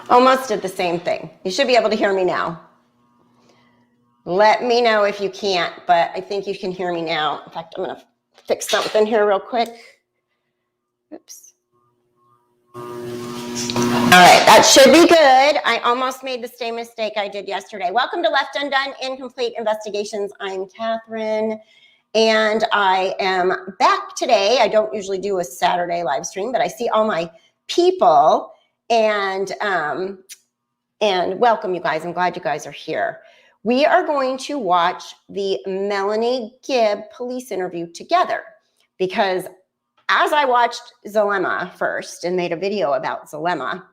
Almost did the same thing. You should be able to hear me now. Let me know if you can't, but I think you can hear me now. In fact, I'm going to fix something here real quick. Oops. All right, that should be good. I almost made the same mistake I did yesterday. Welcome to Left Undone, Incomplete Investigations. I'm Kathryn, and I am back today. I don't usually do a Saturday live stream, but I see all my people, and welcome, you guys. I'm glad you guys are here. We are going to watch the Melanie Gibb police interview together, because as I watched Zulema first and made a video about Zulema,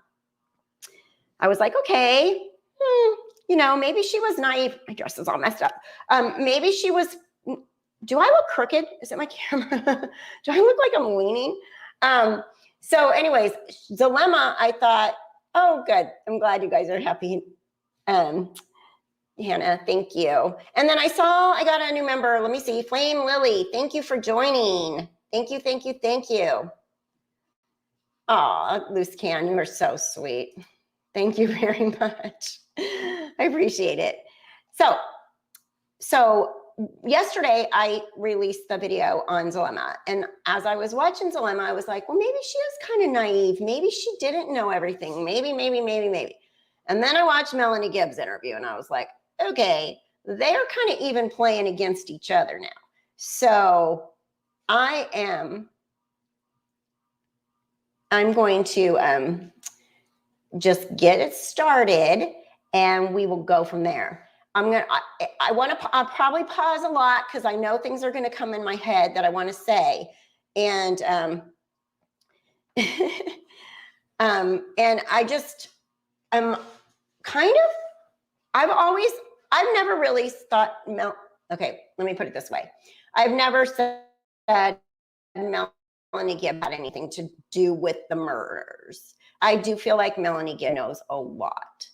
I was like, okay, you know, maybe she was naive. My dress is all messed up. Maybe she was, do I look crooked? Is it my camera? Do I look like I'm leaning? So anyways, Zulema, I thought, oh, good. I'm glad you guys are happy. Hannah, thank you. And then I got a new member. Let me see. Flame Lily, thank you for joining. Thank you, thank you, thank you. Aw, Loose Can, you are so sweet. Thank you very much. I appreciate it. So yesterday I released the video on Zulema. And as I was watching Zulema, I was like, well, maybe she is kind of naive. Maybe she didn't know everything. Maybe. And then I watched Melanie Gibb's interview and I was like, okay, they're kind of even playing against each other now. So I'm going to just get it started and we will go from there. I'll probably pause a lot because I know things are going to come in my head that I want to say. And, and I'm I've never really thought, okay, let me put it this way. I've never said Melanie Gibb had anything to do with the murders. I do feel like Melanie Gibb knows a lot.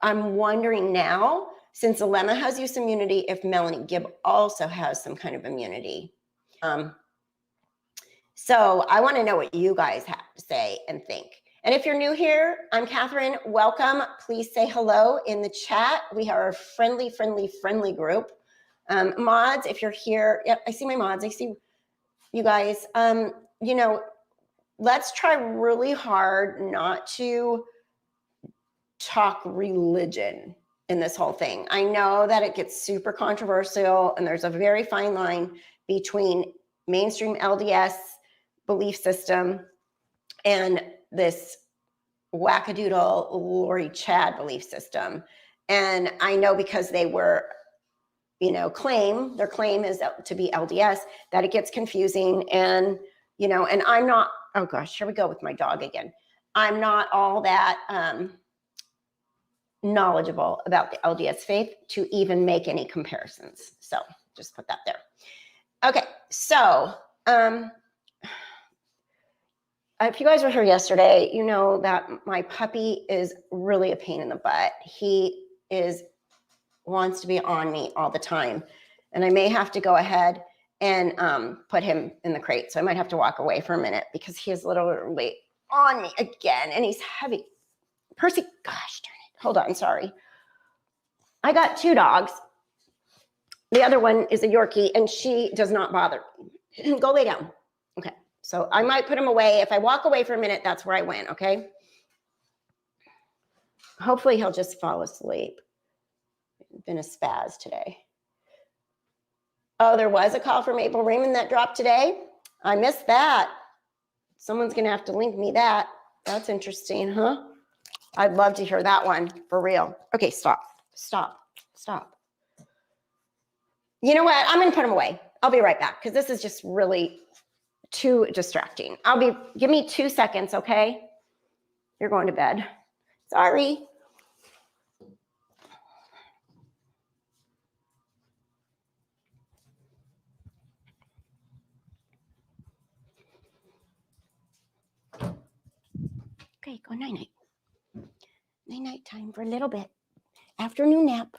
I'm wondering now, since Zulema has use immunity, if Melanie Gibb also has some kind of immunity. So I want to know what you guys have to say and think. And if you're new here, I'm Kathryn. Welcome. Please say hello in the chat. We are a friendly group. Mods, if you're here, yep, I see my mods. I see you guys. You know, let's try really hard not to talk religion in this whole thing. I know that it gets super controversial and there's a very fine line between mainstream LDS belief system and this wackadoodle Lori Chad belief system. And I know because they were, you know, their claim is to be LDS, that it gets confusing. And, you know, and I'm not, oh gosh, here we go with my dog again. I'm not all that knowledgeable about the LDS faith to even make any comparisons. So just put that there. Okay, so if you guys were here yesterday, you know that my puppy is really a pain in the butt. He wants to be on me all the time. And I may have to go ahead and put him in the crate. So I might have to walk away for a minute because he is literally on me again and he's heavy. Percy, gosh darn it. Hold on, sorry. I got two dogs. The other one is a Yorkie and she does not bother me. Go lay down. Okay. So I might put him away. If I walk away for a minute, that's where I went, okay? Hopefully he'll just fall asleep. Been a spaz today. Oh, there was a call from April Raymond that dropped today. I missed that. Someone's going to have to link me that. That's interesting, huh? I'd love to hear that one for real. Okay, stop. You know what? I'm going to put him away. I'll be right back because this is just really too distracting. Give me 2 seconds, okay? You're going to bed. Sorry. Okay, go night-night. Night-night time for a little bit. Afternoon nap.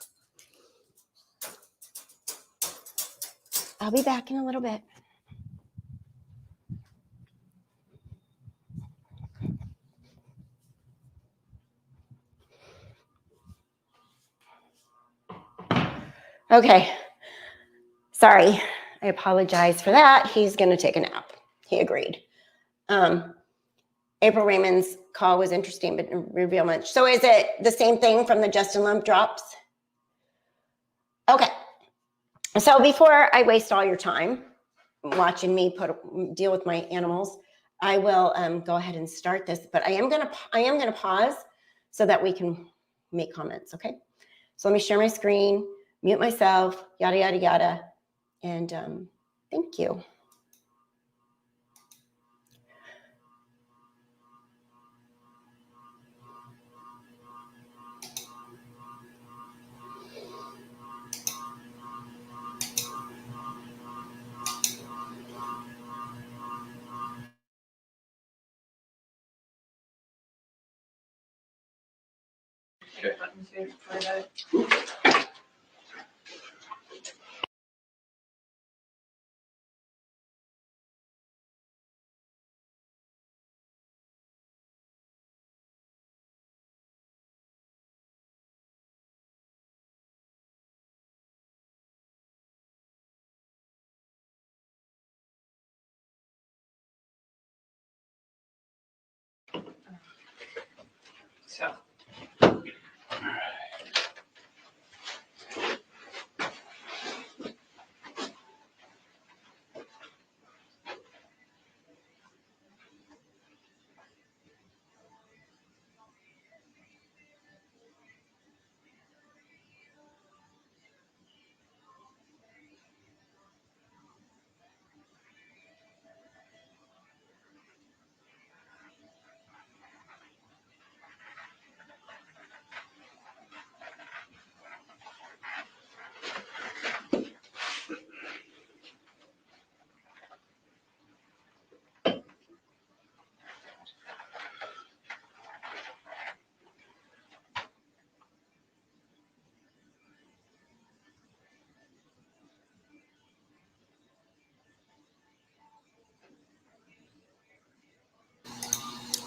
I'll be back in a little bit. Okay. Sorry. I apologize for that. He's going to take a nap. He agreed. April Raymond's call was interesting, but didn't reveal much. So is it the same thing from the Justin Lump drops? Okay. So before I waste all your time watching me deal with my animals, I will go ahead and start this. But I am gonna pause so that we can make comments. Okay. So let me share my screen, mute myself, yada yada yada, and thank you. So.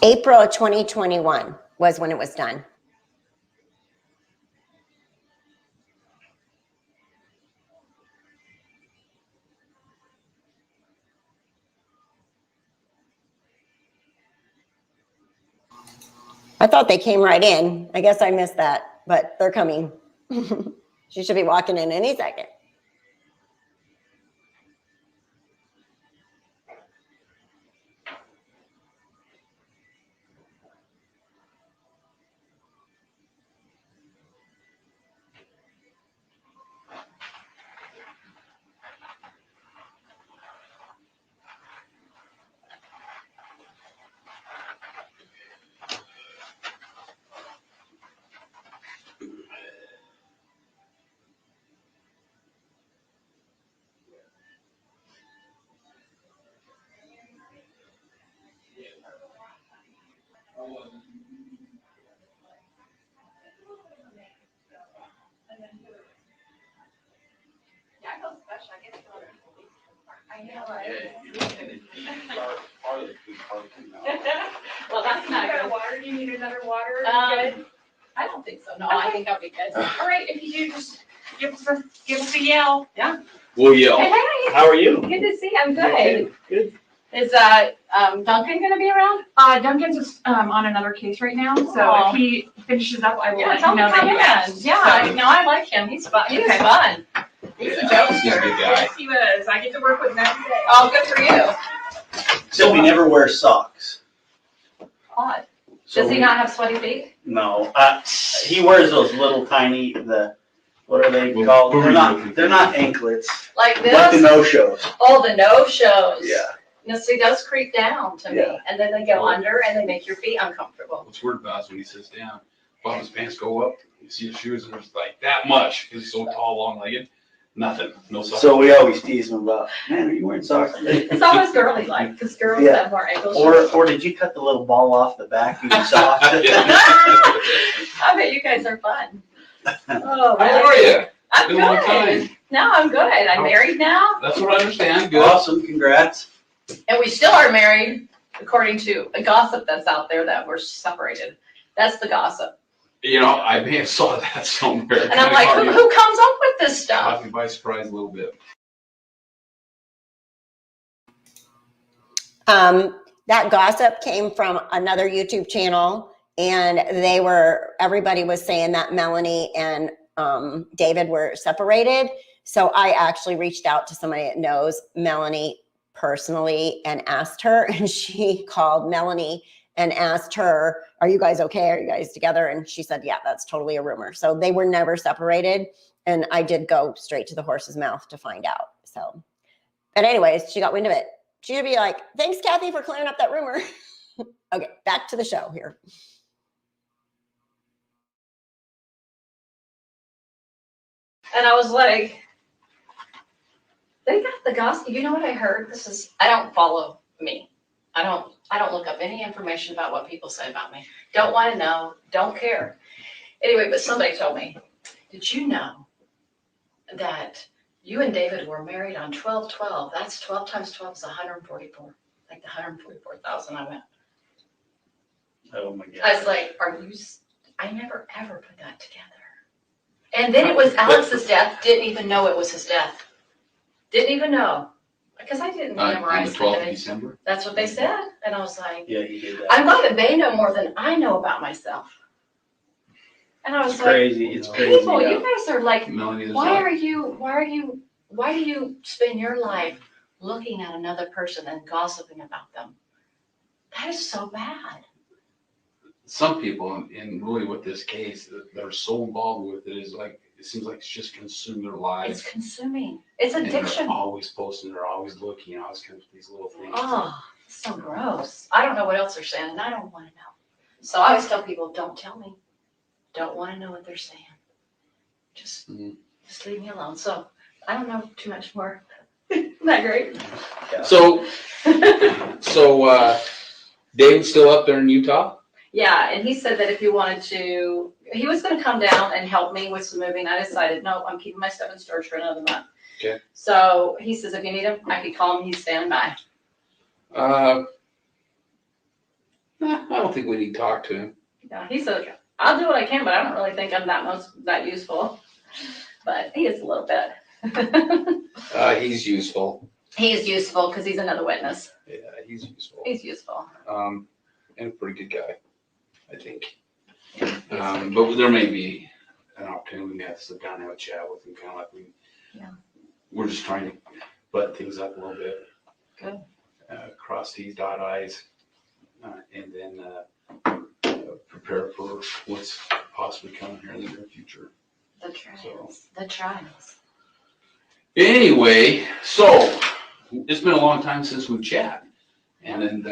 April 2021 was when it was done. I thought they came right in. I guess I missed that, but they're coming. She should be walking in any second. Well, that's not good. Water? Do you need another water? Good? I don't think so. No, I think I'll be good. All right, if you do, just give us a yell. We'll yell. Hey, hey, How are you? good to see you. I'm good. Good. Is Duncan gonna be around? Duncan's just on another case right now, so Oh. if he finishes up, I will Yeah, let tell you me know come that in. he Yeah, I like him. He's fun. He's Okay. fun. He's a Yeah, he's a jokester. good guy. Yes, he was. I get to work with him every day. Oh, good for you. So he never wears socks. Odd. So Does he not have sweaty feet? No, he wears those little tiny, what are they called? They're not anklets, Like like the this? no-shows. Oh, the no-shows. Yeah. No, see, those creep down to me, Yeah. and then they go under and they make your feet uncomfortable. What's weird about is when he sits down, while his pants go up, you see his shoes and it's like that much because he's so tall, long-legged. Nothing, no socks. So we always tease him about, man, are you wearing socks today? It's almost girly like, because girls Yeah. have more ankle shoes. Or did you cut the little ball off the back of your socks? I bet you guys are fun. Oh, How are you? I'm Been a long good. time. No, I'm good. I'm married now, That's what I understand. Good. Awesome, congrats. and we still are married, according to a gossip that's out there that we're separated. That's the gossip. You know, I may have saw that somewhere. And I'm like, who comes up with this stuff? Caught me by surprise a little bit. That gossip came from another YouTube channel, and everybody was saying that Melanie and David were separated. So I actually reached out to somebody that knows Melanie personally and asked her, and she called Melanie and asked her, are you guys okay? Are you guys together? And she said, yeah, that's totally a rumor. So they were never separated. And I did go straight to the horse's mouth to find out. So, but anyways, she got wind of it. She'd be like, thanks, Kathy, for clearing up that rumor. Okay, back to the show here. And I was like, they got the gossip. You know what I heard? I don't follow me. I don't look up any information about what people say about me. Don't want to know, don't care. Anyway, but somebody told me, did you know that you and David were married on 12/12? That's 12 times 12 is 144. Like the 144,000 I went. Oh my God. I was like, I never ever put that together. And then it was Alex's death. Didn't even know it was his death. Didn't even know. Because I didn't On memorize the the 12th of day. December? That's what they said. And I was like, Yeah, he did that. I'm glad that they know more than I know about myself. And I was It's like, crazy. It's crazy. people, Yeah. you guys are like, Melanie, why do you spend your life looking at another person and gossiping about them? That is so bad. some people, and really with this case, they're so involved with it, is like, it seems like it's just consumed their lives. It's consuming. It's And addiction. they're always posting, they're always looking, always kind of these little things. Oh, it's so gross. I don't know what else they're saying, and I don't want to know. So I always tell people, don't tell me. Don't want to know what they're saying. Just leave me alone. So I don't know too much more. Isn't that great? Yeah. So David's still up there in Utah? Yeah, and he said that if you wanted to, he was going to come down and help me with some moving. I decided, no, I'm keeping my stuff in storage for another month. Okay. So he says, if you need him, I could call him. He's standing by. I don't think we need to talk to him. Yeah, he said, I'll do what I can, but I don't really think I'm that useful. But he is a little bit. He's useful. He is useful because he's another witness. Yeah, he's useful. He's useful. And a pretty good guy, I think. But there may be an opportunity we can have to sit down and have a chat with him, kind of like we're just trying to butt things up a little bit. Good. Cross T's, dot I's, and then prepare for what's possibly coming here in the near future. The trials. The trials. Anyway, so it's been a long time since we've chatted. And then,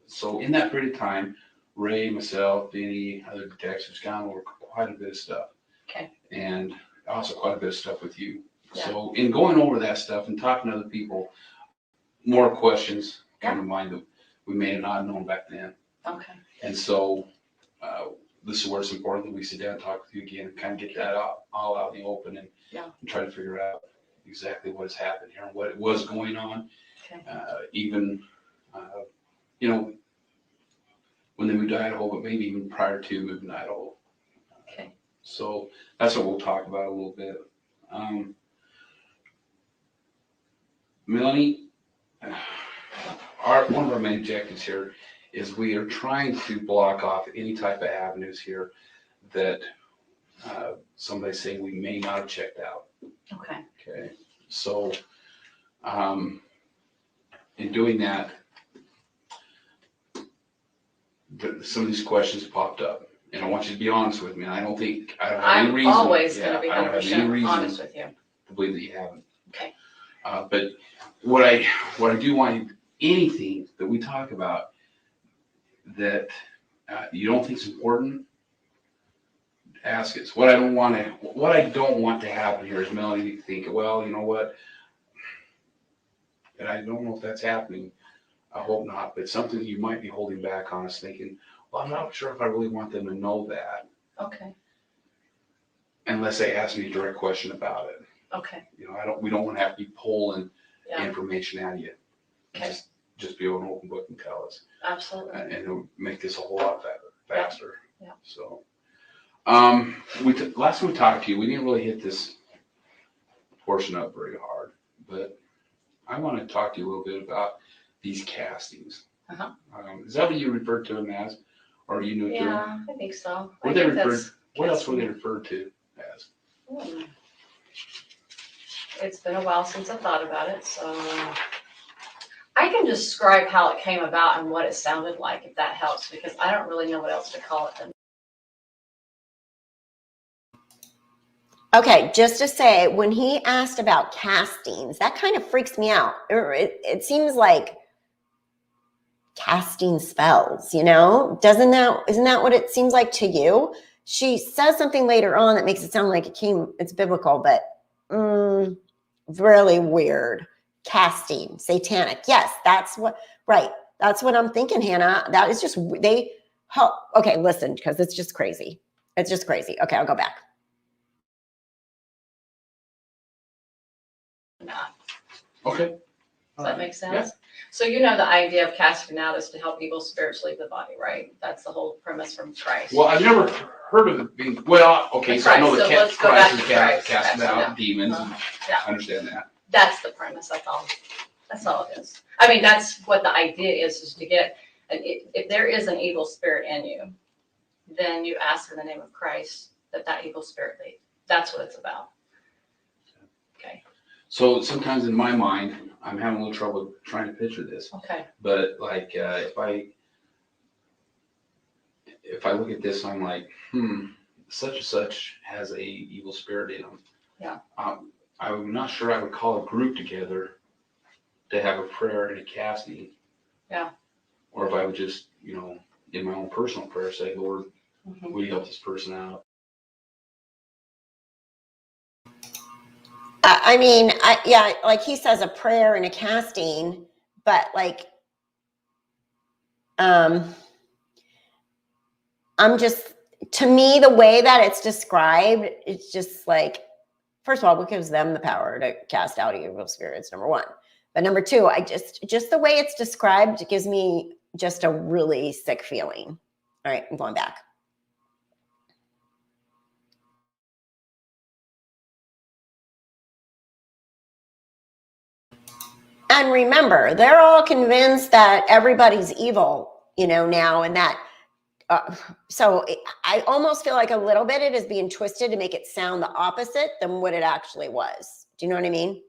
so in that period of time, Ray, myself, Vinny, other detectives gone over quite a bit of stuff. Okay. And also quite a bit of stuff with you. Yeah. So in going over that stuff and talking to other people, more questions come to mind that we may have not known back then. Okay. And so this is where it's important that we sit down and talk with you again and kind of get that all out in the open and try to figure out exactly what has happened here and what it was going on. Okay. Even, when they moved to Idaho, but maybe even prior to moving to Idaho. Okay. So that's what we'll talk about a little bit. Melanie, one of our main objectives here is we are trying to block off any type of avenues here that somebody's saying we may not have checked out. Okay. Okay. So in doing that, some of these questions popped up, and I want you to be honest with me. And I don't have any reason. I'm always going to be I don't have any 100% reason honest with you. to believe that you haven't. Okay. But what I do want, anything that we talk about that you don't think is important, ask us. What I don't want to happen here is Melanie to think, well, you know what? And I don't know if that's happening. I hope not, but something you might be holding back on us, thinking, well, I'm not sure if I really want them to know that. Okay. Unless they ask me a direct question about it. Okay. We don't want to have to be pulling Yeah. information at you. Okay. Just be an open book and tell us. Absolutely. And it'll make this a whole lot faster. Yeah. So, Last time we talked to you, we didn't really hit this portion up very hard, but I want to talk to you a little bit about these castings. Uh-huh. Is that what you referred to them as, or you knew to them? Yeah, I think so. What I think that's What else were they casting. referred to as? It's been a while since I thought about it, so I can describe how it came about and what it sounded like, if that helps, because I don't really know what else to call it than. Okay, just to say, when he asked about castings, that kind of freaks me out. It seems like casting spells, isn't that what it seems like to you? She says something later on that makes it sound like it's biblical, but really weird. Casting, satanic. Yes, that's what I'm thinking, Hannah. That is just, okay, listen, because it's just crazy. It's just crazy. Okay, I'll go back. Not. Okay. Does that make sense? Yeah. So the idea of casting out is to help evil spirits leave the body, right? That's the whole premise from Christ. Well, I've never heard of it being, well, okay, so I know Christ. that So let's go back Christ to is Christ. casting That's out demons, and Yeah. I understand that. That's the premise, that's all. That's all it is. I mean, that's what the idea is to get, if there is an evil spirit in you, then you ask in the name of Christ that evil spirit leave. That's what it's about. Okay. So sometimes in my mind, I'm having a little trouble trying to picture this, Okay. but like, if I look at this, I'm like, such and such has a evil spirit in them. Yeah. I'm not sure I would call a group together to have a prayer and a casting. Yeah. Or if I would just, in my own personal prayer, say, Lord, Mhm. will you help this person out? I mean, like he says, a prayer and a casting, but like, I'm just, to me, the way that it's described, it's just like, first of all, what gives them the power to cast out evil spirits, number one. But number two, just the way it's described gives me just a really sick feeling. All right, I'm going back. And remember, they're all convinced that everybody's evil, now, and that. So I almost feel like a little bit it is being twisted to make it sound the opposite than what it actually was. Do you know what I mean?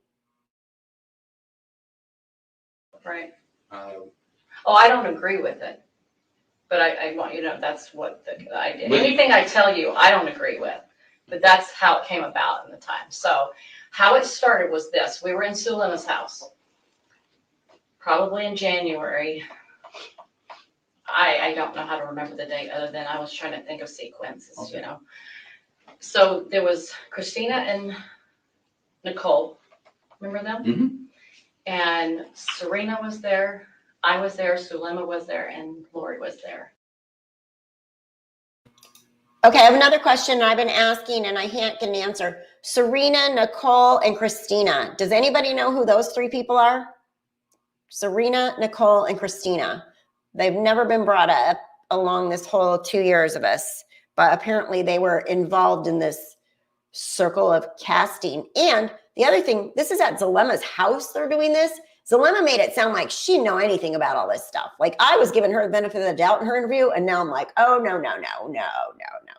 Right. I don't agree with it, but I want you to know that's what the idea. Anything I tell you, I don't agree with, but that's how it came about in the time. So how it started was this: we were in Zulema's house, probably in January. I don't know how to remember the date other than I was trying to think of sequences, Okay. So there was Christina and Nicole, remember them? Mm-hmm. And Serena was there, I was there, Zulema was there, and Lori was there. Okay, I have another question I've been asking and I can't get an answer. Serena, Nicole, and Christina. Does anybody know who those three people are? Serena, Nicole, and Christina. They've never been brought up along this whole 2 years of us, but apparently they were involved in this circle of casting. And the other thing, this is at Zulema's house they're doing this. Zulema made it sound like she didn't know anything about all this stuff. Like I was giving her the benefit of the doubt in her interview, and now I'm like, oh, no.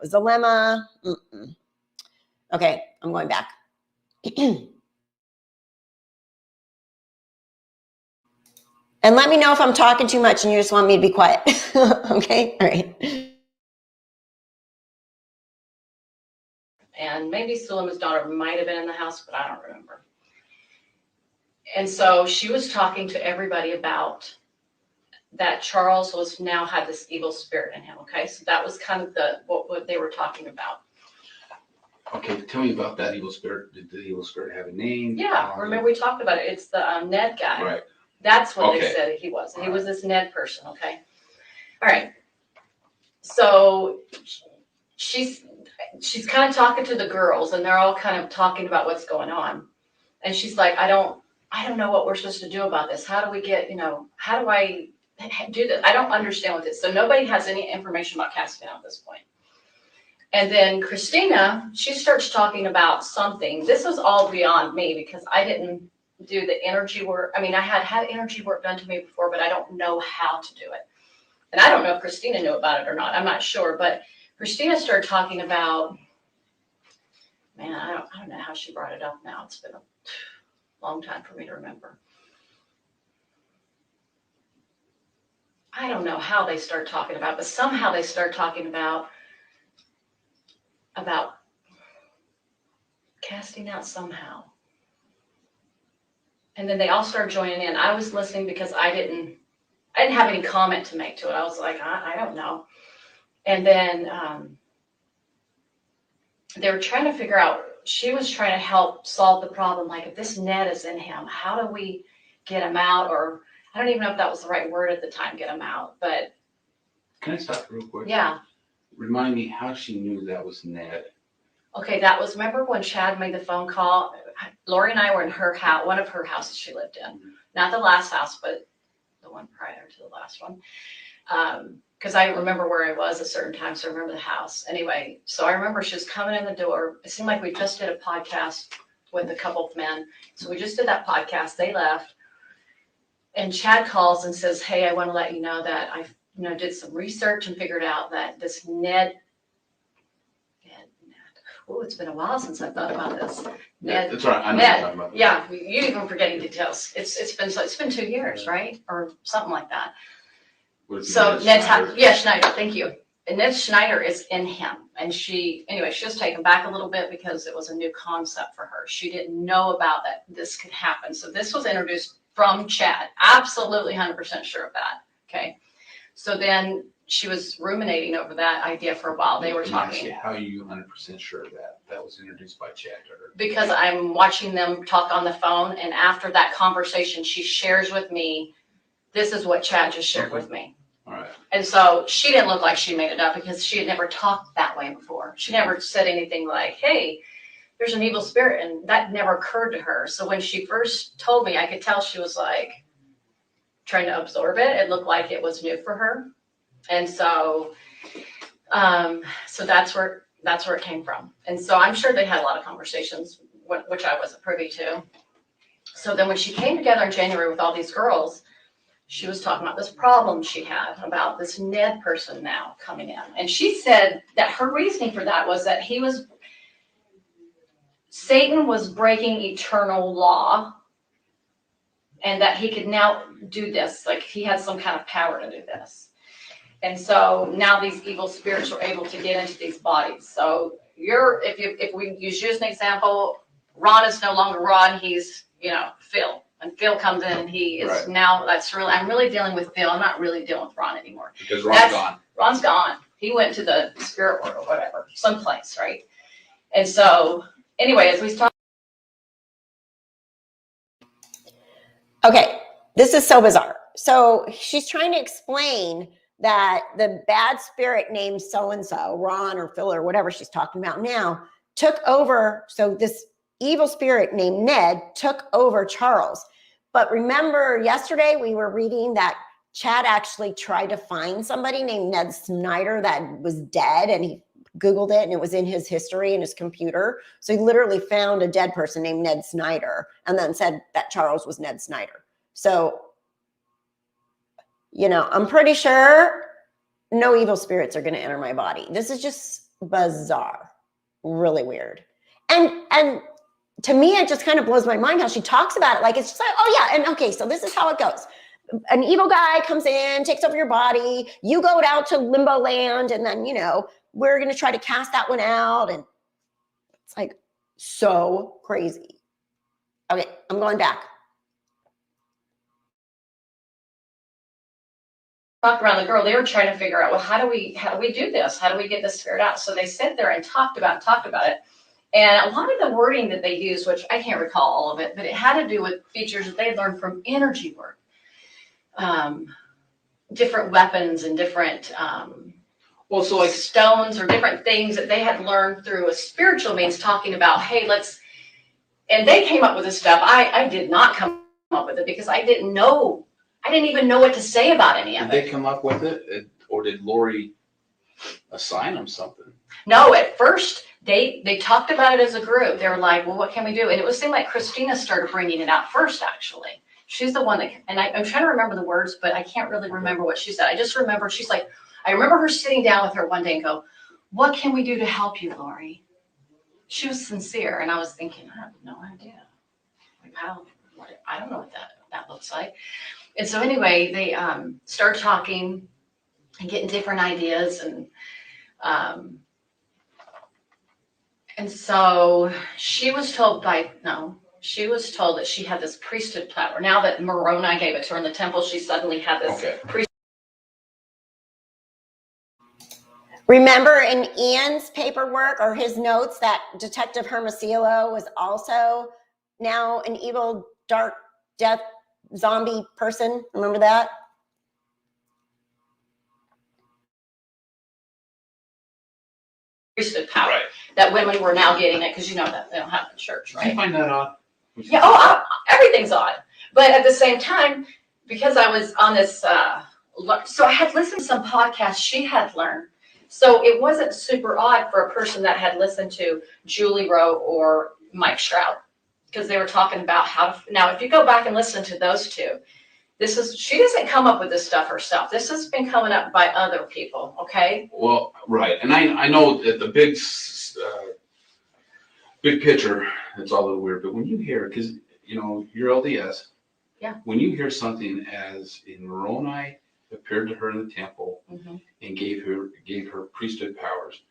Zulema, Okay, I'm going back. And let me know if I'm talking too much and you just want me to be quiet. Okay, all right. And maybe Zulema's daughter might have been in the house, but I don't remember. And so she was talking to everybody about that Charles now had this evil spirit in him. Okay, so that was kind of what they were talking about. Okay, tell me about that evil spirit. Did the evil spirit have a name? Yeah, remember we talked about it. It's the Ned guy. Right. That's what they Okay. said he was. He was this Ned person, okay? All right. So she's kind of talking to the girls, and they're all kind of talking about what's going on. And she's like, I don't know what we're supposed to do about this. How do we get, how do I do this? I don't understand what this. So nobody has any information about casting out at this point. And then Christina, she starts talking about something. This is all beyond me because I didn't do the energy work. I mean, I had energy work done to me before, but I don't know how to do it. And I don't know if Christina knew about it or not. I'm not sure. But Christina started talking about, man, I don't know how she brought it up now. It's been a long time for me to remember. I don't know how they start talking about, but somehow they start talking about casting out somehow. And then they all started joining in. I was listening because I didn't have any comment to make to it. I was like, I don't know. And then they were trying to figure out, she was trying to help solve the problem. Like, if this Ned is in him, how do we get him out? Or I don't even know if that was the right word at the time, get him out. But Can I stop real quick? yeah. Remind me how she knew that was Ned. Okay, that was, remember when Chad made the phone call? Lori and I were in her house, one of her houses she lived in. Not the last house, but the one prior to the last one. Because I remember where I was at certain times, so I remember the house. Anyway, so I remember she was coming in the door. It seemed like we just did a podcast with a couple of men. So we just did that podcast. They left. And Chad calls and says, hey, I want to let you know that I did some research and figured out that this Ned. Oh, it's been a while since I thought about this. Yeah, Ned, that's right. I know what Ned, you're talking about. yeah, you even forgetting details. It's been 2 years, right? Or something like that. So Ned, Schneider, thank you. And Ned Schneider is in him. And she was taken back a little bit because it was a new concept for her. She didn't know about that this could happen. So this was introduced from Chad. Absolutely 100% sure of that. Okay. So then she was ruminating over that idea for a while. They were talking. How are you 100% sure of that? That was introduced by Chad to her. Because I'm watching them talk on the phone. And after that conversation, she shares with me, this is what Chad just shared with me. All right. And so she didn't look like she made it up because she had never talked that way before. She never said anything like, hey, there's an evil spirit. And that never occurred to her. So when she first told me, I could tell she was like trying to absorb it. It looked like it was new for her. And so, so that's where it came from. And so I'm sure they had a lot of conversations, which I wasn't privy to. So then when she came together in January with all these girls, she was talking about this problem she had about this Ned person now coming in. And she said that her reasoning for that was that Satan was breaking eternal law and that he could now do this. Like he had some kind of power to do this. And so now these evil spirits were able to get into these bodies. So if we use you as an example, Ron is no longer Ron, he's, Phil. And Phil comes in and he is right. Now I'm really dealing with Phil. I'm not really dealing with Ron anymore. Because Ron's gone. Ron's gone. He went to the spirit world or whatever, someplace, right? And so anyway, as we talk. Okay, this is so bizarre. So she's trying to explain that the bad spirit named so-and-so, Ron or Phil or whatever she's talking about now, took over. So this evil spirit named Ned took over Charles. But remember yesterday we were reading that Chad actually tried to find somebody named Ned Snyder that was dead, and he Googled it and it was in his history in his computer. So he literally found a dead person named Ned Snyder and then said that Charles was Ned Snyder. So I'm pretty sure no evil spirits are going to enter my body. This is just bizarre, really weird. And to me, it just kind of blows my mind how she talks about it. Like, it's just like, oh yeah. And okay, so this is how it goes. An evil guy comes in, takes over your body. You go out to limbo land. And then, we're going to try to cast that one out. And it's like so crazy. Okay, I'm going back. Talked around the girl, they were trying to figure out, well, how do we do this? How do we get this spirit out? So they sat there and talked about it. And a lot of the wording that they used, which I can't recall all of it, but it had to do with features that they had learned from energy work. Different weapons and different so like stones or different things that they had learned through a spiritual means, talking about, hey, and they came up with this stuff. I did not come up with it because I didn't even know what to say about any of it. Did they come up with it, or did Lori assign them something. No, at first they talked about it as a group. They were like, well, what can we do? And it seemed like Christina started bringing it out first, actually. She's the one that, and I'm trying to remember the words, but I can't really remember what she said. I just remember she's like, I remember her sitting down with her one day and go, what can we do to help you, Lori? She was sincere. And I was thinking, I have no idea. Like I don't know what that looks like. And so anyway, they started talking and getting different ideas. And so she was told she was told that she had this priesthood power. Now that Moroni gave it to her in the temple, she suddenly had this priesthood. Remember in Ian's paperwork or his notes that Detective Hermosillo was also now an evil, dark, death, zombie person? Remember that? Priesthood power. Right. That women were now getting it because you know that they don't have the church, Do you right? find that odd? Yeah, everything's odd. But at the same time, because I was on this, so I had listened to some podcasts she had learned. So it wasn't super odd for a person that had listened to Julie Rowe or Mike Stroud, because they were talking about how to, now if you go back and listen to those two, she doesn't come up with this stuff herself. This has been coming up by other people, okay? Well, right, and I know that the big picture, it's all a little weird, but when you hear, because, you know, you're LDS. Yeah. When you hear something as in Moroni appeared to her in the temple and gave her priesthood powers,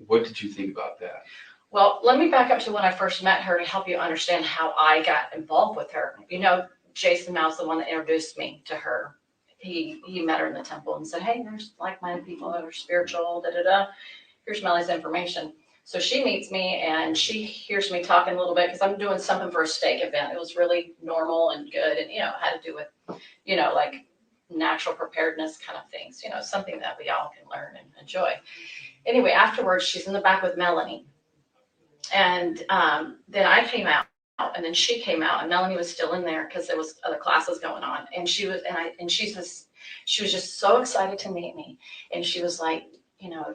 what did you think about that? Well, let me back up to when I first met her to help you understand how I got involved with her. You know, Jason Mou's the one that introduced me to her. He met her in the temple and said, hey, there's like-minded people that are spiritual, Here's Melly's information. So she meets me and she hears me talking a little bit because I'm doing something for a steak event. It was really normal and good and, you know, had to do with, you know, like natural preparedness kind of things, you know, something that we all can learn and enjoy. Anyway, afterwards, she's in the back with Melanie. And then I came out and then she came out and Melanie was still in there because there was other classes going on. And she was just so excited to meet me. And she was like, you know,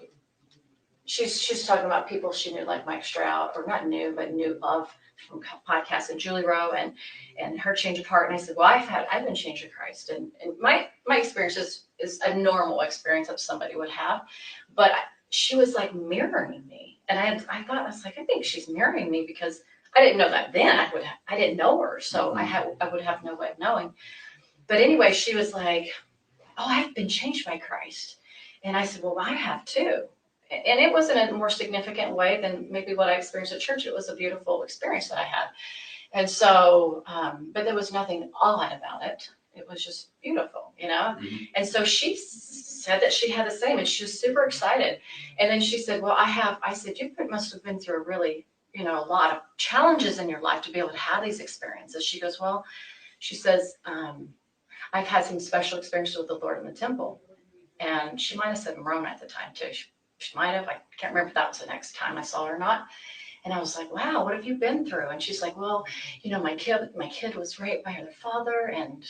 she's talking about people she knew like Mike Stroud, or not knew, but knew of from podcasts, and Julie Rowe and her change of heart. And I said, well, I've been changed to Christ. And my experience is a normal experience that somebody would have. But she was like mirroring me. And I think she's mirroring me because I didn't know that then. I didn't know her. So I would have no way of knowing. But anyway, she was like, oh, I've been changed by Christ. And I said, well, I have too. And it wasn't a more significant way than maybe what I experienced at church. It was a beautiful experience that I had. And so, but there was nothing odd about it. It was just beautiful, you know? And so she said that she had the same and she was super excited. And then she said, well, I said, you must have been through a really, you know, a lot of challenges in your life to be able to have these experiences. She goes, well, she says, I've had some special experiences with the Lord in the temple. And she might have said Moroni at the time too. She might have, I can't remember if that was the next time I saw her or not. And I was like, wow, what have you been through? And she's like, well, you know, my kid was raped by her father, and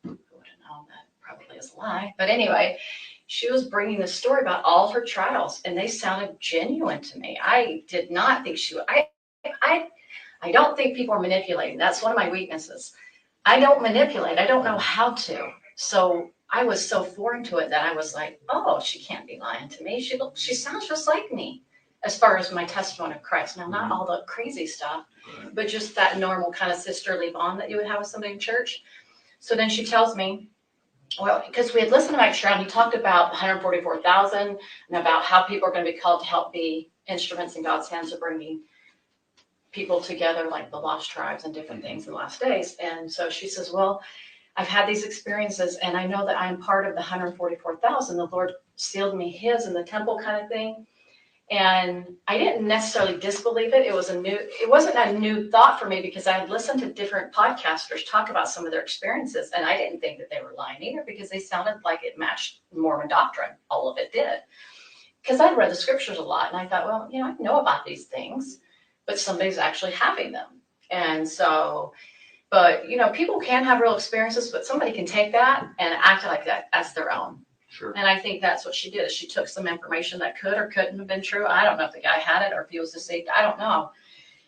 who would have known that probably is a lie. But anyway, she was bringing the story about all her trials, and they sounded genuine to me. I did not think I don't think people are manipulating. That's one of my weaknesses. I don't manipulate. I don't know how to. So I was so foreign to it that I was like, oh, she can't be lying to me. She sounds just like me as far as my testimony of Christ. Now, not all the crazy stuff, but just that normal kind of sisterly bond that you would have with somebody in church. So then she tells me, well, because we had listened to Mike Stroud, he talked about 144,000 and about how people are going to be called to help be instruments in God's hands of bringing people together, like the lost tribes and different things in the last days. And so she says, well, I've had these experiences and I know that I'm part of the 144,000. The Lord sealed me his in the temple kind of thing. And I didn't necessarily disbelieve it. It wasn't a new thought for me because I had listened to different podcasters talk about some of their experiences. And I didn't think that they were lying either because they sounded like it matched Mormon doctrine. All of it did. Because I'd read the scriptures a lot and I thought, well, you know, I know about these things, but somebody's actually having them. And so, but, you know, people can have real experiences, but somebody can take that and act like that as their own. Sure. And I think that's what she did. Is she took some information that could or couldn't have been true. I don't know if the guy had it or if he was deceived. I don't know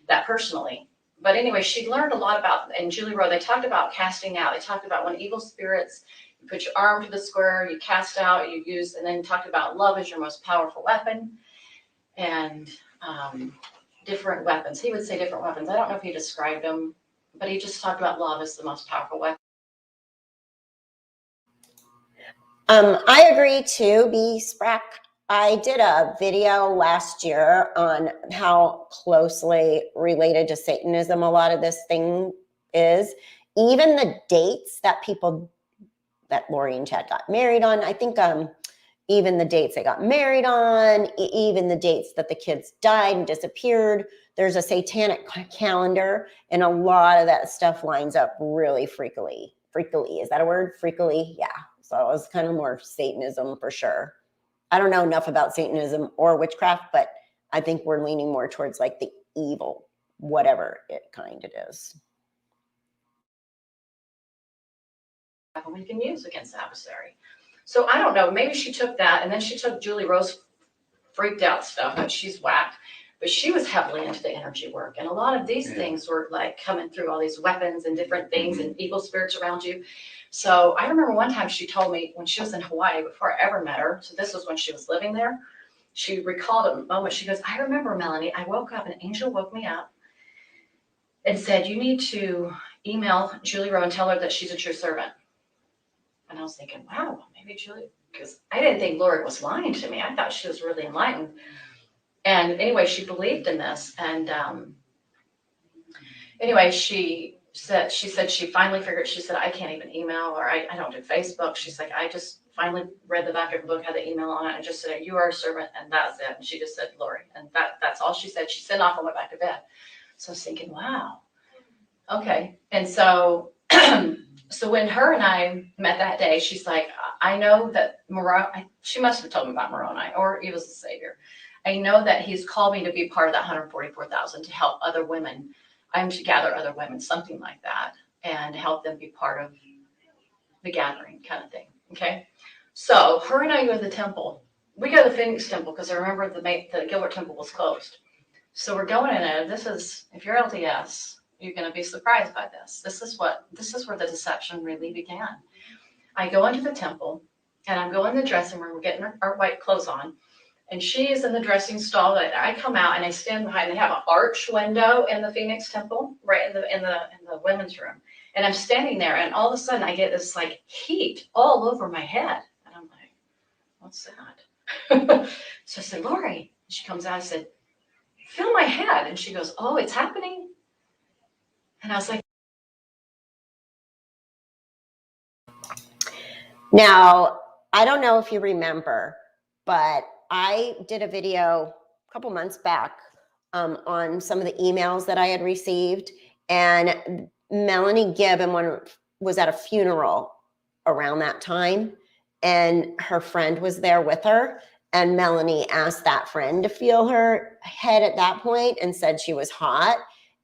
that personally. But anyway, she learned a lot about, and Julie Rowe, they talked about casting out. They talked about when evil spirits, you put your arm to the square, you cast out, you use, and then talked about love is your most powerful weapon. And different weapons. He would say different weapons. I don't know if he described them, but he just talked about love as the most powerful weapon. I agree too, B. Sprack. I did a video last year on how closely related to Satanism a lot of this thing is. Even the dates that people, that Lori and Chad got married on, I think even the dates they got married on, even the dates that the kids died and disappeared, there's a satanic calendar, and a lot of that stuff lines up really freakily. Freakily, is that a word? Freakily, yeah. So it was kind of more Satanism for sure. I don't know enough about Satanism or witchcraft, but I think we're leaning more towards like the evil, whatever kind it is. We can use against the adversary. So I don't know, maybe she took that and then she took Julie Rowe's freaked out stuff, and she's whacked, but she was heavily into the energy work. And a lot of these things were like coming through all these weapons and different things and evil spirits around you. So I remember one time she told me when she was in Hawaii, before I ever met her, so this was when she was living there, she recalled a moment. She goes, I remember, Melanie, I woke up, an angel woke me up and said, you need to email Julie Rowe and tell her that she's a true servant. And I was thinking, wow, maybe Julie, because I didn't think Lori was lying to me. I thought she was really enlightened. And anyway, she believed in this. And anyway, she said she finally figured, she said, I can't even email, or I don't do Facebook. She's like, I just finally read the back of the book, had the email on it, and just said, you are a servant, and that's it. And she just said, Lori. And that's all she said. She sent off and went back to bed. So I was thinking, wow. Okay. And so so when her and I met that day, she's like, I know that she must have told me about Moroni, or he was the savior. I know that he's called me to be part of that 144,000 to help other women. I'm to gather other women, something like that, and help them be part of the gathering kind of thing. Okay. So her and I go to the temple. We go to the Phoenix temple because I remember the Gilbert temple was closed. So we're going in there. This is, if you're LDS, you're going to be surprised by this. This is where the deception really began. I go into the temple and I'm going in the dressing room. We're getting our white clothes on, and she is in the dressing stall. That I come out and I stand behind. They have an arch window in the Phoenix temple, right in the women's room. And I'm standing there, and all of a sudden I get this like heat all over my head, and I'm like, "What's that?" So I said, "Lori." She comes out. I said, "Feel my head," and she goes, "Oh, it's happening." And I was like, now, I don't know if you remember, but I did a video a couple months back on some of the emails that I had received, and Melanie Gibb was at a funeral around that time, and her friend was there with her, and Melanie asked that friend to feel her head at that point and said she was hot.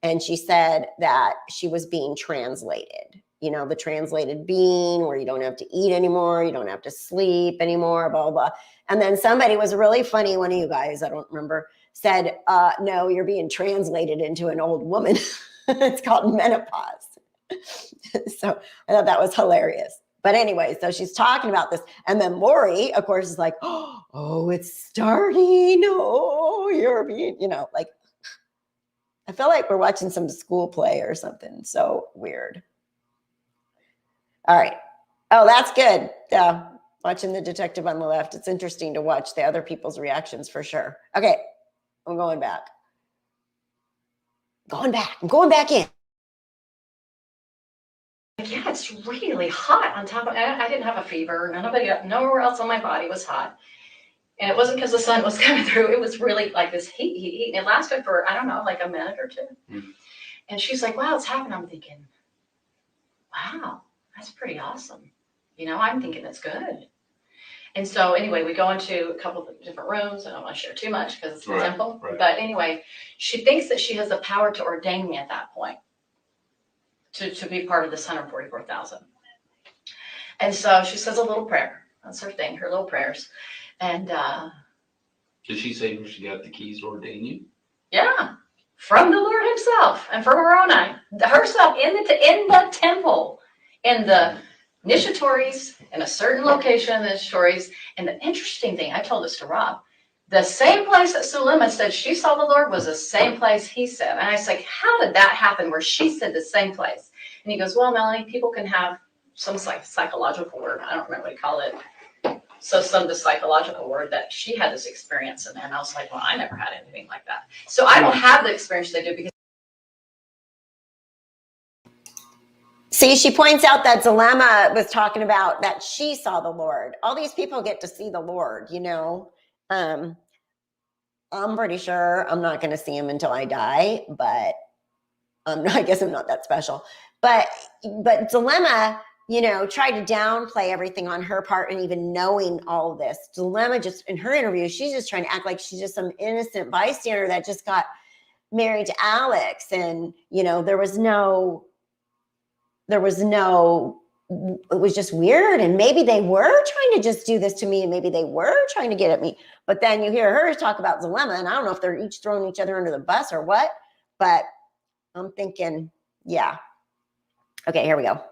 And she said that she was being translated, the translated being where you don't have to eat anymore, you don't have to sleep anymore, blah, blah, blah. And then somebody was really funny, one of you guys, I don't remember, said, no, you're being translated into an old woman. It's called menopause. So I thought that was hilarious. But anyway, so she's talking about this. And then Lori, of course, is like, oh, it's starting. Oh, you're being, like, I feel like we're watching some school play or something. So weird. All right. Oh, that's good. Yeah. Watching the detective on the left. It's interesting to watch the other people's reactions for sure. Okay. I'm going back. I'm going back in. yeah, it's really hot on top of, I didn't have a fever. Nowhere else on my body was hot. And it wasn't because the sun was coming through. It was really like this heat. And it lasted for, I don't know, like a minute or two. Mm-hmm. And she's like, wow, it's happening. I'm thinking, wow, that's pretty awesome. I'm thinking that's good. And so anyway, we go into a couple of different rooms. I don't want to share too much because it's a temple. Right. But anyway, she thinks that she has the power to ordain me at that point to be part of this 144,000. And so she says a little prayer. That's her thing, her little prayers. And Did she say when she got the keys to ordain you? yeah, from the Lord himself and from her own eye, herself in the temple, in the initiatories, in a certain location in the initiatories. And the interesting thing, I told this to Rob, the same place that Zulema said she saw the Lord was the same place he said. And I was like, how did that happen where she said the same place? And he goes, well, Melanie, people can have some psychological word. I don't remember what he called it. So the psychological word that she had this experience. And I was like, well, I never had anything like that. So I don't have the experience they do because. See, she points out that Zulema was talking about that she saw the Lord. All these people get to see the Lord, you know. I'm pretty sure I'm not going to see him until I die, but I guess I'm not that special. But Zulema, you know, tried to downplay everything on her part and even knowing all of this. Zulema just, in her interview, she's just trying to act like she's just some innocent bystander that just got married to Alex. And, you know, it was just weird. And maybe they were trying to just do this to me. And maybe they were trying to get at me. But then you hear her talk about Zulema, and I don't know if they're each throwing each other under the bus or what, but I'm thinking, yeah. Okay, here we go.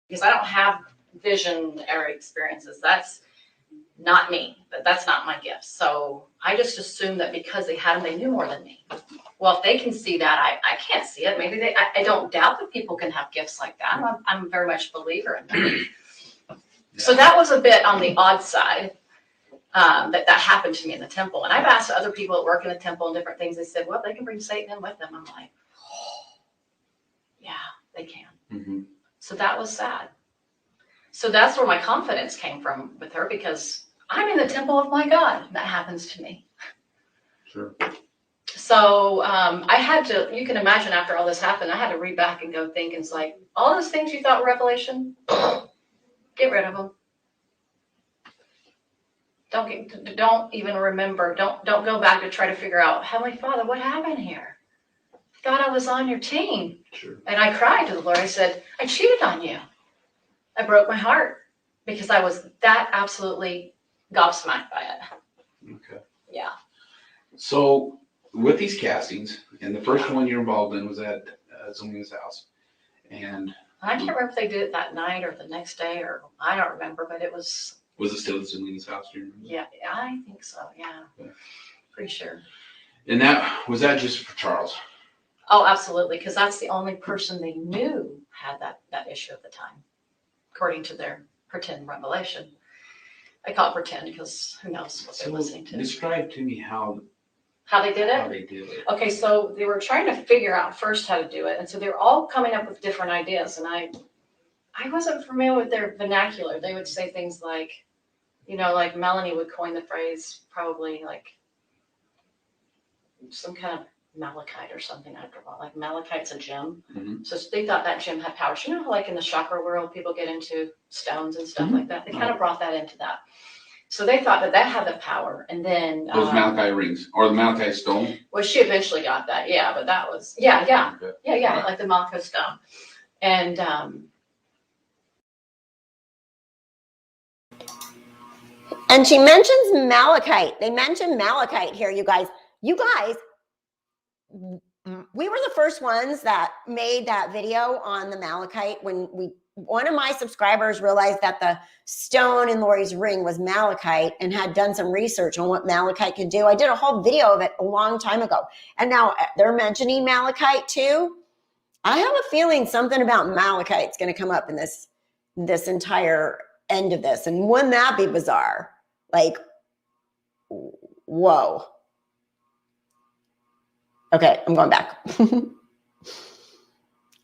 Because I don't have visionary experiences. That's not me, but that's not my gift. So I just assumed that because they had them, they knew more than me. Well, if they can see that, I can't see it. Maybe I don't doubt that people can have gifts like that. I'm very much a believer in that. Yeah. So that was a bit on the odd side that happened to me in the temple. And I've asked other people that work in the temple and different things. They said, well, they can bring Satan in with them. I'm like, oh, yeah, they can. Mm-hmm. So that was sad. So that's where my confidence came from with her, because I'm in the temple of my God. That happens to me. Sure. So I had to, you can imagine after all this happened, I had to read back and go think, and it's like, all those things you thought were revelation, get rid of them. Don't even remember. Don't go back to try to figure out, Heavenly Father, what happened here? I thought I was on your team. Sure. And I cried to the Lord. I said, I cheated on you. I broke my heart because I was that absolutely gobsmacked by it. Okay. Yeah. So with these castings, and the first one you're involved in was at Zulema's house, and I can't remember if they did it that night or the next day, or I don't remember, but it was. Was it still at Zulema's house? Do you remember? Yeah, I think so. Yeah. Pretty sure. And was that just for Charles? Oh, absolutely, because that's the only person they knew had that issue at the time, according to their pretend revelation. I call it pretend because who knows what they're listening to. Describe to me how they did it? How they did it. Okay, so they were trying to figure out first how to do it. And so they were all coming up with different ideas. And I wasn't familiar with their vernacular. They would say things like, you know, like Melanie would coin the phrase, probably like some kind of malachite or something. I don't know. Like malachite's a gem. Mm-hmm. So they thought that gem had power. So you know how like in the chakra world, people get into stones and stuff like that? They kind of brought that into that. So they thought that had the power. And then those malachite rings or the malachite stone. Well, she eventually got that. Yeah, but that was okay. Yeah, like the malachite stone. And she mentions malachite. They mentioned malachite here, you guys. You guys, we were the first ones that made that video on the malachite when one of my subscribers realized that the stone in Lori's ring was malachite and had done some research on what malachite could do. I did a whole video of it a long time ago. And now they're mentioning malachite too. I have a feeling something about malachite is going to come up in this entire end of this. And wouldn't that be bizarre? Like, whoa. Okay, I'm going back.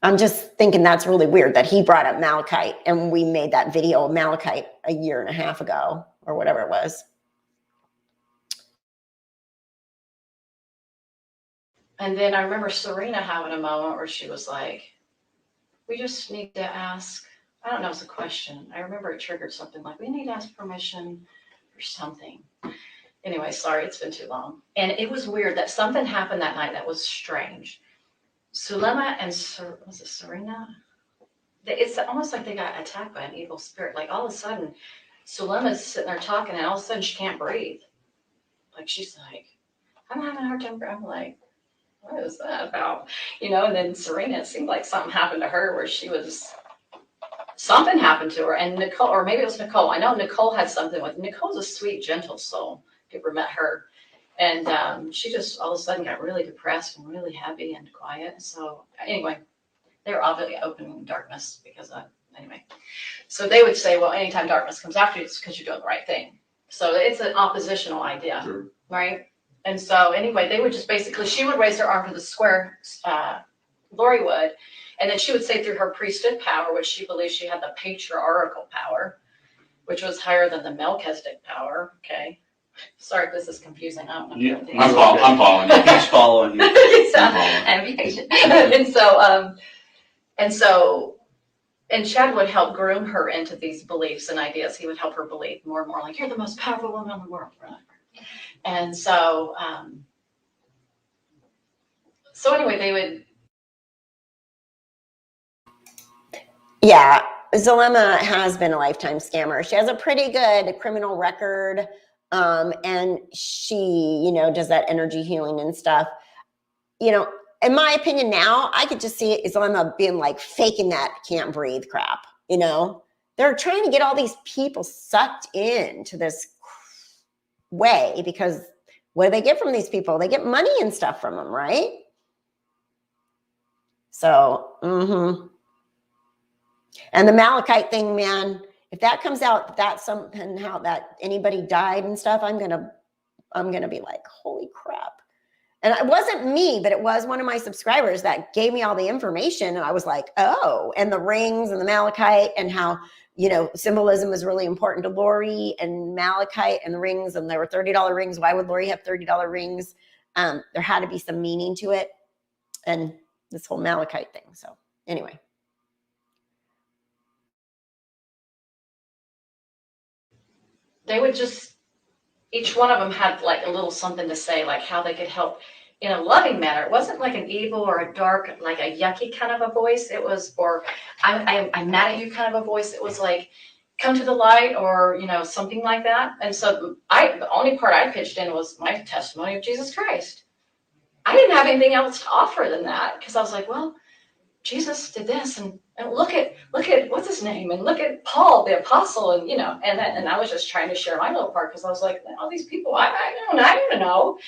I'm just thinking that's really weird that he brought up malachite and we made that video of malachite a year and a half ago or whatever it was. And then I remember Serena having a moment where she was like, we just need to ask, I don't know, it's a question. I remember it triggered something like, we need to ask permission for something. Anyway, sorry, it's been too long. And it was weird that something happened that night that was strange. Zulema and was it Serena? it's almost like they got attacked by an evil spirit. Like all of a sudden, Zulema's sitting there talking, and all of a sudden she can't breathe. Like she's like, I'm having a hard time breathing. I'm like, what is that about? And then Serena, it seemed like something happened to her where something happened to her. And Nicole, or maybe it was Nicole. I know Nicole had something with, Nicole's a sweet, gentle soul, if you ever met her. And she just all of a sudden got really depressed and really heavy and quiet. So anyway, they were obviously opening darkness anyway. So they would say, well, anytime darkness comes after you, it's because you're doing the right thing. So it's an oppositional idea, Sure. right? And so anyway, they would just basically, she would raise her arm to the square, Lori would, and then she would say through her priesthood power, which she believed she had the patriarchal power, which was higher than the Melchizedek power, okay? Sorry if this is confusing. I don't know. Yeah, I'm following you. He's following you. And be patient. And Chad would help groom her into these beliefs and ideas. He would help her believe more and more, like, you're the most powerful woman in the world, right? And so anyway, they would. Yeah, Zulema has been a lifetime scammer. She has a pretty good criminal record, and she, does that energy healing and stuff. In my opinion now, I could just see Zulema being like faking that can't breathe crap, They're trying to get all these people sucked into this way because what do they get from these people? They get money and stuff from them, right? So, And the Malachite thing, man, if that comes out, that's somehow that anybody died and stuff, I'm gonna be like, holy crap. And it wasn't me, but it was one of my subscribers that gave me all the information. And I was like, oh, and the rings and the Malachite and how, symbolism was really important to Lori and Malachite and the rings. And there were $30 rings. Why would Lori have $30 rings? There had to be some meaning to it. And this whole Malachite thing. So anyway. They would just, each one of them had like a little something to say, like how they could help in a loving manner. It wasn't like an evil or a dark, like a yucky kind of a voice. It was, or I'm mad at you kind of a voice. It was like, come to the light or, something like that. And so the only part I pitched in was my testimony of Jesus Christ. I didn't have anything else to offer than that because I was like, well, Jesus did this and look at what's his name and look at Paul the apostle and I was just trying to share my little part because I was like, all these people I don't know.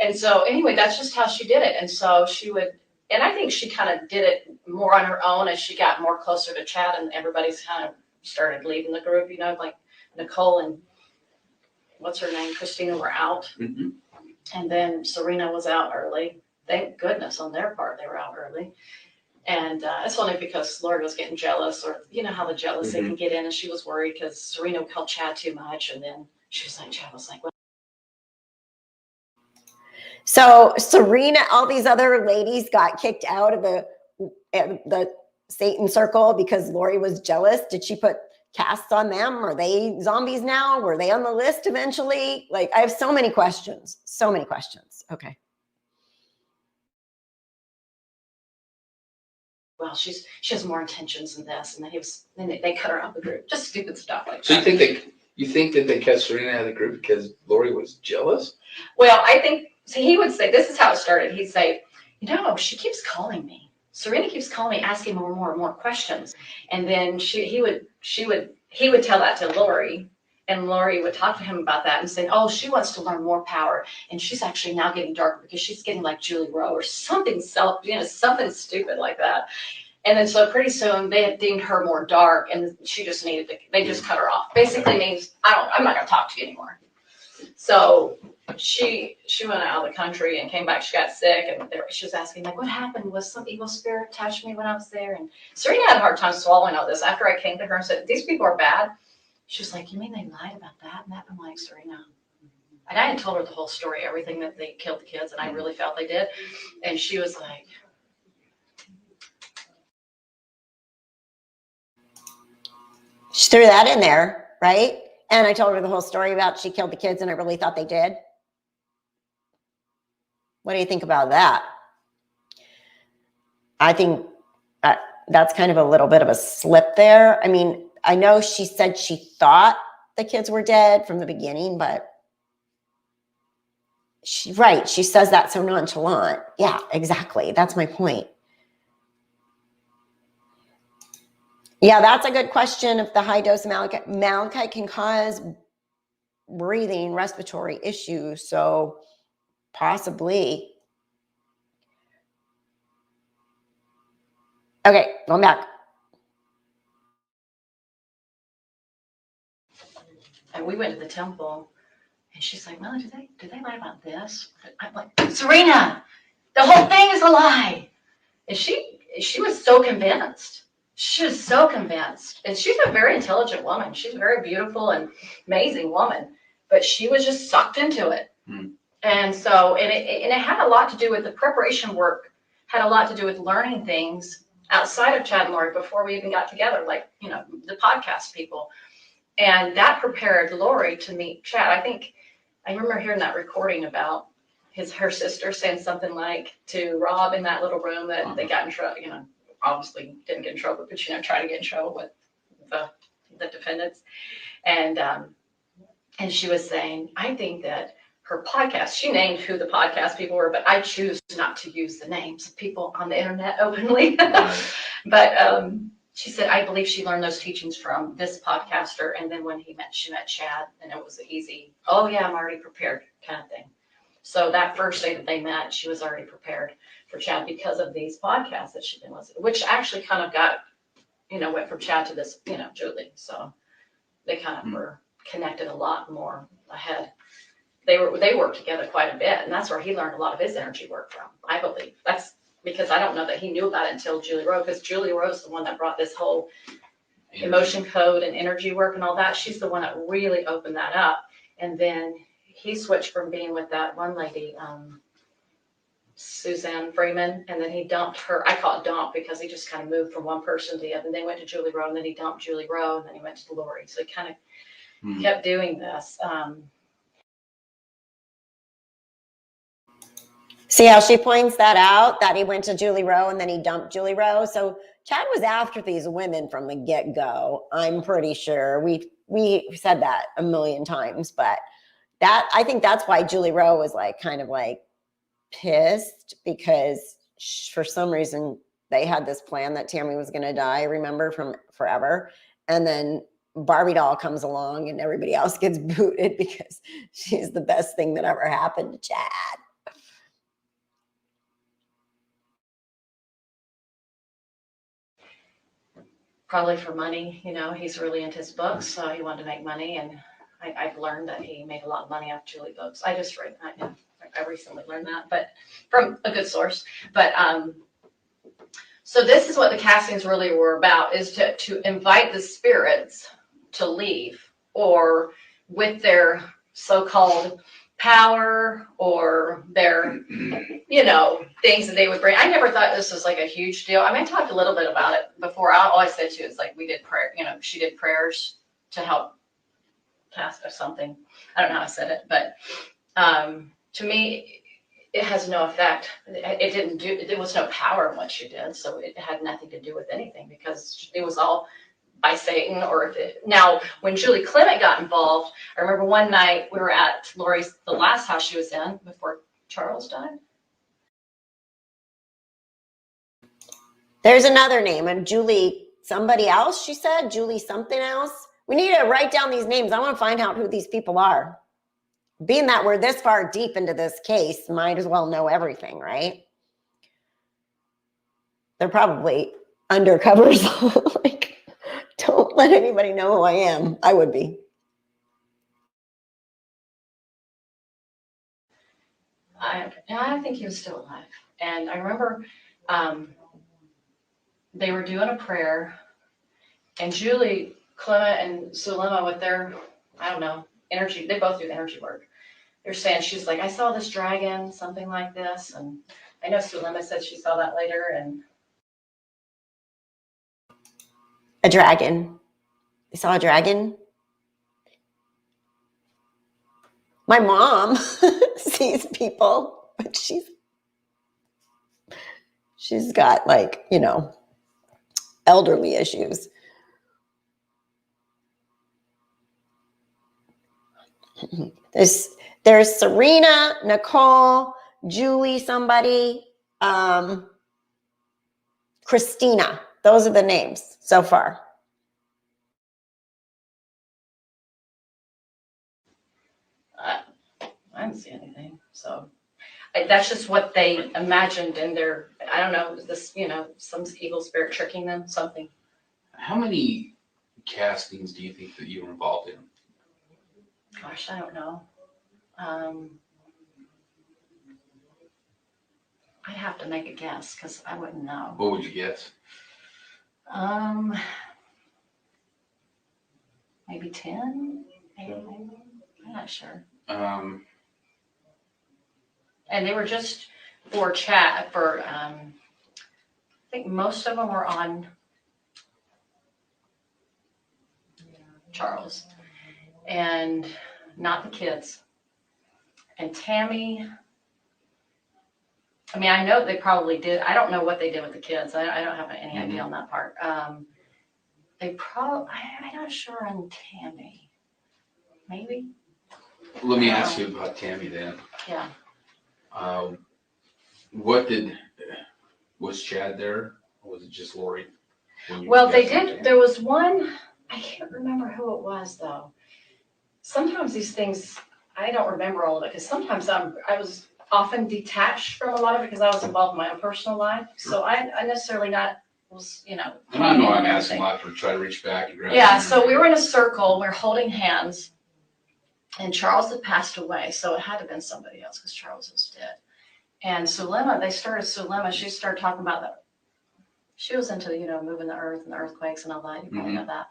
And so anyway, that's just how she did it. And so she would, and I think she kind of did it more on her own as she got more closer to Chad and everybody's kind of started leaving the group, like Nicole and what's her name, Christina were out. Mm-hmm. And then Serena was out early. Thank goodness on their part they were out early. And it's only because Lori was getting jealous, or how the jealousy can get in, and she was worried because Serena would call Chad too much, and then she was like, Chad was like, well. So Serena, all these other ladies got kicked out of the Satan circle because Lori was jealous. Did she put casts on them? Are they zombies now? Were they on the list eventually? Like, I have so many questions. Okay. Well, she has more intentions than this, and then they cut her out of the group. Just stupid stuff like So that. you think that they cut Serena out of the group because Lori was jealous? Well, I think he would say, this is how it started. He'd say, she keeps calling me. Serena keeps calling me, asking more and more questions. And then he would tell that to Lori, and Lori would talk to him about that and say, oh, she wants to learn more power, and she's actually now getting darker because she's getting like Julie Rowe or something something stupid like that. And then so pretty soon they had deemed her more dark, and she just they just cut her off. Basically means I'm not going to talk to you anymore. So she went out of the country and came back. She got sick, and she was asking, like, what happened? Was some evil spirit attached to me when I was there? And Serena had a hard time swallowing all this. After I came to her and said, these people are bad, she was like, you mean they lied about that and that? I'm like, Serena. And I had told her the whole story, everything that they killed the kids, and I really felt they did. And she was like, She threw that in there, right? And I told her the whole story about she killed the kids and I really thought they did. What do you think about that? I think that's kind of a little bit of a slip there. I mean, I know she said she thought the kids were dead from the beginning, but she says that so nonchalant. Yeah, exactly. That's my point. Yeah, that's a good question. If the high dose of malachite can cause breathing, respiratory issues, so possibly. Okay, going back. And we went to the temple, and she's like, Melanie, did they lie about this? I'm like, Serena, the whole thing is a lie. And she was so convinced. She was so convinced. And she's a very intelligent woman. She's a very beautiful and amazing woman. But she was just sucked into it. And so, and it had a lot to do with the preparation work, had a lot to do with learning things outside of Chad and Lori before we even got together, like, you know, the podcast people. And that prepared Lori to meet Chad. I remember hearing that recording about her sister saying something like to Rob in that little room that they got in trouble, you know, obviously didn't get in trouble, but, you know, tried to get in trouble with the defendants. And she was saying, I think that her podcast, she named who the podcast people were, but I choose not to use the names of people on the internet openly. Right. But she said, I believe she learned those teachings from this podcaster. And then when she met Chad, and it was an easy, oh yeah, I'm already prepared kind of thing. So that first day that they met, she was already prepared for Chad because of these podcasts that she'd been listening, which actually kind of got, you know, went from Chad to this, you know, Julie. So they kind of were connected a lot more ahead. They worked together quite a bit, and that's where he learned a lot of his energy work from, I believe. That's because I don't know that he knew about it until Julie Rowe, because Julie Rowe's the one that brought this whole emotion code and energy work and all that. She's the one that really opened that up. And then he switched from being with that one lady, Suzanne Freeman, and then he dumped her. I call it dump because he just kind of moved from one person to the other. And they went to Julie Rowe, and then he dumped Julie Rowe, and then he went to Lori. So he kind of kept doing this. See how she points that out, that he went to Julie Rowe and then he dumped Julie Rowe. So Chad was after these women from the get-go. I'm pretty sure we said that a million times, but that, I think that's why Julie Rowe was like kind of like pissed, because for some reason they had this plan that Tammy was going to die, remember, from forever. And then Barbie doll comes along and everybody else gets booted because she's the best thing that ever happened to Chad. Probably for money, you know, he's really into his books, so he wanted to make money, and I've learned that he made a lot of money off Julie books. I recently learned that, but from a good source. But so this is what the castings really were about, is to invite the spirits to leave, or with their so-called power or their, you know, things that they would bring. I never thought this was like a huge deal. I mean, I talked a little bit about it before. I always said to you, it's like we did prayer, you know, she did prayers to help task or something. I don't know how I said it, but to me, it has no effect. There was no power in what she did. So it had nothing to do with anything, because it was all by Satan. Now, when Julie Clement got involved, I remember one night we were at Lori's, the last house she was in before Charles died. There's another name, and Julie somebody else, she said, Julie something else. We need to write down these names. I want to find out who these people are. Being that we're this far deep into this case, might as well know everything, right? They're probably undercovers. Like, don't let anybody know who I am. I would be. I think he was still alive. And I remember they were doing a prayer, and Julie Clement and Zulema with their, I don't know, energy, they both do energy work. They're saying, she's like, I saw this dragon, something like this. And I know Zulema said she saw that later. And a dragon. You saw a dragon? My mom sees people, but she's got, like, you know, elderly issues. There's Serena, Nicole, Julie, somebody, Christina. Those are the names so far. I didn't see anything, so. That's just what they imagined in their, I don't know, this, some evil spirit tricking them, something. How many castings do you think that you were involved in? Gosh, I don't know. I'd have to make a guess because I wouldn't know. What would you guess? Maybe 10? Maybe. I'm not sure. And they were just for chat, I think most of them were on Charles and not the kids. And Tammy, I mean, I know they probably did. I don't know what they did with the kids. I don't have any idea on that part. They probably, I'm not sure on Tammy. Maybe. Let me ask you about Tammy then. Yeah. Was Chad there, or was it just Lori? Well, they did, there was one, I can't remember who it was though. Sometimes these things, I don't remember all of it, because sometimes I was often detached from a lot of it because I was involved in my own personal life. So I necessarily was. And I know I'm asking a lot for try to reach back and grab. Yeah, so we were in a circle, we were holding hands, and Charles had passed away, so it had to have been somebody else because Charles was dead. And Zulema, she started talking about that. She was into, moving the earth and the earthquakes and all that. You probably know that.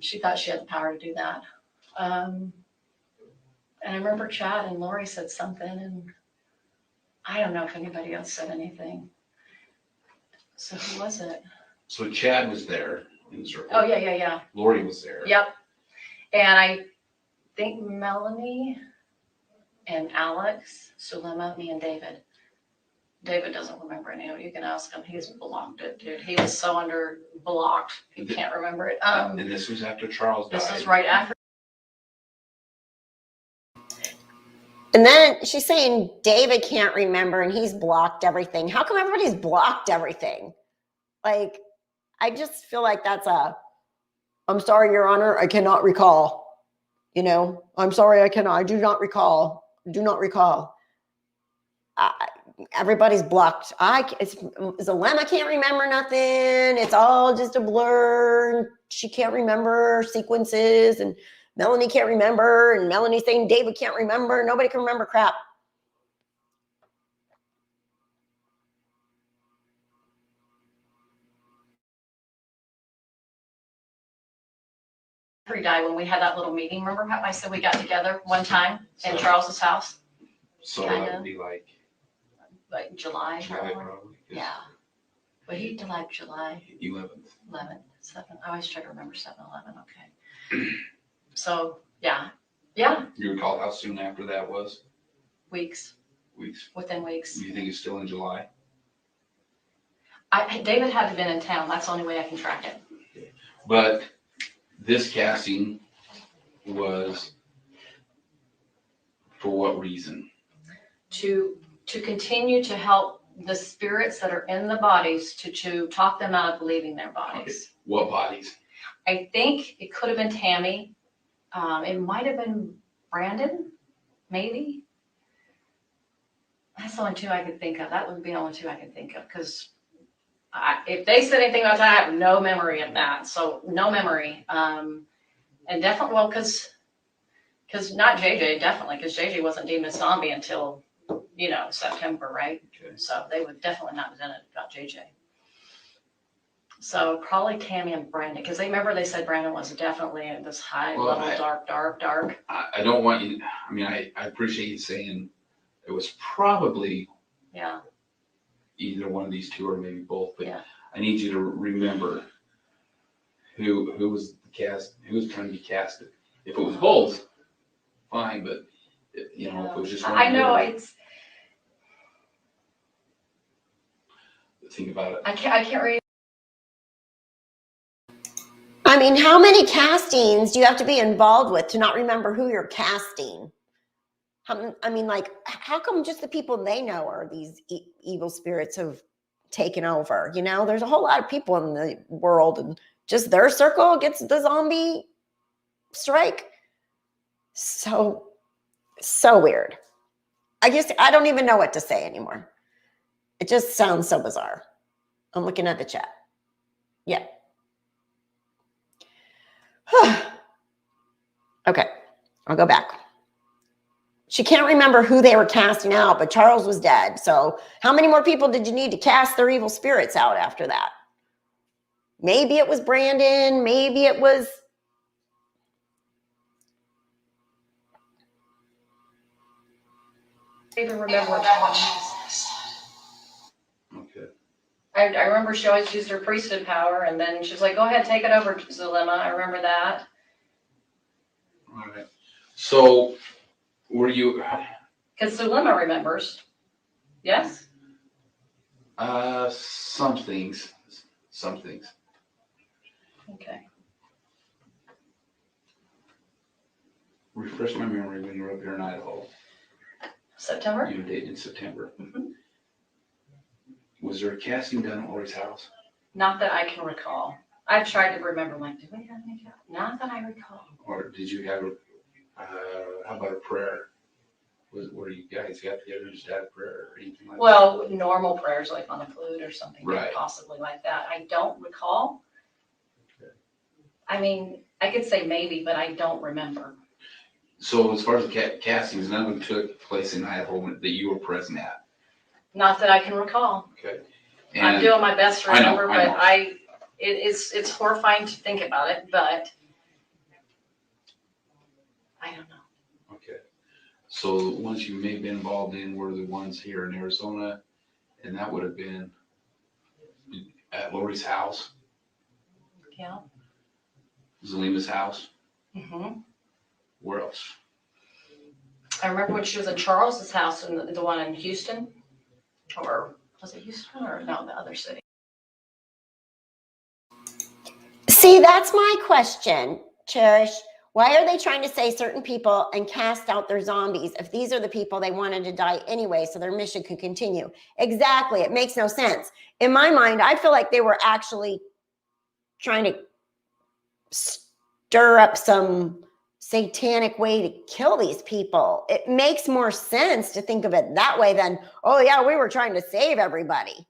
She thought she had the power to do that. And I remember Chad and Lori said something, and I don't know if anybody else said anything. So who was it? So Chad was there in the circle. Oh, yeah. Lori was there. Yep. And I think Melanie and Alex, Zulema, me and David. David doesn't remember any of it. You can ask him. He's blocked it, dude. He was so blocked. He can't remember it. And this was after Charles died. This was right after. And then she's saying David can't remember and he's blocked everything. How come everybody's blocked everything? Like, I just feel like that's I'm sorry, Your Honor, I cannot recall. I'm sorry, I do not recall. Everybody's blocked. Zulema can't remember nothing. It's all just a blur. She can't remember sequences, and Melanie can't remember, and Melanie's saying David can't remember. Nobody can remember crap. He died when we had that little meeting. Remember how I said we got together one time in Charles's house? So that would be like July. probably. Yeah. But he died July 11th. 7. I always try to remember 7/11. Okay. So yeah. You recall how soon after that was? Weeks. Within weeks. Do you think it's still in July? David had to have been in town. That's the only way I can track it. But this casting was for what reason? To continue to help the spirits that are in the bodies to talk them out of leaving their bodies. Okay. What bodies? I think it could have been Tammy. It might have been Brandon, maybe. That's the only two I could think of. That would be the only two I could think of, because if they said anything about that, I have no memory of that. So no memory. And definitely, well, because not JJ, definitely, because JJ wasn't deemed a zombie until, September, right? Okay. So they would definitely not have done it about JJ. So probably Tammy and Brandon, because they said Brandon was definitely in this high level, dark. I don't want you, I appreciate you saying it was probably either one of these two or maybe both, but I need you to remember who was trying to be casted. If it was both, fine, but if it was just one. I know it's. Think about it. I can't read. I mean, how many castings do you have to be involved with to not remember who you're casting? I mean, like, how come just the people they know are these evil spirits have taken over? You know, there's a whole lot of people in the world, and just their circle gets the zombie strike. So weird. I don't even know what to say anymore. It just sounds so bizarre. I'm looking at the chat. Yeah. Okay, I'll go back. She can't remember who they were casting out, but Charles was dead. So how many more people did you need to cast their evil spirits out after that? Maybe it was Brandon. Maybe it was... I even remember what that one was. Okay. I remember she always used her priesthood power, and then she was like, go ahead, take it over, Zulema. I remember that. All right. So, were you? Because Zulema remembers. Yes? Some things. Some things. Okay. Refresh my memory when you were up here in Idaho. September? You dated in September. Mhm. Was there a casting done at Lori's house? Not that I can recall. I've tried to remember, like, did we have any? Not that I recall. Or did you have a, how about a prayer? Were you guys got together and just had a prayer or anything like that? Well, normal prayers, like on a flute or something, Right. possibly like that. I don't recall. Okay. I mean, I could say maybe, but I don't remember. So as far as the castings, none of them took place in Idaho that you were present at? Not that I can recall. Okay. I'm And doing my best to I know, remember, I but know. it's horrifying to think about it, but I don't know. Okay. So the ones you may have been involved in were the ones here in Arizona, and that would have been at Lori's house, Yeah. Zulema's house. Mm-hmm. Where else? I remember when she was in Charles's house, and the one in Houston, or was it Houston or no, the other city? See, that's my question, Cherish. Why are they trying to say certain people and cast out their zombies if these are the people they wanted to die anyway, so their mission could continue? Exactly. It makes no sense. In my mind, I feel like they were actually trying to stir up some satanic way to kill these people. It makes more sense to think of it that way than, oh yeah, we were trying to save everybody.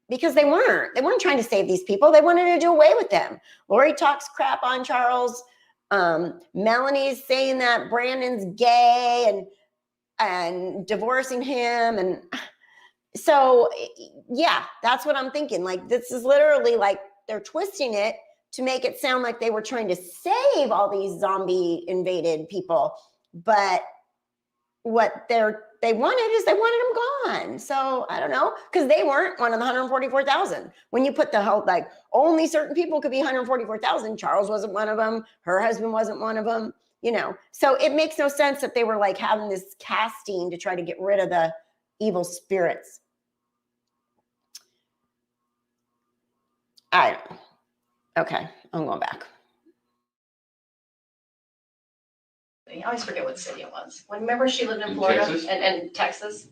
Because they weren't trying to save these people. They wanted to do away with them. Lori talks crap on Charles. Melanie's saying that Brandon's gay and divorcing him. And so, yeah, that's what I'm thinking. Like, this is literally like they're twisting it to make it sound like they were trying to save all these zombie invaded people. But what they wanted is they wanted them gone. So I don't know, because they weren't one of the 144,000. When you put the whole, like, only certain people could be 144,000, Charles wasn't one of them. Her husband wasn't one of them, you know. So it makes no sense that they were like having this casting to try to get rid of the evil spirits. I don't know. Okay, I'm going back. I always forget what city it was. Remember she lived in In Florida Texas? and Texas?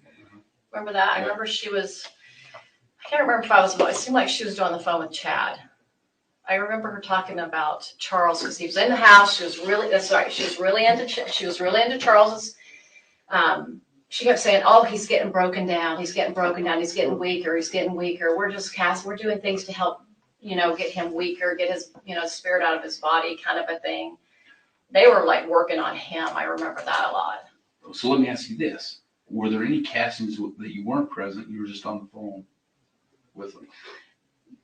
Remember that? I Yeah. remember I can't remember if I was, it seemed like she was on the phone with Chad. I remember her talking about Charles because he was in the house. She was really into Charles's. She kept saying, oh, he's getting broken down. He's getting broken down. He's getting weaker. He's getting weaker. We're doing things to help, get him weaker, get his, spirit out of his body, kind of a thing. They were like working on him. I remember that a lot. So let me ask you this. Were there any castings that you weren't present, you were just on the phone with them?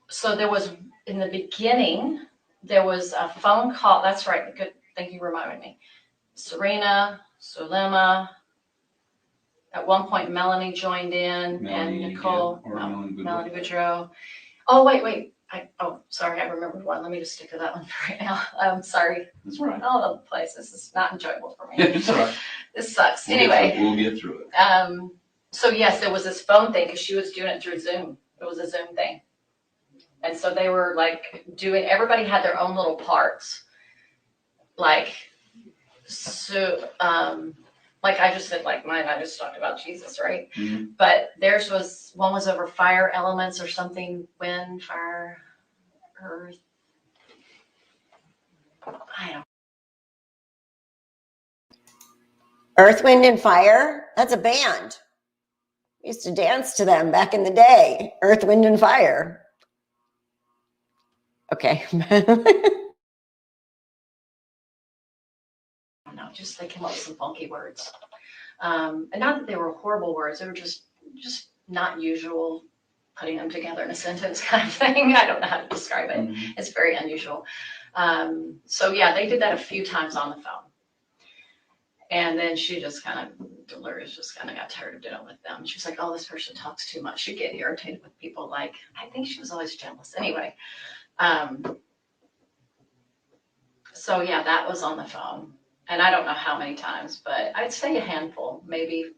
So there was, in the beginning, there was a phone call. That's right. Good. Thank you for reminding me. Serena, Zulema. At one point, Melanie joined in, Melanie and Nicole. Gibb, or Melanie Boudreau. Oh, wait. Sorry, I remembered one. Let me just stick to that one for right now. I'm sorry. That's all right. All over the place. This is not enjoyable for me. It's all right. This sucks. We'll get through it. So yes, there was this phone thing because she was doing it through Zoom. It was a Zoom thing. And so they were like everybody had their own little parts. Like, so, like I just said, like mine, I just talked about Jesus, right? Mhm. But one was over fire elements or something, wind, fire, earth. I don't. Earth, Wind, and Fire. That's a band. We used to dance to them back in the day. Earth, Wind, and Fire. Okay. No, just they came up with some funky words. And not that they were horrible words, they were just not usual, putting them together in a sentence kind of thing. I don't know how to describe it. Mhm. It's very unusual. So yeah, they did that a few times on the phone. And then she just Dolores just kind of got tired of dealing with them. She's like, oh, this person talks too much. She'd get irritated with people. Like, I think she was always jealous. Anyway, so yeah, that was on the phone. And I don't know how many times, but I'd say a handful, maybe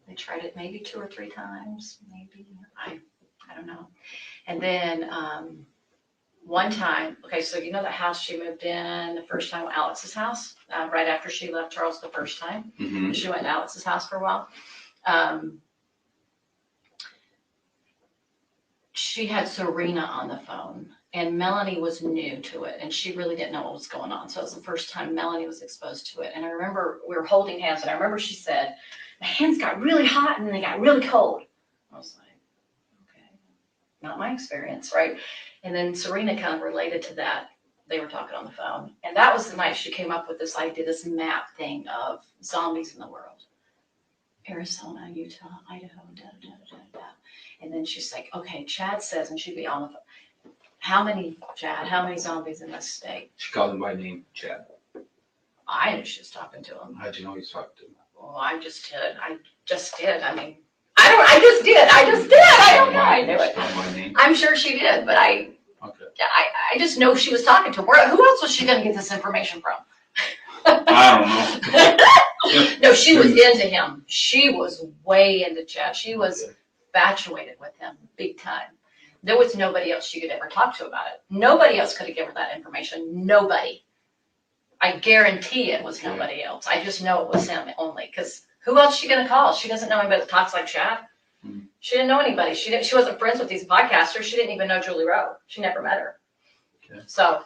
they tried it maybe 2 or 3 times, maybe, I don't know. And then one time, okay, so you know the house she moved in the first time, Alex's house, right after she left Charles the first time, Mhm. she went to Alex's house for a while. She had Serena on the phone. And Melanie was new to it, and she really didn't know what was going on. So it was the first time Melanie was exposed to it. And I remember we were holding hands, and I remember she said, my hands got really hot and then they got really cold. I was like, okay, not my experience, right? And then Serena kind of related to that. They were talking on the phone. And that was the night she came up with this idea, this map thing of zombies in the world. Arizona, Utah, Idaho, da, da, da, da, da. And then she's like, okay, Chad says, and she'd be on the phone. How many zombies in this state? She called him by name, Chad. I knew she was talking to him. How'd you know he was talking to him? Well, I just did. I mean, I just did. I don't know. I knew it. Called him by name? I'm sure she did, but Okay. I just know she was talking to him. Who else was she going to get this information from? I don't know. No, she was into him. She was way into Chad. She was infatuated with him big time. There was nobody else she could ever talk to about it. Nobody else could have given her that information. Nobody. I guarantee it was nobody else. I just know it was him only. Because who else is she going to call? She doesn't know anybody that talks like Chad. Mhm. She didn't know anybody. She wasn't friends with these podcasters. She didn't even know Julie Rowe. She never met her. Okay. So,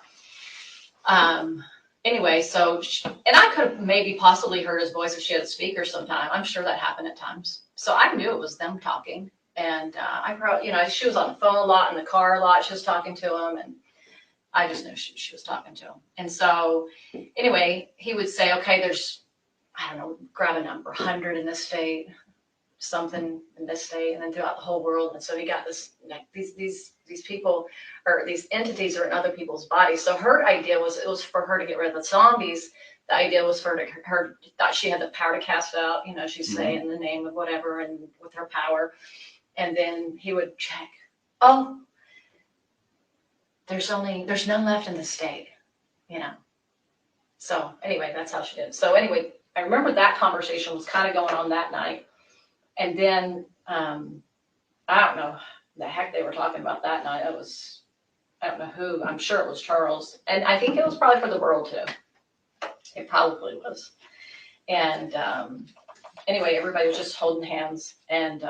anyway, and I could have maybe possibly heard his voice if she had a speaker sometime. I'm sure that happened at times. So I knew it was them talking. And I probably, she was on the phone a lot, in the car a lot. She was talking to him, and I just knew she was talking to him. And so, anyway, he would say, okay, there's, I don't know, grab a number, 100 in this state, something in this state, and then throughout the whole world. And so he got this, like these people, or these entities are in other people's bodies. So her idea was, it was for her to get rid of the zombies. The idea was for her thought she had the power to cast out, she'd say in the name of whatever, and with her power. And then he would check, oh, there's none left in the state, So anyway, that's how she did. So anyway, I remember that conversation was kind of going on that night. And then, I don't know the heck they were talking about that night. I don't know who, I'm sure it was Charles. And I think it was probably for the world too. It probably was. And anyway, everybody was just holding hands. And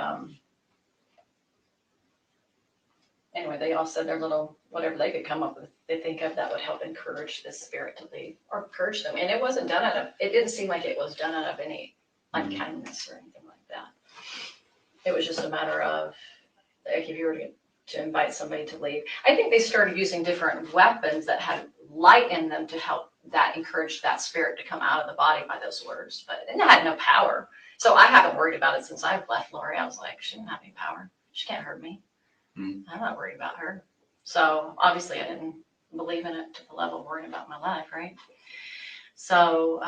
anyway, they all said their little, whatever they could come up with, they think of that would help encourage this spirit to leave or encourage them. And it wasn't done it didn't seem like it was done out of any unkindness or anything like that. It was just a matter of, like, if you were to invite somebody to leave. I think they started using different weapons that had light in them to help that encourage that spirit to come out of the body by those words, but it had no power. So I haven't worried about it since I've left Lori. I was like, she didn't have any power. She can't hurt me. I'm not worried about her. So obviously I didn't believe in it to the level of worrying about my life, right? So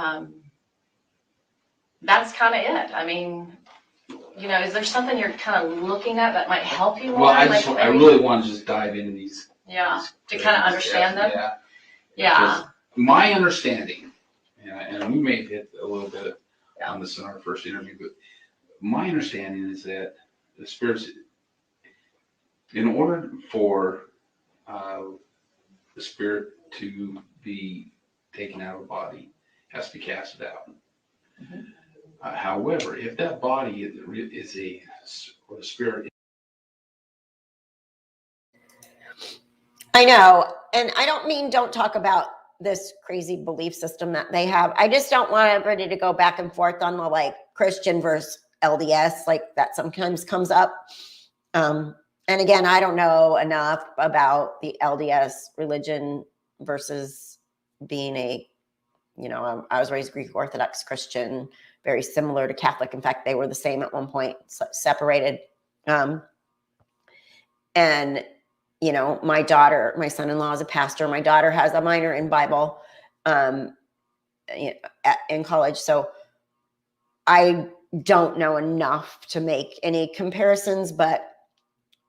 that's kind of it. I mean, is there something you're kind of looking at that might help you? Well, I really want to just dive into these. Yeah, these to kind of understand them. Yeah. My understanding, and we may have hit a little bit on this in our first interview, but my understanding is that the spirits, in order for the spirit to be taken out of the body, it has to be casted out. Mhm. However, if that body is or the spirit. I know. And I don't mean don't talk about this crazy belief system that they have. I just don't want everybody to go back and forth on the like Christian versus LDS, like that sometimes comes up. And again, I don't know enough about the LDS religion versus being a, I was raised Greek Orthodox Christian, very similar to Catholic. In fact, they were the same at one point, separated. And my daughter, my son-in-law is a pastor. My daughter has a minor in Bible in college. So I don't know enough to make any comparisons, but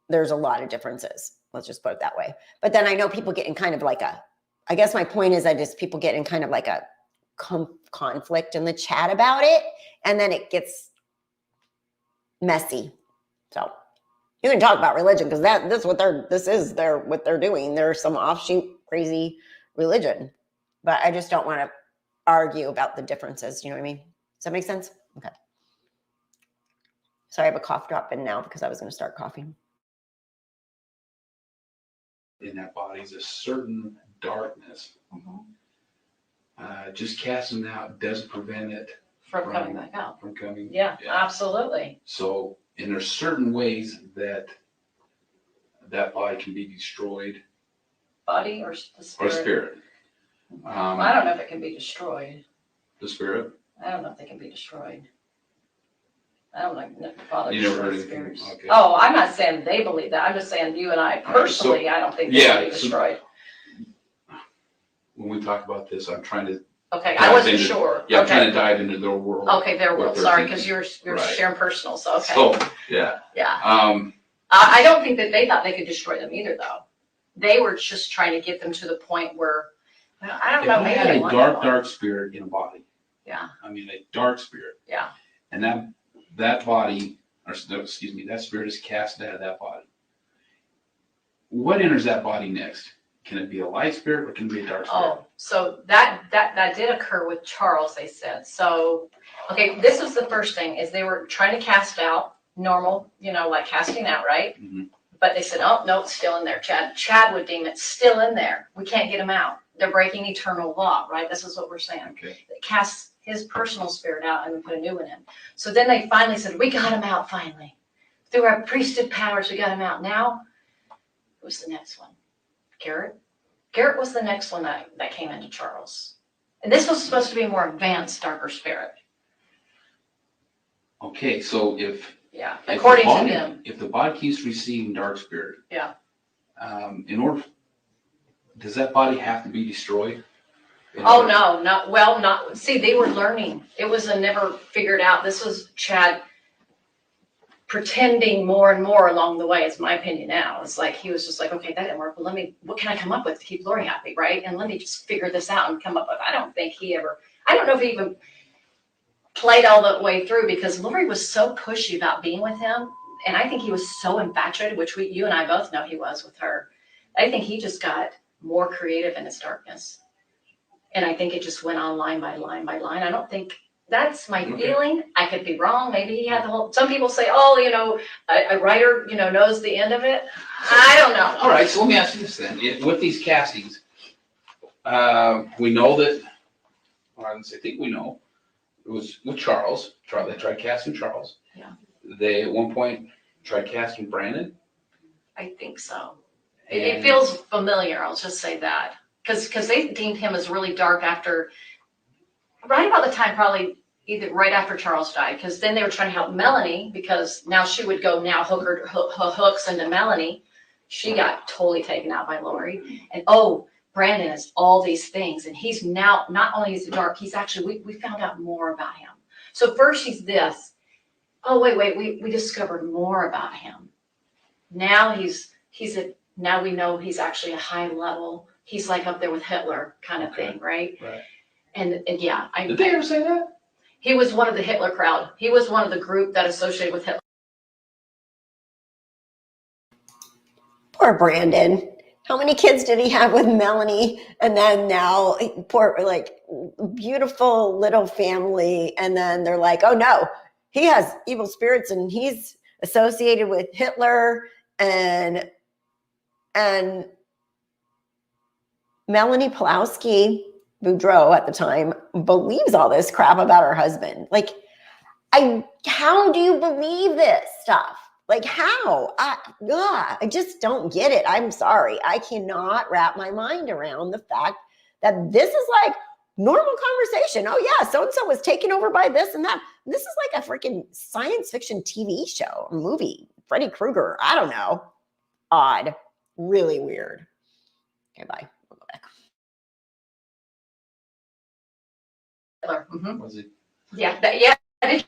there's a lot of differences. Let's just put it that way. But then I know people get in kind of like I guess my point is people get in kind of like a conflict in the chat about it. And then it gets messy. So you can talk about religion because that's what what they're doing. There's some offshoot crazy religion, but I just don't want to argue about the differences. You know what I mean? Does that make sense? Okay. Sorry, I have a cough drop in now because I was going to start coughing. In that body is a certain darkness. Mhm. Just casting it out doesn't prevent it From coming back out. from coming. Yeah, absolutely. So, and there's certain ways that body can be destroyed. Body or the spirit? Or spirit. I don't know if it can be destroyed. The spirit? I don't know if they can be destroyed. I don't know. Father You never heard destroys anything? spirits. Okay. Oh, I'm not saying they believe that. I'm just saying you and I personally, I don't think they can be destroyed. When we talk about this, I'm trying to. Okay, I wasn't sure. Yeah, I'm Okay. trying to dive into their world. Okay, their world. Sorry, because you're Right. sharing personal. So okay. So yeah. Yeah. I I don't think that they thought they could destroy them either, though. They were just trying to get them to the point where I don't know. If I Maybe had they a wanted dark spirit in a body. Yeah. I mean, a dark spirit. Yeah. And that body, or excuse me, that spirit is cast out of that body. What enters that body next? Can it be a light spirit or can it be a dark spirit? Oh, so that did occur with Charles, they said. So, okay, this was the first thing, is they were trying to cast out normal, like casting out, right? Mm-hmm. But they said, oh, no, it's still in there. Chad would deem it's still in there. We can't get him out. They're breaking eternal law, right? This is what we're saying. Okay. They cast his personal spirit out and we put a new one in. So then they finally said, we got him out finally. Through our priesthood powers, we got him out. Now, who's the next one? Garrett? Garrett was the next one that came into Charles. And this was supposed to be a more advanced, darker spirit. Okay, so if according to them. If the body keeps receiving dark spirit. Yeah. Does that body have to be destroyed? Oh, no, not, see, they were learning. It was a never figured out. This was Chad pretending more and more along the way. It's my opinion now. It's like, he was just like, okay, that didn't work. Well, what can I come up with to keep Lori happy, right? And let me just figure this out and come up with, I don't know if he even played all the way through, because Lori was so pushy about being with him. And I think he was so infatuated, which you and I both know he was with her. I think he just got more creative in his darkness. And I think it just went on line by line by line. I don't think, that's my feeling. I could be wrong. Maybe he had some people say, oh, a writer, knows the end of it. I don't know. All right, so let me ask you this then. With these castings, we know that, I think we know, it was with Charles. They tried casting Charles. Yeah. They, at one point, tried casting Brandon. I think so. It feels familiar. I'll just say that. Because they deemed him as really dark right about the time, probably either right after Charles died, because then they were trying to help Melanie, because now she would go hook her hooks into Melanie. She got totally taken out by Lori. And Brandon is all these things. And he's now, not only is he dark, he's actually, we found out more about him. So first he's this. Oh, wait, we discovered more about him. Now now we know he's actually a high level. He's like up there with Hitler kind of thing, right? Right. And yeah. Did they ever say that? He was one of the Hitler crowd. He was one of the group that associated with Hitler. Poor Brandon. How many kids did he have with Melanie? And then now, poor, like, beautiful little family. And then they're like, oh no, he has evil spirits and he's associated with Hitler and Melanie Pulowski, Boudreaux at the time, believes all this crap about her husband. Like, how do you believe this stuff? Like, how? I just don't get it. I'm sorry. I cannot wrap my mind around the fact that this is like normal conversation. Oh yeah, so-and-so was taken over by this and that. This is like a freaking science fiction TV show, movie. Freddy Krueger. I don't know. Odd. Really weird. Okay, bye. We'll go back. Mhm. Was it? Yeah, yeah. Did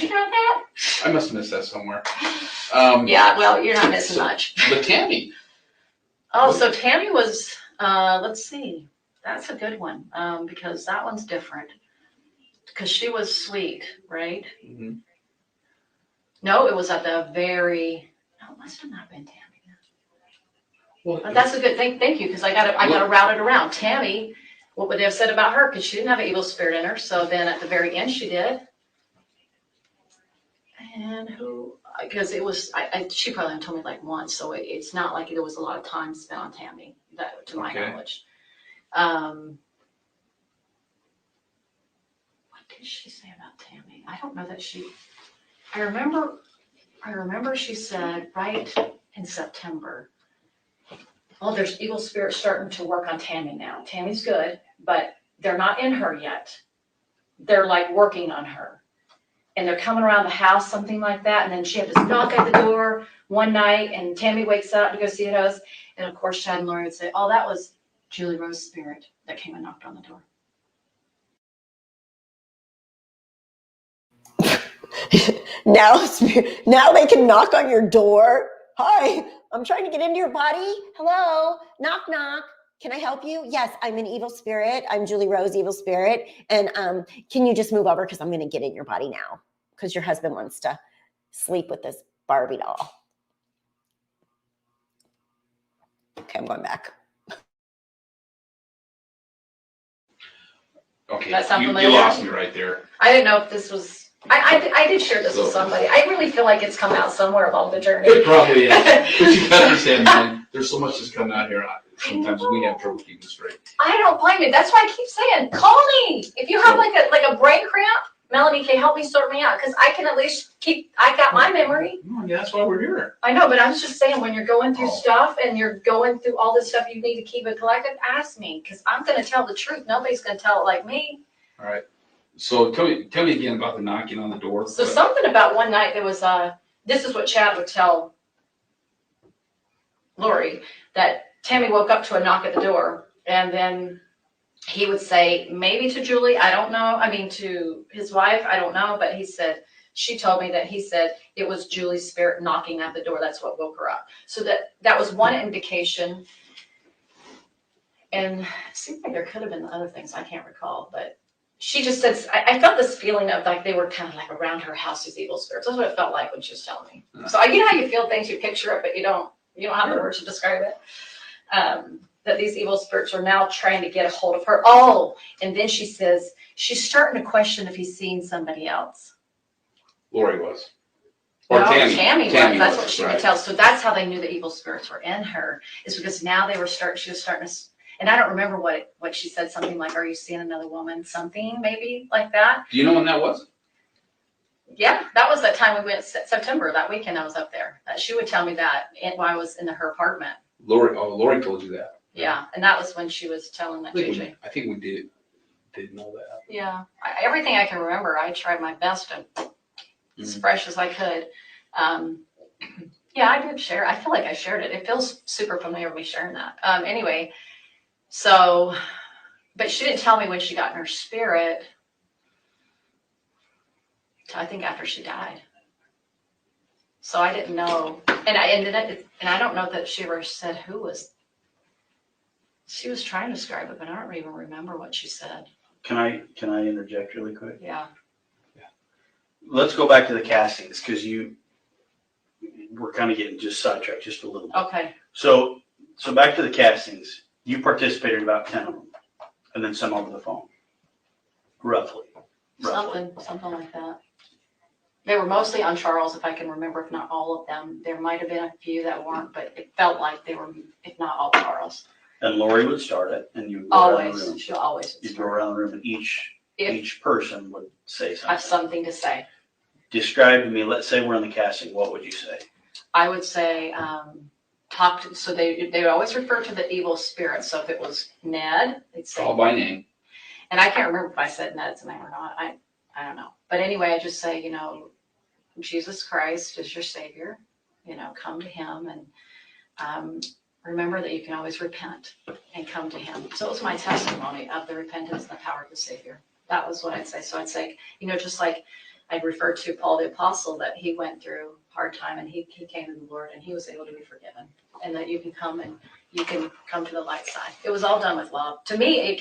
you know that? I must have missed that somewhere. Yeah, well, you're not missing much. But Tammy. Oh, so Tammy was, let's see, that's a good one, because that one's different. Because she was sweet, right? Mm-hmm. No, it was at the very, no, it must have not been Tammy. Well, But that's a good thing, thank you, because I got to route it around. Tammy, what would they have said about her? Because she didn't have an evil spirit in her, so then at the very end she did. And who, because it was, she probably only told me like once, so it's not like there was a lot of time spent on Tammy, that, to my knowledge. What did she say about Tammy? I don't know that I remember she said right in September, oh, there's evil spirits starting to work on Tammy now. Tammy's good, but they're not in her yet. They're like working on her. And they're coming around the house, something like that. And then she had this knock at the door one night, and Tammy wakes up to go see who knows. And of course, Chad and Lori would say, oh, that was Julie Rose's spirit that came and knocked on the door. Now they can knock on your door. Hi, I'm trying to get into your body. Hello, knock, knock. Can I help you? Yes, I'm an evil spirit. I'm Julie Rose, evil spirit. And can you just move over because I'm going to get in your body now because your husband wants to sleep with this Barbie doll. Okay, I'm going back. Okay, That sound you familiar? lost me right there. I didn't know if this was, I did share this with somebody. I really feel like it's come out somewhere along the journey. It probably is. But you gotta understand, man, there's so much that's coming out here. Sometimes we have trouble keeping straight. I don't blame you. That's why I keep saying, call me. If you have like a brain cramp, Melanie can help me sort me out because I can at least I got my memory. Yeah, that's why we're here. I know, but I was just saying when you're going through stuff and you're going through all this stuff, you need to keep it collected. Ask me because I'm going to tell the truth. Nobody's going to tell it like me. All right. So tell me again about the knocking on the door. So something about one night there was this is what Chad would tell Lori, that Tammy woke up to a knock at the door and then he would say, maybe to Julie, I don't know. I mean, to his wife, I don't know. But he said, she told me that he said it was Julie's spirit knocking at the door. That's what woke her up. So that was one indication. And it seemed like there could have been other things I can't recall. But she just said, I felt this feeling of like they were kind of like around her house, these evil spirits. That's what it felt like when she was telling me. So you know how you feel things, you picture it, but you don't have the words to describe it. That these evil spirits are now trying to get a hold of her. Oh, and then she says she's starting to question if he's seeing somebody else. Lori was. Or no, Tammy was. That's what she right. would tell. So that's how they knew the evil spirits were in her, is because now she was starting to, and I don't remember what she said, something like, are you seeing another woman? Something maybe like that. Do you know when that was? Yeah, that was that time we went September, that weekend I was up there. She would tell me that while I was in her apartment. Lori told you that. Yeah, and that was when she was telling that JJ. I think we did know that. Yeah, everything I can remember, I tried my best to as fresh as I could. Yeah, I did share. I feel like I shared it. It feels super familiar with me sharing that. Anyway, so, but she didn't tell me when she got in her spirit. I think after she died. So I didn't know, and I don't know that she ever said who was. She was trying to describe it, but I don't even remember what she said. Can I interject really quick? Yeah. Let's go back to the castings because we're kind of getting just sidetracked just a little bit. Okay. So back to the castings. You participated in about 10 of them, and then some over the phone, roughly. Something like that. They were mostly on Charles, if I can remember, if not all of them. There might have been a few that weren't, but it felt like they were, if not all Charles. And Lori would start it, and you would go around the room. Always, she'll always. You'd go around the room, and each person would say Have something. something to say. Describe to me. Let's say we're in the casting. What would you say? I would say, so they would always refer to the evil spirit. So if it was Ned, they'd say. Call by name. And I can't remember if I said Ned's name or not. I don't know. But anyway, I just say, Jesus Christ is your savior. Come to him and remember that you can always repent and come to him. So it was my testimony of the repentance and the power of the savior. That was what I'd say. So I'd say, just like I'd refer to Paul the apostle, that he went through hard time and he came to the Lord and he was able to be forgiven, and that you can come to the light side. It was all done with love. To me,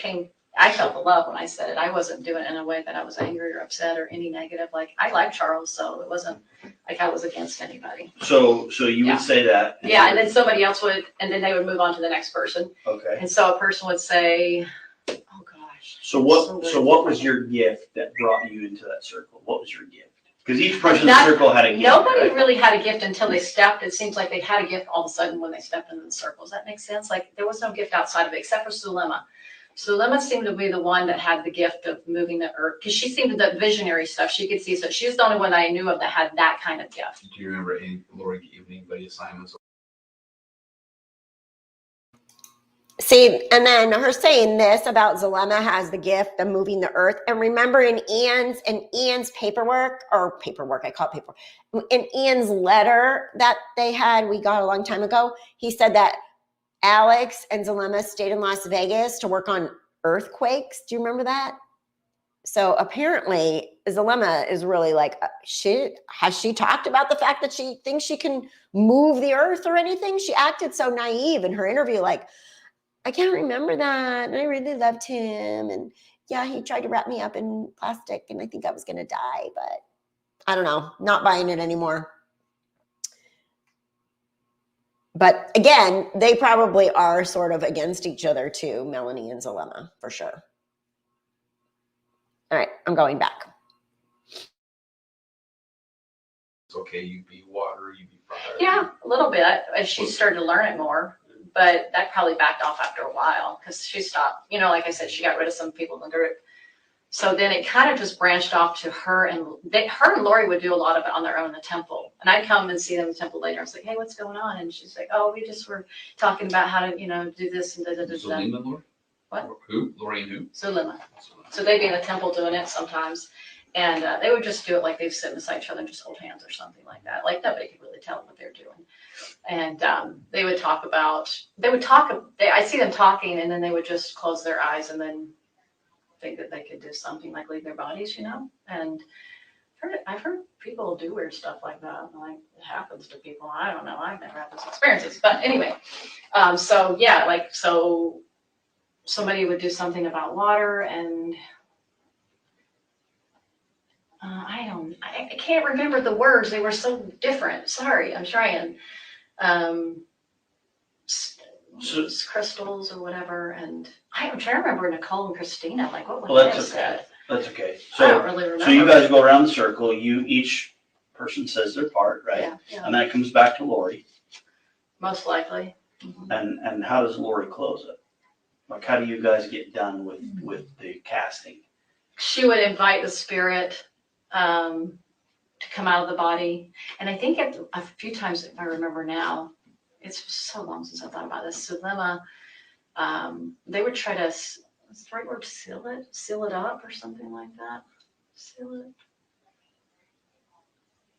I felt the love when I said it. I wasn't doing it in a way that I was angry or upset or any negative. Like, I like Charles, so it wasn't like I was against anybody. So you Yeah. would say that. Yeah, and then somebody else would, and then they would move on to the next person. Okay. And so a person would say, oh gosh. So what was your gift that brought you into that circle? What was your gift? Because each person in the Not- circle had a gift. Nobody right? really had a gift until they stepped. It seems like they had a gift all of a sudden when they stepped into the circle. Does that make sense? Like, there was no gift outside of it except for Zulema. Zulema seemed to be the one that had the gift of moving the earth, because she seemed that visionary stuff she could see. So she was the only one that I knew of that had that kind of gift. Do you remember Lori gave anybody assignments? See, and then her saying this about Zulema has the gift of moving the earth. And remember in Ian's paperwork, I call it paperwork, in Ian's letter that they had, we got a long time ago, he said that Alex and Zulema stayed in Las Vegas to work on earthquakes. Do you remember that? So apparently Zulema is really like, has she talked about the fact that she thinks she can move the earth or anything? She acted so naive in her interview, like, I can't remember that. And I really loved him. And yeah, he tried to wrap me up in plastic and I think I was going to die, but I don't know, not buying it anymore. But again, they probably are sort of against each other too, Melanie and Zulema, for sure. All right, I'm going back. It's okay, you be water, you be fire. Yeah, a little bit. As she started to learn it more, but that probably backed off after a while because she stopped. Like I said, she got rid of some people in the group. So then it kind of just branched off to her and Lori would do a lot of it on their own in the temple. And I'd come and see them in the temple later. I was like, hey, what's going on? And she's like, oh, we just were talking about how to, do this and da da da da. Zulema, Lori? What? Who? Lori and who? Zulema. So they'd be in the temple doing it sometimes. And they would just do it like they'd sit beside each other and just hold hands or something like that. Like nobody could really tell what they're doing. And they would talk about, I see them talking and then they would just close their eyes and then think that they could do something like leave their bodies, and I've heard people do weird stuff like that. Like, it happens to people. I don't know. I've never had those experiences, but anyway. So somebody would do something about water and I can't remember the words. They were so different. Sorry, I'm trying. Crystals or whatever, and I'm trying to remember Nicole and Christina. Like, what would they have said? That's okay. I don't really remember. So you guys go around the circle. Each person says their part, right? Yeah. And that comes back to Lori. Most likely. Mm-hmm. And how does Lori close it? Like, how do you guys get done with the casting? She would invite the spirit to come out of the body, and I think a few times, if I remember now, it's so long since I thought about this. Zulema, they would try to, what's the right word, seal it up or something like that. Seal it.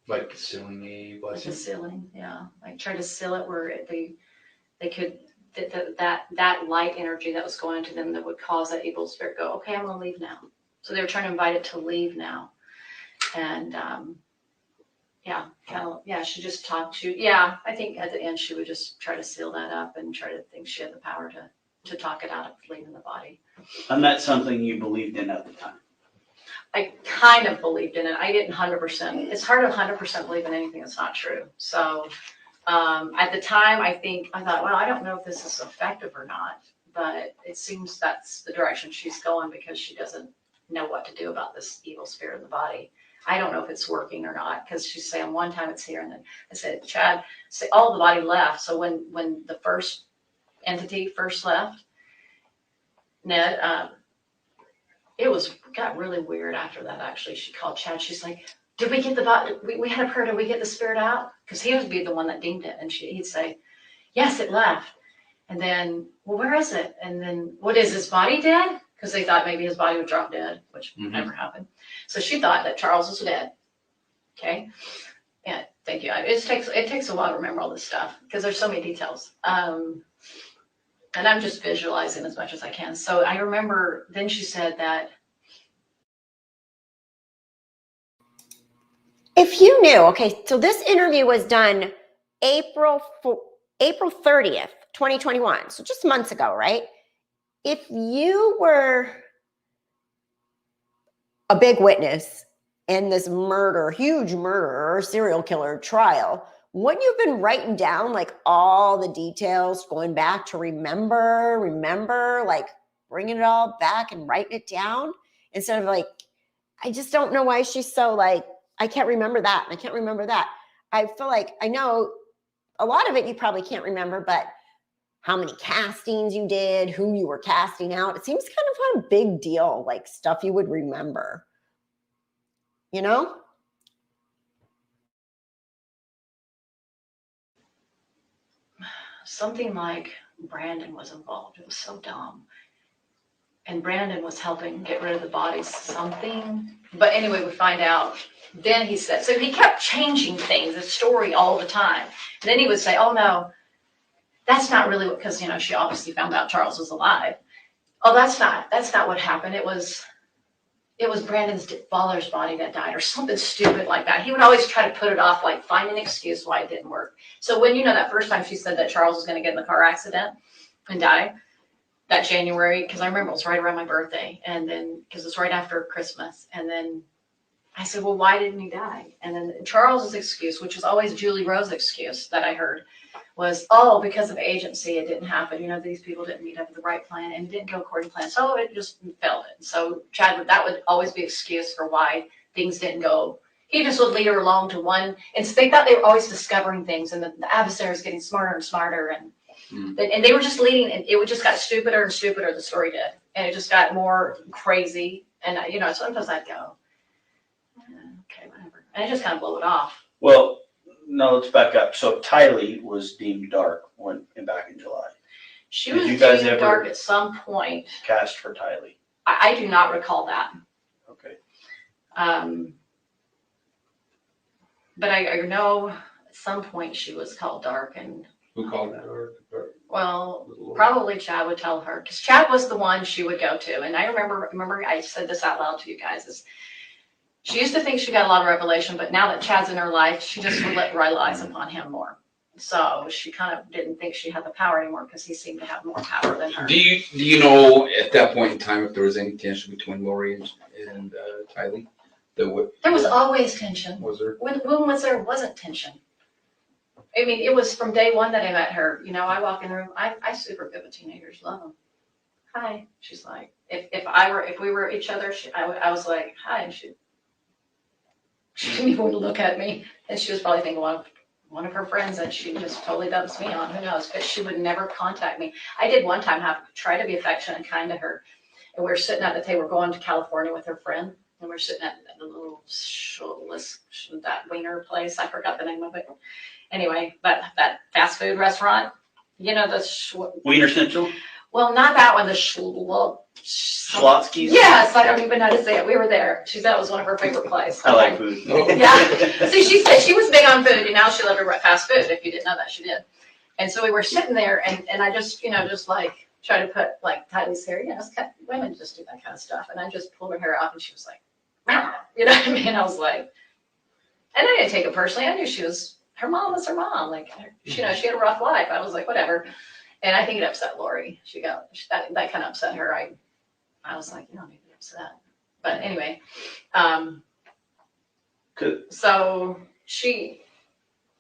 Like sealing a Like blessing? a sealing, yeah. Like try to seal it where they could, that light energy that was going into them that would cause that evil spirit go, okay, I'm gonna leave now. So they were trying to invite it to leave now. And she just talked to, I think at the end she would just try to seal that up and try to think she had the power to talk it out of leaving the body. And that's something you believed in at the time. I kind of believed in it. I didn't 100%. It's hard to 100% believe in anything that's not true. So at the time, I thought, well, I don't know if this is effective or not, but it seems that's the direction she's going because she doesn't know what to do about this evil spirit in the body. I don't know if it's working or not because she's saying one time it's here and then I said, Chad, say all the body left. So when the first entity first left, Ned, it got really weird after that. Actually, she called Chad. She's like, "Did we get the body? We had a prayer. Did we get the spirit out?" Because he would be the one that deemed it, and he'd say, "Yes, it left." And then, well, where is it? And then, what is his body dead? Because they thought maybe his body would drop dead, which never happened. So she thought that Charles was dead. Okay. Yeah, thank you. It takes a while to remember all this stuff because there's so many details. And I'm just visualizing as much as I can. So I remember then she said that. If you knew, okay, so this interview was done April 30th, 2021. So just months ago, right? If you were a big witness in this murder, huge murder or serial killer trial, wouldn't you have been writing down like all the details, going back to remember, like bringing it all back and writing it down instead of like, I just don't know why she's so like, I can't remember that and I can't remember that. I feel like I know a lot of it you probably can't remember, but how many castings you did, who you were casting out, it seems kind of a big deal, like stuff you would remember, you know? Something like Brandon was involved. It was so dumb. And Brandon was helping get rid of the bodies, something. But anyway, we find out. Then he said, so he kept changing things, the story all the time. And then he would say, oh no, that's not really what, because, she obviously found out Charles was alive. Oh, that's not what happened. It was Brandon's father's body that died or something stupid like that. He would always try to put it off, like find an excuse why it didn't work. So when, that first time she said that Charles was going to get in the car accident and die that January, because I remember it was right around my birthday. And then, because it's right after Christmas. And then I said, well, why didn't he die? And then Charles's excuse, which was always Julie Rose's excuse that I heard, was, oh, because of agency, it didn't happen. These people didn't meet up with the right plan and it didn't go according to plan. So it just failed it. So that would always be excuse for why things didn't go. He just would lead her along to one. And so they thought they were always discovering things and the adversary was getting smarter and smarter. And they were just leading and it just got stupider and stupider, the story did. And it just got more crazy. And, sometimes I'd go, okay, whatever. And I just kind of blow it off. Well, no, let's back up. So Tylee was deemed dark back in July. She Did was you guys deemed ever dark at some point. Cast for Tylee. I do not recall that. Okay. But I know at some point she was called dark and. Who called that? Or well, probably Chad would tell her because Chad was the one she would go to. And I remember I said this out loud to you guys is she used to think she got a lot of revelation, but now that Chad's in her life, she just would relies upon him more. So she kind of didn't think she had the power anymore because he seemed to have more power than her. Do you know at that point in time if there was any tension between Lori and Tylee? There was always tension. Was there? When was there wasn't tension? I mean, it was from day one that I met her. I walk in the room. I super good with teenagers. Love them. Hi. She's like, if we were each other, I was like, hi, and she didn't even want to look at me, and she was probably thinking one of her friends that she just totally dumps me on. Who knows? But she would never contact me. I did one time try to be affectionate and kind to her, and we were sitting at the table. We're going to California with her friend, and we're sitting at the little that wiener place. I forgot the name of it. Anyway, but that fast food restaurant, the Wiener Schnitzel? Well, not that one. The Schlotsky's? Yes, I don't even know how to say it. We were there. She said it was one of her favorite places. I like food. Yeah. See, she said she was big on food, and now she loved her fast food. If you didn't know that, she did. And so we were sitting there, and I just, just like try to put like Tylee's hair. Women just do that kind of stuff. And I just pulled her hair off, and she was like, you know what I mean? I was like, and I didn't take it personally. I knew her mom was her mom. Like, she had a rough life. I was like, whatever. And I think it upset Lori. That kind of upset her. I was like, you don't need to be upset. But anyway, Good. so she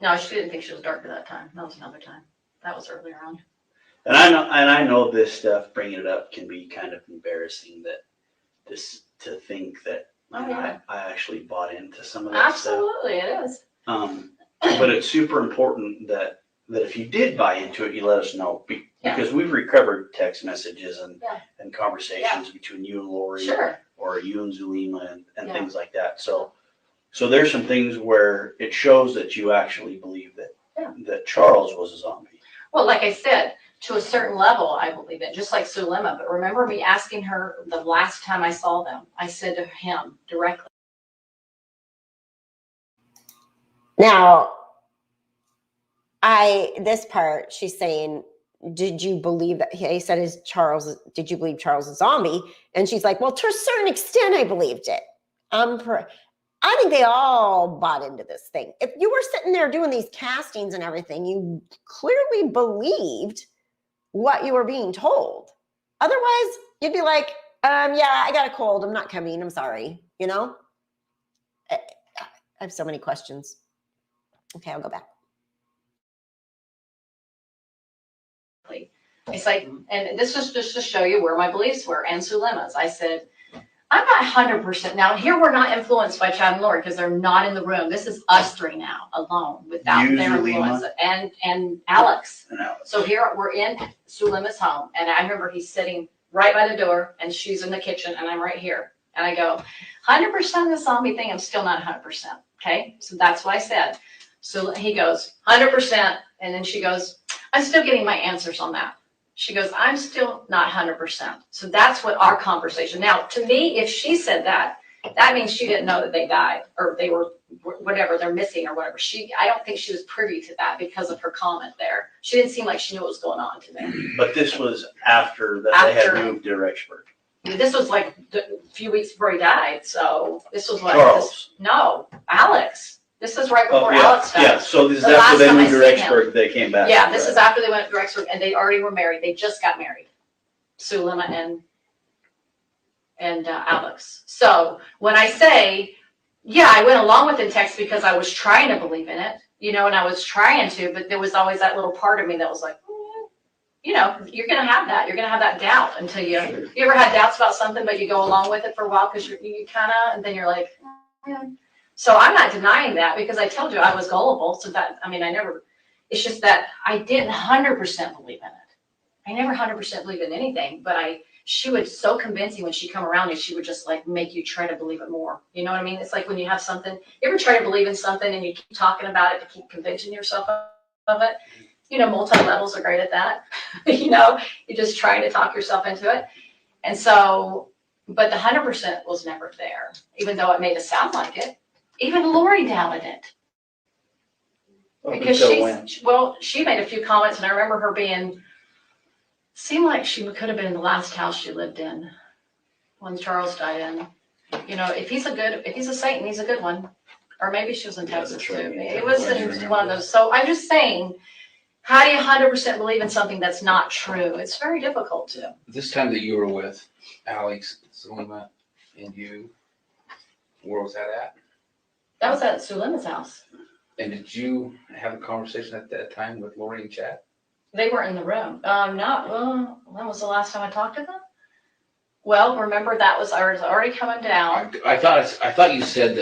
didn't think she was dark at that time. That was another time. That was earlier on. And I know this stuff, bringing it up can be kind of embarrassing to think that I actually bought into some of that stuff. Absolutely, it is. But it's super important that if you did buy into it, you let us know because we've recovered text messages and conversations between you and Lori, Sure. or you and Zulema and things like that. So there's some things where it shows that you actually believe that Charles was a zombie. Well, like I said, to a certain level, I believe it, just like Zulema. But remember me asking her the last time I saw them, I said to him directly. Now, this part, she's saying, did you believe that he said did you believe Charles is a zombie? And she's like, well, to a certain extent, I believed it. I think they all bought into this thing. If you were sitting there doing these castings and everything, you clearly believed what you were being told. Otherwise, you'd be like, yeah, I got a cold. I'm not coming. I'm sorry. You know? I have so many questions. Okay, I'll go back. It's like, and this was just to show you where my beliefs were, and Zulema's. I said, I'm not 100%. Now, here we're not influenced by Chad and Lori because they're not in the room. This is us three now, alone, without their influence, and Alex. So here we're in Zulema's home, and I remember he's sitting right by the door, and she's in the kitchen, and I'm right here. And I go, 100% of the zombie thing, I'm still not 100%. Okay, so that's what I said. So he goes, 100%, and then she goes, I'm still getting my answers on that. She goes, I'm still not 100%. So that's what our conversation. Now, to me, if she said that, that means she didn't know that they died or they were whatever, they're missing or whatever. I don't think she was privy to that because of her comment there. She didn't seem like she knew what was going on to them. But this was after they had moved to Rexburg. This was like a few weeks before he died. So this was like, Charles. No, Alex. This is right before Alex died. Yeah, so this is after they moved to Rexburg, they came back. Yeah, this is after they went to Rexburg, and they already were married. They just got married, Zulema and Alex. So when I say, yeah, I went along with the text because I was trying to believe in it, and I was trying to, but there was always that little part of me that was like, you're going to have that. You're going to have that doubt until you ever had doubts about something, but you go along with it for a while because you kind of, and then you're like, So I'm not denying that because I told you I was gullible. So it's just that I didn't 100% believe in it. I never 100% believe in anything, but she was so convincing when she come around and she would just like make you try to believe it more. You know what I mean? It's like when you have something, you ever try to believe in something and you keep talking about it to keep convincing yourself of it? Multi-levels are great at that. You're just trying to talk yourself into it. And so, but the 100% was never there, even though it made it sound like it. Even Lori doubted it. Because she made a few comments, and I remember her seemed like she could have been in the last house she lived in when Charles died in. If he's a Satan, he's a good one. Or maybe she was in Texas too. It was in one of those. So I'm just saying, how do you 100% believe in something that's not true? It's very difficult to. This time that you were with Alex, Zulema, and you, where was that at? That was at Zulema's house. And did you have a conversation at that time with Lori and Chad? They weren't in the room. When was the last time I talked to them? Well, remember I was already coming down. I thought you said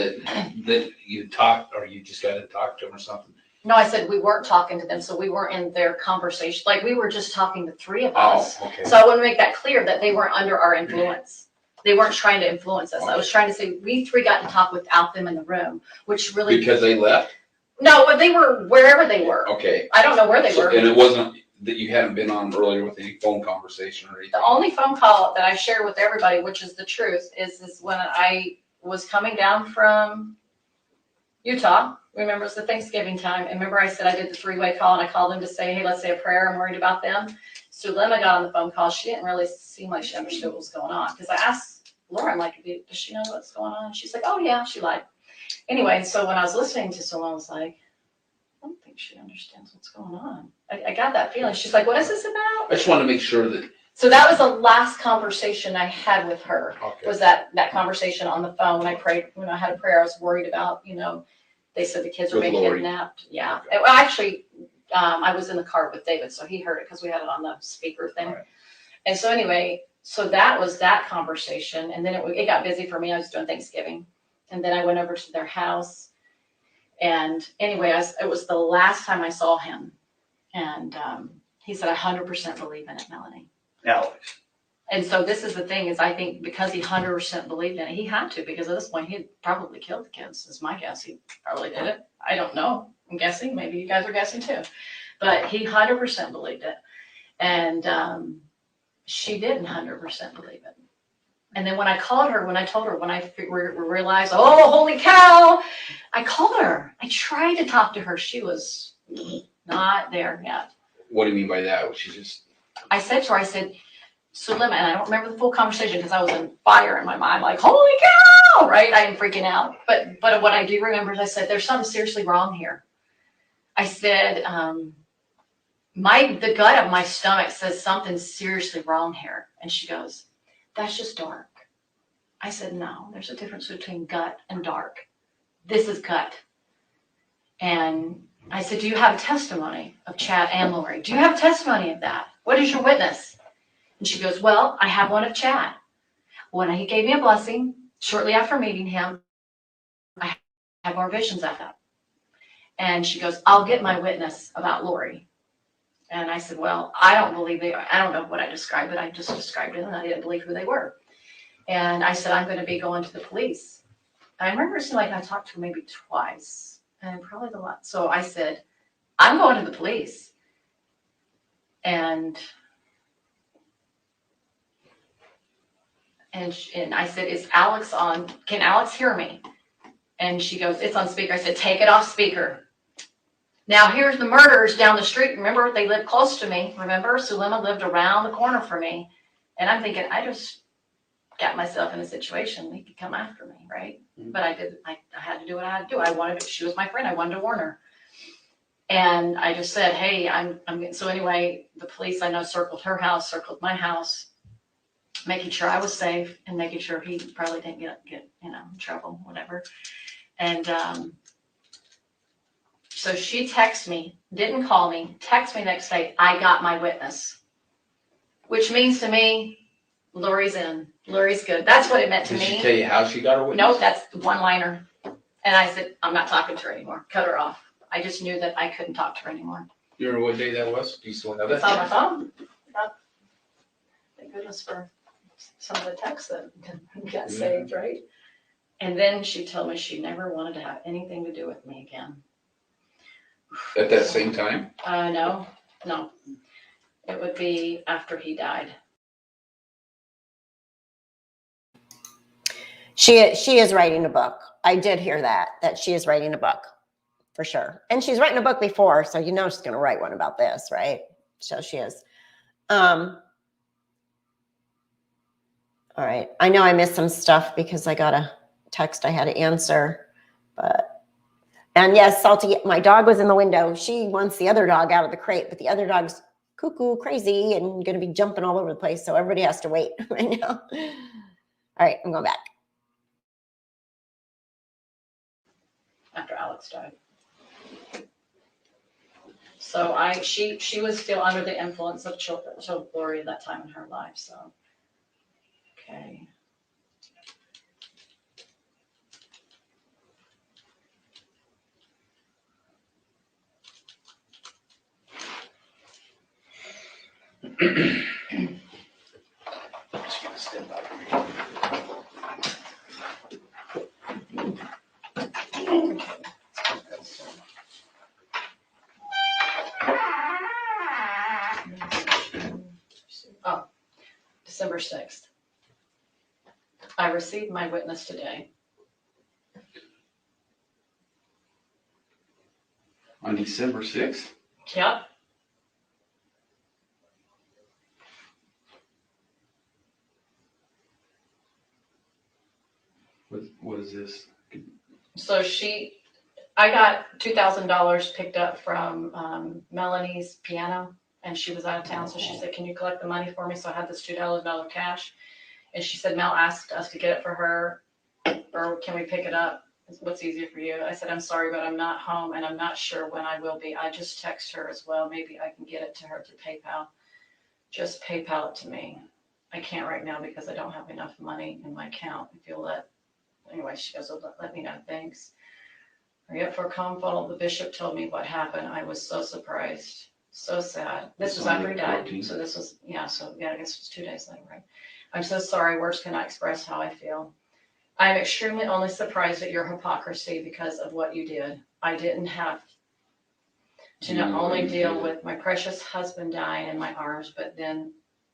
that you talked, or you just got to talk to them or something. No, I said we weren't talking to them, so we weren't in their conversation. Like we were just talking, the three of us. Oh, okay. So I want to make that clear that they weren't under our influence. They weren't trying to influence us. I was trying to say we three got to talk without them in the room, which really because they left. No, but they were wherever they were. Okay. I don't know where they were. And it wasn't that you hadn't been on earlier with any phone conversation or anything. The only phone call that I share with everybody, which is the truth, is when I was coming down from Utah. Remember, it was the Thanksgiving time. And remember, I said I did the three-way call, and I called them to say, hey, let's say a prayer. I'm worried about them. Zulema got on the phone call. She didn't really seem like she understood what was going on. Because I asked Lauren, like, does she know what's going on? She's like, oh, yeah, she lied. Anyway, so when I was listening to Zulema, I was like, I don't think she understands what's going on. I got that feeling. She's like, what is this about? I just want to make sure that So that was the last conversation I had with her, Okay. was that conversation on the phone when I prayed, when I had a prayer, I was worried about, they said the kids were With being Lori. kidnapped. Yeah. Okay. Well, actually, I was in the car with David, so he heard it because we had it on the speaker thing. Right. And so anyway, so that was that conversation. And then it got busy for me. I was doing Thanksgiving. And then I went over to their house. And anyway, it was the last time I saw him. And he said, I 100% believe in it, Melanie. Alex. And so this is the thing, is I think because he 100% believed in it, he had to, because at this point he had probably killed the kids, is my guess. He probably did it. I don't know. I'm guessing. Maybe you guys are guessing too. But he 100% believed it. And she didn't 100% believe it. And then when I called her, when I told her, when I realized, oh, holy cow, I called her. I tried to talk to her. She was not there yet. What do you mean by that? She's just. I said to her, I said, Zulema, and I don't remember the full conversation because I was in fire in my mind, like, holy cow, right? I am freaking out. But what I do remember is I said, there's something seriously wrong here. I said, the gut of my stomach says something seriously wrong here. And she goes, that's just dark. I said, no, there's a difference between gut and dark. This is gut. And I said, do you have a testimony of Chad and Lori? Do you have a testimony of that? What is your witness? And she goes, well, I have one of Chad. When he gave me a blessing, shortly after meeting him, I had more visions of that. And she goes, I'll get my witness about Lori. And I said, well, I don't believe I don't know what I described, but I just described it and I didn't believe who they were. And I said, I'm going to be going to the police. I remember it seemed like I talked to her maybe twice, and probably the last. So I said, I'm going to the police. And I said, is Alex on? Can Alex hear me? And she goes, it's on speaker. I said, take it off speaker. Now here's the murderers down the street. Remember, they lived close to me. Remember, Zulema lived around the corner from me. And I'm thinking, I just got myself in a situation. They could come after me, right? Mm-hmm. But I had to do what I had to do. She was my friend. I wanted to warn her. And I just said, hey, I'm so anyway, the police, I know, circled her house, circled my house, making sure I was safe and making sure he probably didn't get in trouble, whatever. And so she texted me, didn't call me, texted me next day, I got my witness, which means to me, Lori's in. Lori's good. That's what it meant to me. Did she tell you how she got her witness? No, that's one liner. And I said, I'm not talking to her anymore. Cut her off. I just knew that I couldn't talk to her anymore. You remember what day that was? Do you still know that? It's on my phone. Thank goodness for some of the texts that got saved, right? And then she told me she never wanted to have anything to do with me again. At that same time? No. It would be after he died. She is writing a book. I did hear that she is writing a book for sure. And she's written a book before, so she's going to write one about this, right? So she is. All right. I know I missed some stuff because I got a text I had to answer, and yes, Salty, my dog was in the window. She wants the other dog out of the crate, but the other dog's cuckoo crazy and going to be jumping all over the place. So everybody has to wait right now. All right. I'm going back. After Alex died. So she was still under the influence of Lori at that time in her life. So, okay. Just gonna step out here. Oh, December 6th. I received my witness today. On December 6th? Yep. What is this? So I got $2,000 picked up from Melanie's piano and she was out of town. So she said, can you collect the money for me? So I had this $2 cash. And she said, Mel asked us to get it for her, or can we pick it up? What's easier for you? I said, I'm sorry, but I'm not home and I'm not sure when I will be. I just text her as well. Maybe I can get it to her through PayPal. Just PayPal it to me. I can't right now because I don't have enough money in my account. If you'll anyway, she goes, oh, let me know. Thanks. Hurry up for a calm phone. The bishop told me what happened. I was so surprised. So sad. This was after he died. So this was, I guess it was 2 days later, right? I'm so sorry. Words cannot express how I feel. I am extremely only surprised at your hypocrisy because of what you did. I didn't have to not only deal with my precious husband dying in my arms, but then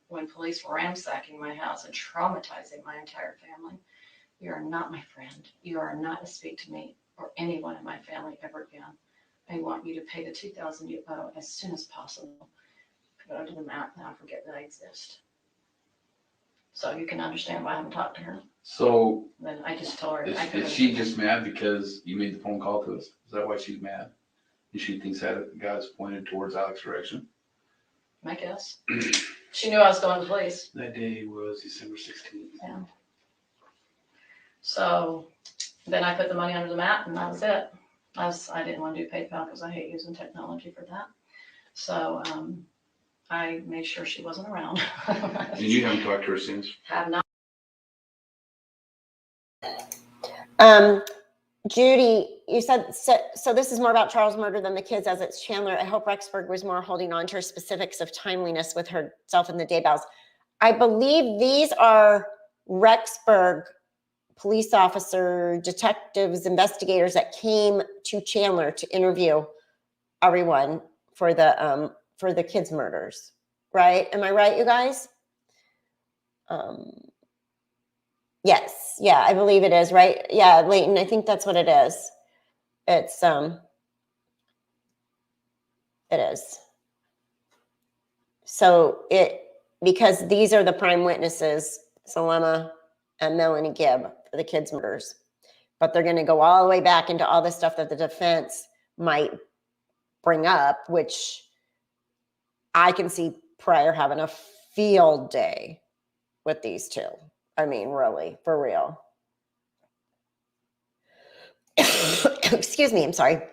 when police were ransacking my house and traumatizing my entire family. You are not my friend. You are not to speak to me or anyone in my family ever again. I want you to pay the $2,000 you owe as soon as possible. Go to the map and I'll forget that I exist. So you can understand why I haven't talked to her. So Then I just told her. is she just mad because you made the phone call to us? Is that why she's mad? And she thinks that God's pointed towards Alex's direction? I guess. She knew I was going to the police. That day was December 16th. Yeah. So then I put the money under the mat and that was it. I didn't want to do PayPal because I hate using technology for that. So I made sure she wasn't around. And you haven't talked to her since? Have not. Judy, you said, so this is more about Charles' murder than the kids as it's Chandler. I hope Rexburg was more holding on to her specifics of timeliness with herself and the Daybells. I believe these are Rexburg police officer, detectives, investigators that came to Chandler to interview everyone for the kids' murders, right? Am I right, you guys? Yes, yeah, I believe it is, right? Yeah, Leighton, I think that's what it is. It's it is. So because these are the prime witnesses, Zulema and Melanie Gibb, for the kids' murders. But they're going to go all the way back into all the stuff that the defense might bring up, which I can see Pryor having a field day with these two. I mean, really, for real. Excuse me, I'm sorry.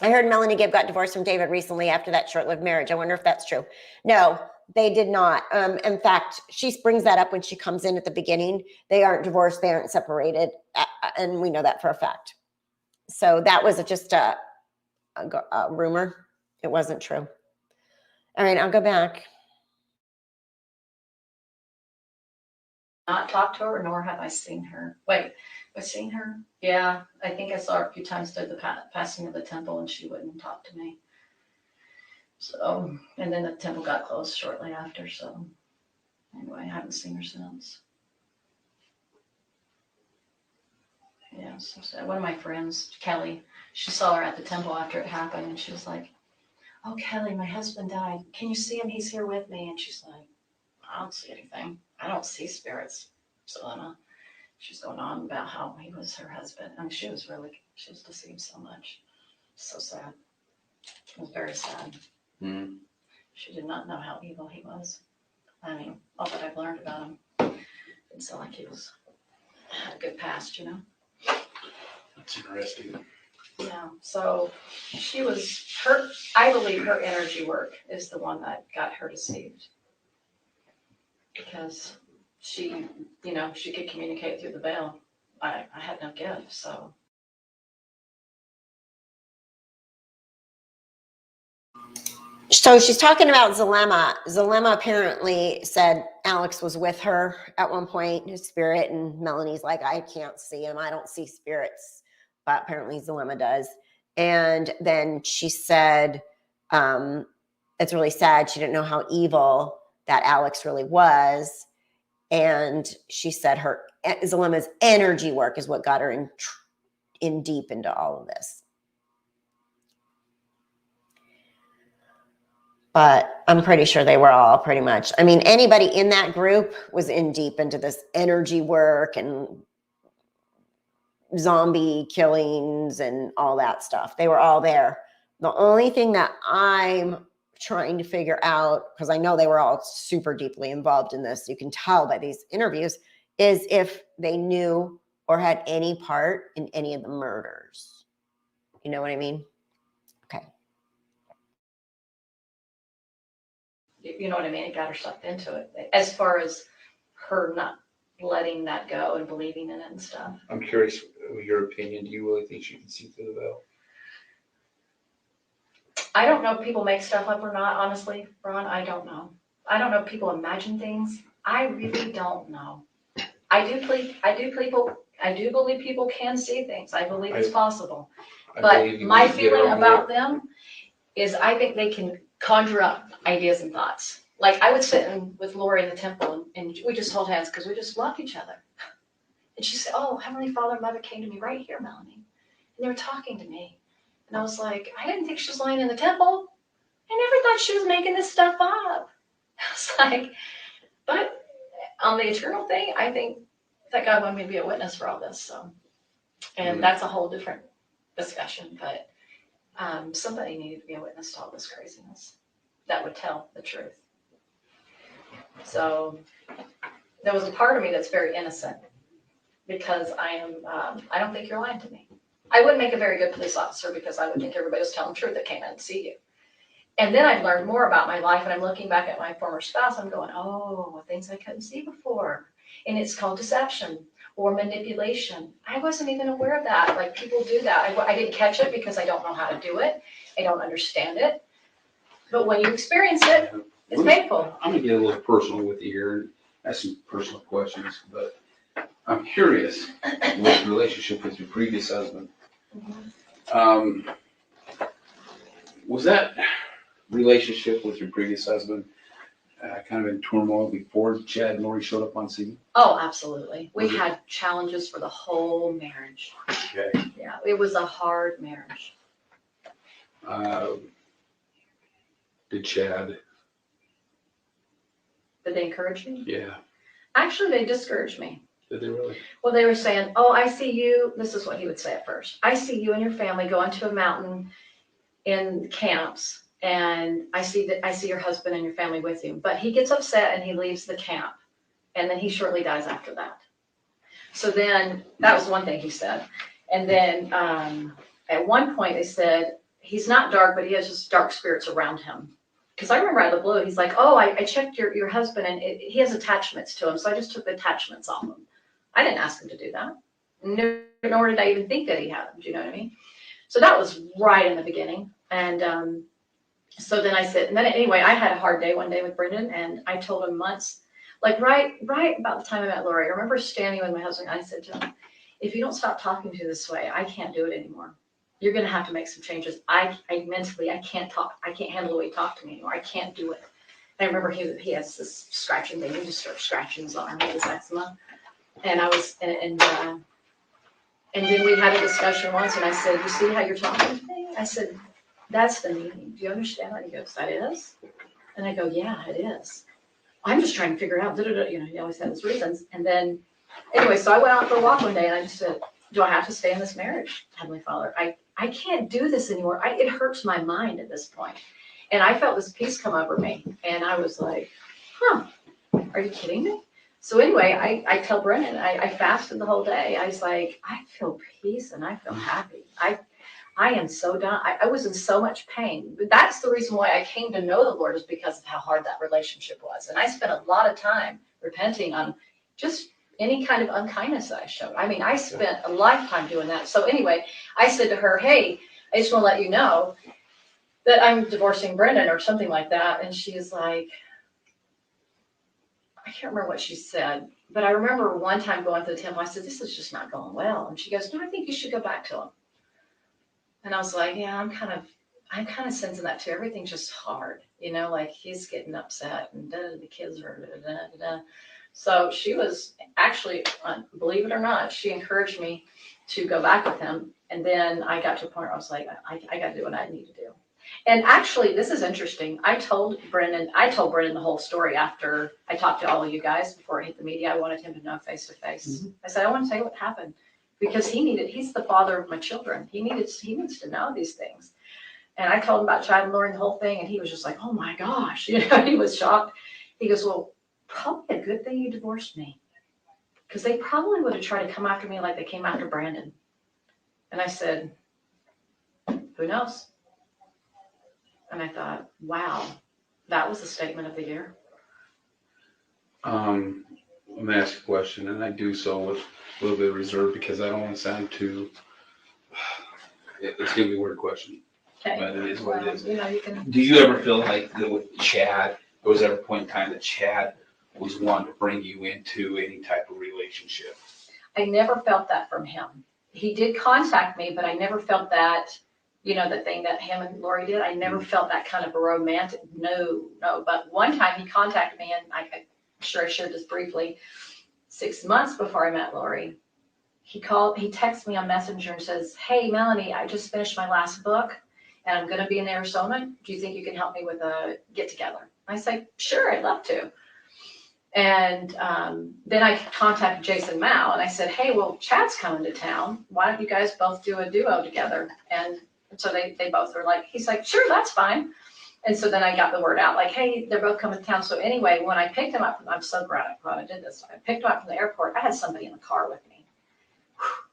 I heard Melanie Gibb got divorced from David recently after that short-lived marriage. I wonder if that's true. No, they did not. In fact, she brings that up when she comes in at the beginning. They aren't divorced. They aren't separated. And we know that for a fact. So that was just a rumor. It wasn't true. All right, I'll go back. Not talked to her, nor have I seen her. Wait, have I seen her? Yeah, I think I saw her a few times at the passing of the temple, and she wouldn't talk to me. So, and then the temple got closed shortly after. So, anyway, I haven't seen her since. Yeah, so sad. One of my friends, Kelly, she saw her at the temple after it happened, and she was like, "Oh, Kelly, my husband died. Can you see him? He's here with me." And she's like, "I don't see anything. I don't see spirits." So she's going on about how he was her husband. I mean, she was deceived so much. So sad. It was very sad. Mm. She did not know how evil he was. I mean, all that I've learned about him, didn't sound like he had a good past, you know? That's interesting. Yeah, so I believe her energy work is the one that got her deceived. Because she could communicate through the veil. I had no gift, so. So she's talking about Zulema. Zulema apparently said Alex was with her at one point, his spirit, and Melanie's like, I can't see him. I don't see spirits. But apparently Zulema does. And then she said, it's really sad. She didn't know how evil that Alex really was. And she said Zulema's energy work is what got her in deep into all of this. But I'm pretty sure they were all pretty much. I mean, anybody in that group was in deep into this energy work and zombie killings and all that stuff. They were all there. The only thing that I'm trying to figure out, because I know they were all super deeply involved in this, you can tell by these interviews, is if they knew or had any part in any of the murders. You know what I mean? Okay. You know what I mean? It got her sucked into it. As far as her not letting that go and believing in it and stuff. I'm curious, your opinion, do you really think she can see through the veil? I don't know if people make stuff up or not, honestly, Ron, I don't know. I don't know if people imagine things. I really don't know. I do believe people can see things. I believe it's possible. But my feeling about them is I think they can conjure up ideas and thoughts. Like I would sit with Lori in the temple and we just hold hands because we just love each other. And she said, oh, Heavenly Father and Mother came to me right here, Melanie. And they were talking to me. And I was like, I didn't think she was lying in the temple. I never thought she was making this stuff up. I was like, but on the eternal thing, I think that God wanted me to be a witness for all this. So, and that's a whole different discussion, but somebody needed to be a witness to all this craziness that would tell the truth. So there was a part of me that's very innocent because I don't think you're lying to me. I wouldn't make a very good police officer because I would think everybody was telling the truth that came in to see you. And then I've learned more about my life and I'm looking back at my former spouse. I'm going, oh, things I couldn't see before. And it's called deception or manipulation. I wasn't even aware of that. Like people do that. I didn't catch it because I don't know how to do it. I don't understand it. But when you experience it, it's painful. I'm gonna get a little personal with you here and ask some personal questions, but I'm curious with the relationship with your previous husband. Was that relationship with your previous husband kind of in turmoil before Chad and Lori showed up on scene? Oh, absolutely. We had challenges for the whole marriage. Okay. Yeah, it was a hard marriage. Did Chad? Did they encourage me? Yeah. Actually, they discouraged me. Did they really? Well, they were saying, oh, I see you. This is what he would say at first. I see you and your family going to a mountain in camps. And I see your husband and your family with you. But he gets upset and he leaves the camp. And then he shortly dies after that. So then that was one thing he said. And then at one point they said, he's not dark, but he has just dark spirits around him. Because I remember out of the blue, he's like, oh, I checked your husband and he has attachments to him. So I just took the attachments off him. I didn't ask him to do that. Nor did I even think that he had them. Do you know what I mean? So that was right in the beginning. And so then I said, and then anyway, I had a hard day one day with Brendan and I told him months, like right about the time I met Lori, I remember standing with my husband and I said to him, if you don't stop talking to me this way, I can't do it anymore. You're going to have to make some changes. I mentally, I can't talk. I can't handle the way you talk to me anymore. I can't do it. And I remember he has this scratching thing. He just starts scratching his arm with his eczema. And I was, and then we had a discussion once and I said, you see how you're talking to me? I said, that's the meaning. Do you understand that? He goes, that is? And I go, yeah, it is. I'm just trying to figure out, you know, he always had his reasons. And then, anyway, so I went out for a walk one day and I just said, do I have to stay in this marriage, Heavenly Father? I can't do this anymore. It hurts my mind at this point. And I felt this peace come over me. And I was like, are you kidding me? So anyway, I tell Brennan, I fasted the whole day. I was like, I feel peace and I feel happy. I am so done. I was in so much pain. But that's the reason why I came to know the Lord, is because of how hard that relationship was. And I spent a lot of time repenting on just any kind of unkindness that I showed. I mean, I spent a lifetime doing that. So anyway, I said to her, hey, I just want to let you know that I'm divorcing Brendan or something like that. And she's like, I can't remember what she said, but I remember one time going to the temple, I said, this is just not going well. And she goes, no, I think you should go back to him. And I was like, yeah, I'm kind of sensing that too. Everything's just hard, you know, like he's getting upset and the kids are So she was actually, believe it or not, she encouraged me to go back with him. And then I got to a point where I was like, I got to do what I need to do. And actually, this is interesting. I told Brendan the whole story after I talked to all of you guys before it hit the media. I wanted him to know face to face. I said, I want to tell you what happened, because he's the father of my children. He needs to know these things. And I told him about Chad and Lori and the whole thing, and he was just like, oh my gosh, you know, he was shocked. He goes, well, probably a good thing you divorced me, because they probably would have tried to come after me like they came after Brandon. And I said, who knows? And I thought, wow, that was the statement of the year. I'm gonna ask a question, and I do so with a little bit of reserve because I don't want to sound too. It's gonna be a weird question, Okay. but it is what it is. You know, you can. Do you ever feel like that with Chad, there was ever a point in time that Chad was wanting to bring you into any type of relationship? I never felt that from him. He did contact me, but I never felt that, you know, the thing that him and Lori did. I never felt that kind of a romantic, no. But one time he contacted me, and I'm sure I shared this briefly. 6 months before I met Lori, he texted me on Messenger and says, hey, Melanie, I just finished my last book and I'm going to be in Arizona. Do you think you can help me with a get together? I said, sure, I'd love to. And then I contacted Jason Mao and I said, hey, well, Chad's coming to town. Why don't you guys both do a duo together? And so they both were like, he's like, sure, that's fine. And so then I got the word out, like, hey, they're both coming to town. So anyway, when I picked him up, I'm so glad I did this. I picked him up from the airport. I had somebody in the car with me.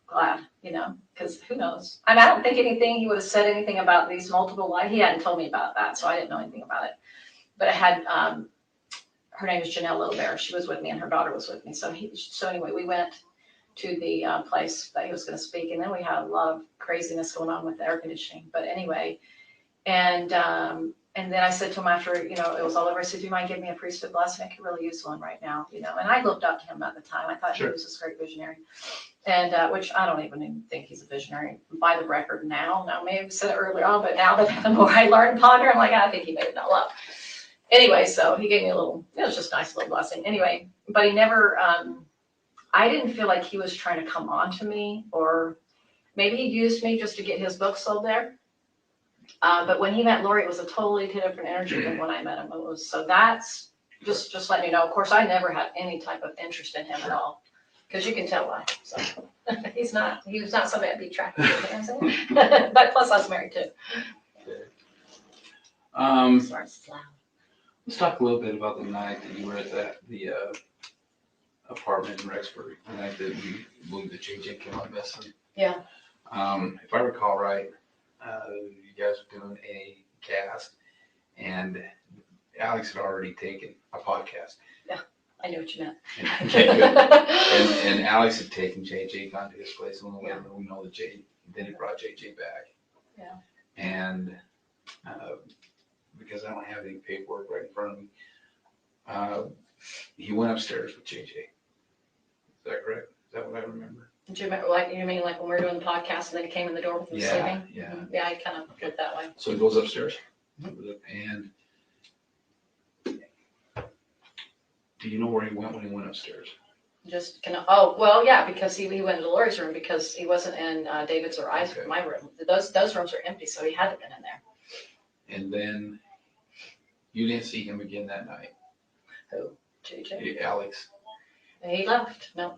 Glad, you know, because who knows? I mean, I don't think he would have said anything about these multiple lives. He hadn't told me about that, so I didn't know anything about it. But I had, her name is Janelle Littlebear. She was with me and her daughter was with me. So anyway, we went to the place that he was going to speak. And then we had a lot of craziness going on with the air conditioning. But anyway, and then I said to him after, you know, it was all over, I said, do you mind giving me a priesthood blessing? I could really use one right now, you know. And I looked up to him at the time. I thought Sure. he was this great visionary. And which I don't even think he's a visionary by the record now. Now, maybe I said it earlier on, but now that the more I learn and ponder, I'm like, I think he made it all up. Anyway, so he gave me a little, it was just a nice little blessing. Anyway, but he never, I didn't feel like he was trying to come on to me, or maybe he used me just to get his book sold there. But when he met Lori, it was a totally different energy than when I met him. So that's just letting you know. Of course, I never had any type of interest in him at all, because you can tell why. So he was not somebody I'd be attracted to. But plus, I was married too. Sorry, it's loud. Let's talk a little bit about the night that you were at the apartment in Rexburg. The night that we believe that JJ came on missing. Yeah. If I recall right, you guys were doing a cast, and Alex had already taken a podcast. I knew what you meant. And Alex had taken JJ, gone to his place, and we know that then he brought JJ back. Yeah. And because I don't have any paperwork right in front of me, he went upstairs with JJ. Is that correct? Is that what I remember? Did you remember, like, you mean like when we were doing the podcast and then he came in the door with him sleeping? Yeah. Mm-hmm. Yeah, I kind of did that way. So he goes upstairs, and do you know where he went when he went upstairs? Just yeah, because he went into Lori's room because he wasn't in David's or I's my room. Those rooms are empty, so he had to have been in there. And then you didn't see him again that night. Who? JJ? Alex. He left. No.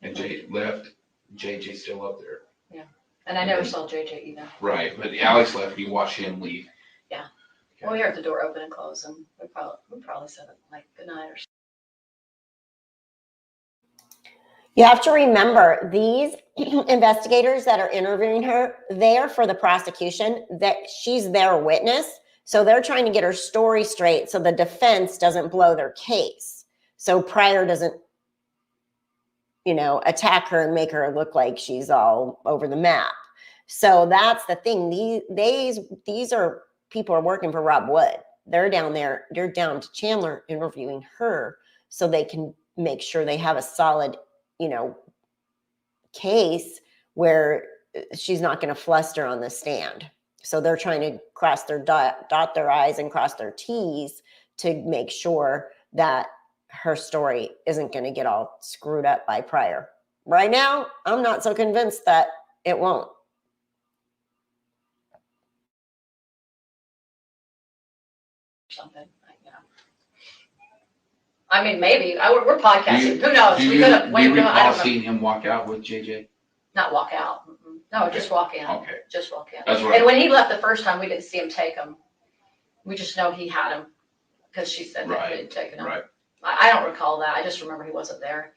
And Jay left. JJ still up there. Yeah. And I never saw JJ either. Right, but Alex left. You watched him leave. Yeah. Okay. Well, we heard the door open and close, and we probably said it like good night or something. You have to remember, these investigators that are interviewing her, they're for the prosecution, that she's their witness. So they're trying to get her story straight so the defense doesn't blow their case. So Pryor doesn't, attack her and make her look like she's all over the map. So that's the thing. These are people are working for Rob Wood. They're down there. They're down to Chandler interviewing her so they can make sure they have a solid case where she's not going to fluster on the stand. So they're trying to dot their I's and cross their T's to make sure that her story isn't going to get all screwed up by Pryor. Right now, I'm not so convinced that it won't. Something. I mean, maybe. We're podcasting. Who knows? Do you recall seeing him walk out with JJ? Not walk out. Mm-mm. No, just walk in. Okay, Just walk in. that's what. And when he left the first time, we didn't see him take them. We just know he had them because she said that he had taken them. Right. I don't recall that. I just remember he wasn't there.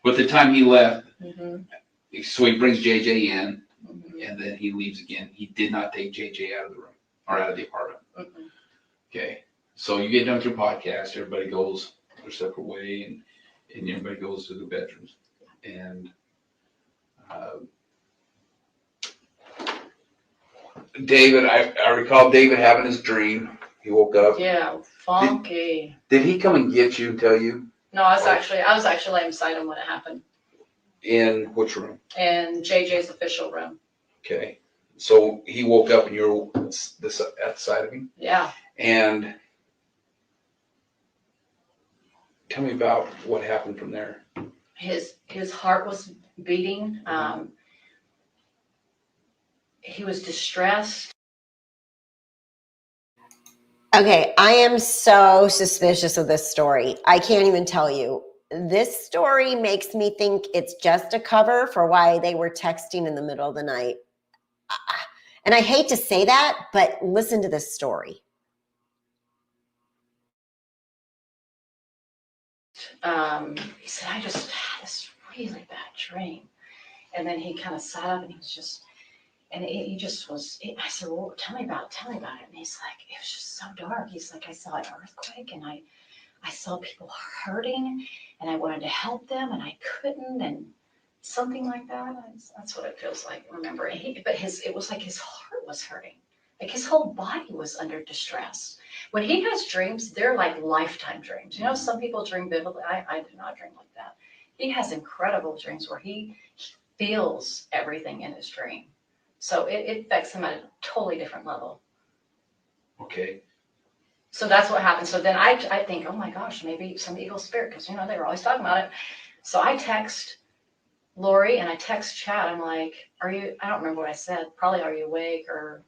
But the time he left, Mm-hmm. so he brings JJ in, Mm-hmm. and then he leaves again. He did not take JJ out of the room or out of the apartment. Mm-hmm. Okay, so you get done with your podcast, everybody goes their separate way, and everybody goes to their bedrooms. And David, I recall David having his dream. He woke up. Yeah, funky. Did he come and get you and tell you? No, I was actually inside him when it happened. In which room? In JJ's official room. Okay, so he woke up and you're this at the side of him. Yeah. And tell me about what happened from there. His heart was beating. He was distressed. Okay, I am so suspicious of this story. I can't even tell you. This story makes me think it's just a cover for why they were texting in the middle of the night. And I hate to say that, but listen to this story. He said, I just had this really bad dream. And then he kind of sat up and he was just, and he just was, I said, well, tell me about it. And he's like, it was just so dark. He's like, I saw an earthquake and I saw people hurting and I wanted to help them and I couldn't, and something like that. That's what it feels like, remember. It was like his heart was hurting. Like his whole body was under distress. When he has dreams, they're like lifetime dreams. You know, some people dream vividly. I do not dream like that. He has incredible dreams where he feels everything in his dream. So it affects him at a totally different level. Okay. So that's what happened. So then I think, oh my gosh, maybe some evil spirit, because, you know, they were always talking about it. So I text Lori and I text Chad. I'm like, I don't remember what I said. Probably, are you awake or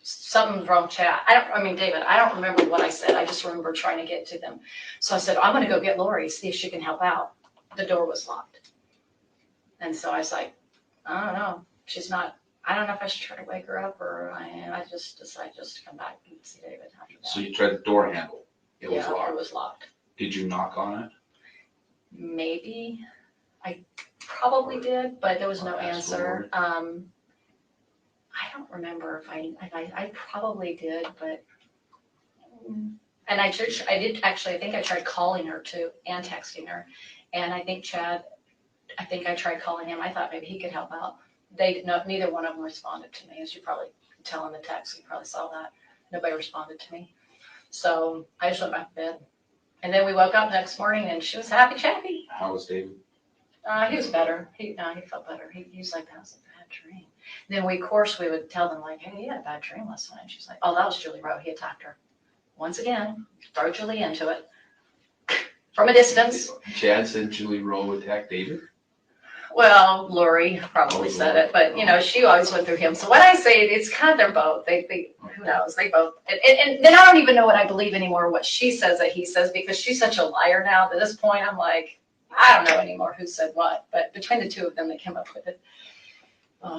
something's wrong, Chad. David, I don't remember what I said. I just remember trying to get to them. So I said, I'm going to go get Lori, see if she can help out. The door was locked. And so I was like, I don't know. She's not, I don't know if I should try to wake her up or I just decided just to come back and see David after that. So you tried the door handle. It was locked. It was locked. Did you knock on it? Maybe. I probably did, but there was no answer. I don't remember if I probably did, but, and I think I tried calling her too and texting her. And I think Chad, I tried calling him. I thought maybe he could help out. Neither one of them responded to me, as you probably could tell in the text. You probably saw that. Nobody responded to me. So I just went back to bed. And then we woke up next morning and she was happy chappy. How was David? He was better. He felt better. He was like, that was a bad dream. Then we would tell them like, hey, he had a bad dream last night. She's like, oh, that was Julie Rowe. He attacked her. Once again, throw Julie into it from a distance. Chad said Julie Rowe attacked David? Well, Lori probably said it, but you know, she always went through him. So when I say it's kind of, they're both, they who knows, they both, and then I don't even know what I believe anymore, what she says that he says, because she's such a liar now. At this point, I'm like, I don't know anymore who said what, but between the two of them, they came up with it.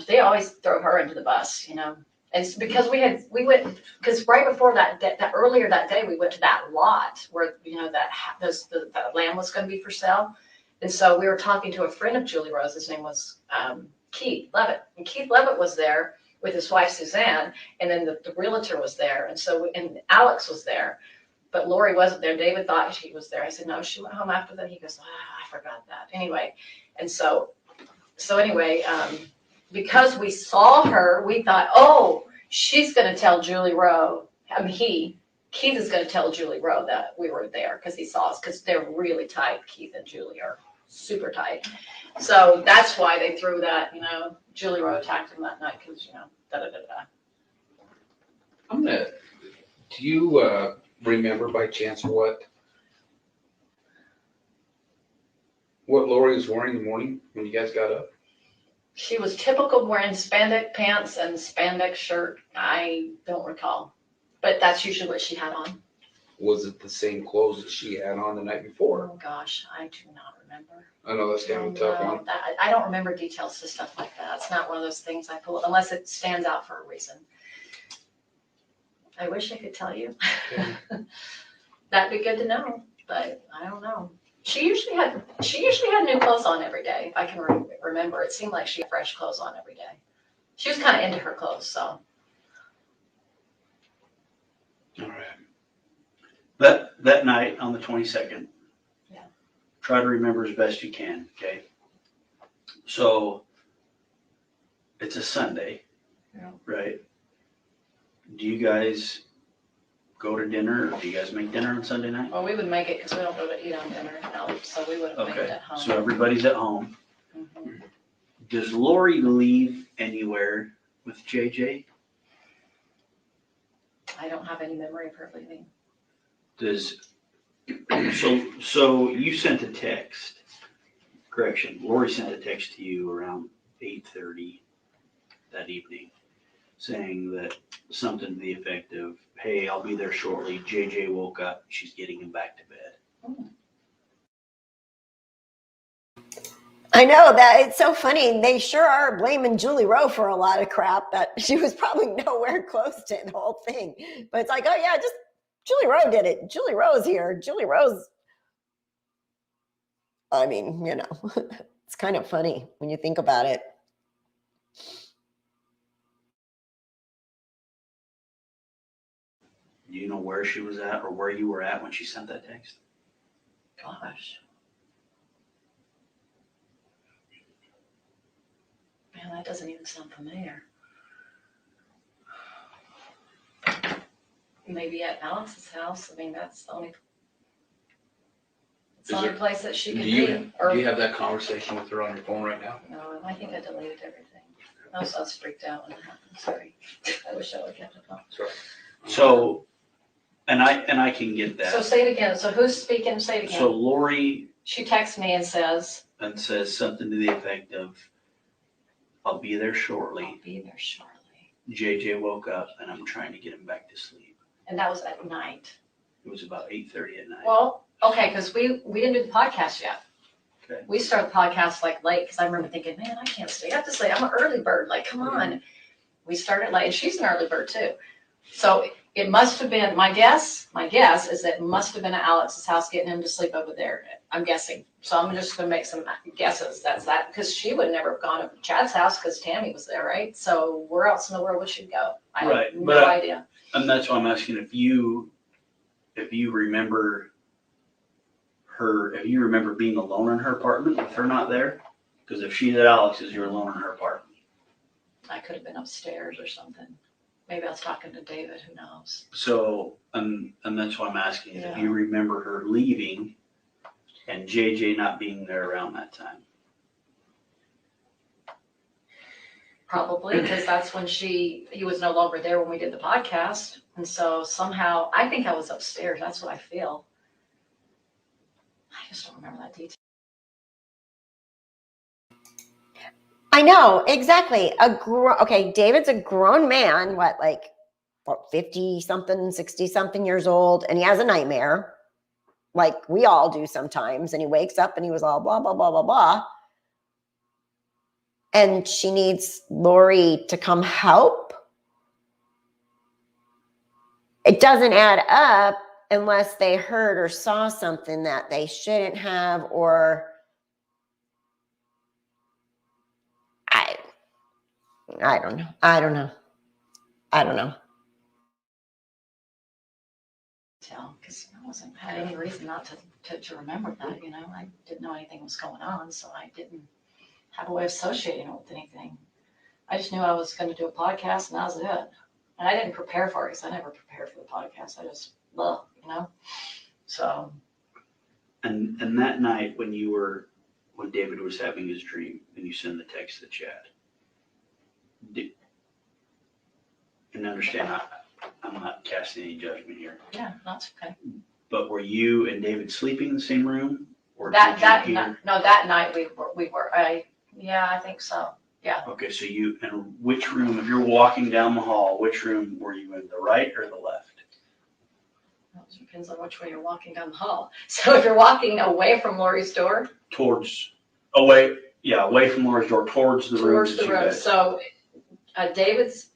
They always throw her into the bus, you know. It's because because right before that earlier that day, we went to that lot where, you know, that land was going to be for sale. And so we were talking to a friend of Julie Rose. His name was Keith Levitt. And Keith Levitt was there with his wife, Suzanne. And then the realtor was there. And Alex was there. But Lori wasn't there. David thought she was there. I said, no, she went home after that. He goes, I forgot that. Anyway, and so anyway, because we saw her, we thought, oh, she's going to tell Julie Rowe. Keith is going to tell Julie Rowe that we were there because he saw us, because they're really tight. Keith and Julie are super tight. So that's why they threw that, you know, Julie Rowe attacked him that night because, you know, Do you remember by chance what Lori was wearing in the morning when you guys got up? She was typical wearing spandex pants and spandex shirt. I don't recall, but that's usually what she had on. was it the same clothes that she had on the night before? Oh, gosh, I do not remember. I know that's kind of a tough No, one. I don't remember details to stuff like that. It's not one of those things I pull, unless it stands out for a reason. I wish I could tell you. Okay. That'd be good to know, but I don't know. She usually had new clothes on every day, if I can remember. It seemed like she had fresh clothes on every day. She was kind of into her clothes, so. All right. That night on the 22nd. Yeah. Try to remember as best you can, okay? So it's a Sunday, Yeah. right? Do you guys go to dinner, or do you guys make dinner on Sunday night? Well, we would make it because we don't go to eat on dinner, no, so we would have made it Okay, at home. so everybody's at home. Mhm. Does Lori leave anywhere with JJ? I don't have any memory of her leaving. So you sent a text, correction, Lori sent a text to you around 8:30 that evening, saying that something to the effect of, hey, I'll be there shortly, JJ woke up, she's getting him back to bed. I know that it's so funny. They sure are blaming Julie Rowe for a lot of crap that she was probably nowhere close to the whole thing. But it's like, oh yeah, just Julie Rowe did it. Julie Rowe's here. Julie Rowe's. I mean, it's kind of funny when you think about it. Do you know where she was at or where you were at when she sent that text? Gosh. Man, that doesn't even sound familiar. Maybe at Alex's house. I mean, that's the only. It's the only place that she Do could you, be. Or do you have that conversation with her on your phone right now? no, I think I deleted everything. I was freaked out when it happened. Sorry. I wish I would have kept it on. Sorry. So, and I can get So that. say it again. So who's speaking? Say it again. So Lori She texts me and says, says something to the effect of, I'll be there I'll shortly. be there shortly. JJ woke up and I'm trying to get him back to sleep. And that was at night. It was about 8:30 at night. Well, okay, because we didn't do the podcast yet. Okay. We started the podcast like late because I remember thinking, man, I can't stay up this late. I'm an early bird. Like, come on. We started late, and she's an early bird too. So it must have been, my guess is that it must have been at Alex's house getting him to sleep over there. I'm guessing. So I'm just going to make some guesses. That's that. Because she would never have gone to Chad's house because Tammy was there, right? So where else in the world would she go? I Right, have no but idea. And that's why I'm asking if you remember being alone in her apartment with her not there? Because if she's at Alex's, you're alone in her apartment. I could have been upstairs or something. Maybe I was talking to David, who knows? So, and that's why I'm asking if Yeah. you remember her leaving and JJ not being there around that time. Probably, because that's when he was no longer there when we did the podcast. And so somehow, I think I was upstairs. That's what I feel. I just don't remember that detail. I know, exactly. Okay, David's a grown man, what, 50 something, 60 something years old, and he has a nightmare, like we all do sometimes, and he wakes up and he was all blah, blah, blah, blah, blah. And she needs Lori to come help. It doesn't add up unless they heard or saw something that they shouldn't have, or I don't know. I don't know. Because I had any reason not to remember that, I didn't know anything was going on, so I didn't have a way of associating it with anything. I just knew I was going to do a podcast, and that was it. And I didn't prepare for it because I never prepared for the podcast. I just, so. And that night when David was having his dream and you send the text to Chad, and understand, I'm not casting any judgment here. Yeah, that's okay. But were you and David sleeping in the same room? Or That did you night, no, that night we were. I think so. Yeah. Okay, so and which room, if you're walking down the hall, which room were you in, the right or the left? It depends on which way you're walking down the hall. So if you're walking away from Lori's door, away from Lori's door, towards the room. towards the room. So David's,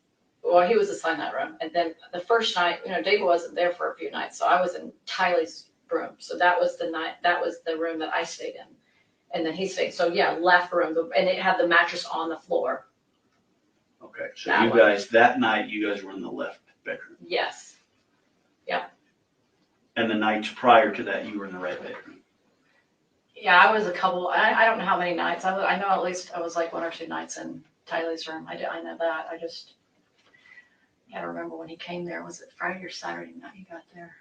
well, he was assigned that room. And then the first night, David wasn't there for a few nights. So I was in Tylee's room. So that was the room that I stayed in. And then he stayed. So yeah, left room. And it had the mattress on the floor. Okay. So that night, you guys were in the left bedroom. Yes. And the nights prior to that, you were in the right bedroom. Yeah, I was a couple, I don't know how many nights. I know at least I was like 1 or 2 nights in Tylee's room. I know that. I just gotta remember when he came there. Was it Friday or Saturday night he got there?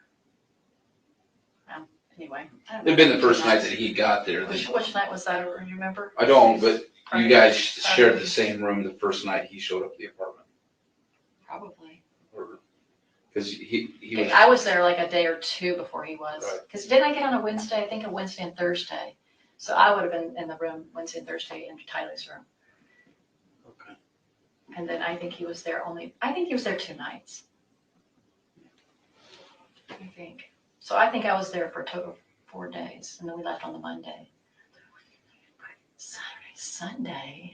Anyway. It'd been the first night that he got there. Which night was that? Do you remember? I don't, but you guys shared the same room the first night he showed up at the apartment. Probably. Because he was. I was there like a day or 2 before he was. Right. Because didn't I get on a Wednesday? I think a Wednesday and Thursday. So I would have been in the room Wednesday and Thursday in Tylee's room. Okay. And then I think he was there 2 nights. I think. So I think I was there for a total of 4 days. And then we left on the Monday. Saturday, Sunday.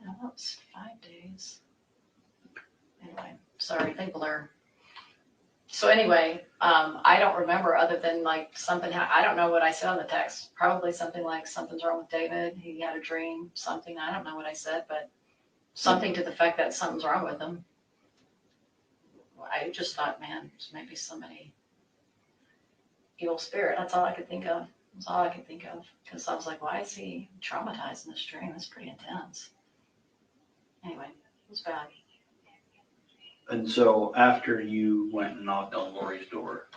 No, that was 5 days. Anyway, sorry, they blur. So anyway, I don't remember other than like something, I don't know what I said on the text. Probably something like something's wrong with David. He had a dream, something. I don't know what I said, but something to the fact that something's wrong with him. I just thought, man, maybe somebody, evil spirit. That's all I could think of. That's all I could think of. Because I was like, why is he traumatized in this dream? It's pretty intense. Anyway, it was bad. And so after you went and knocked on Lori's door,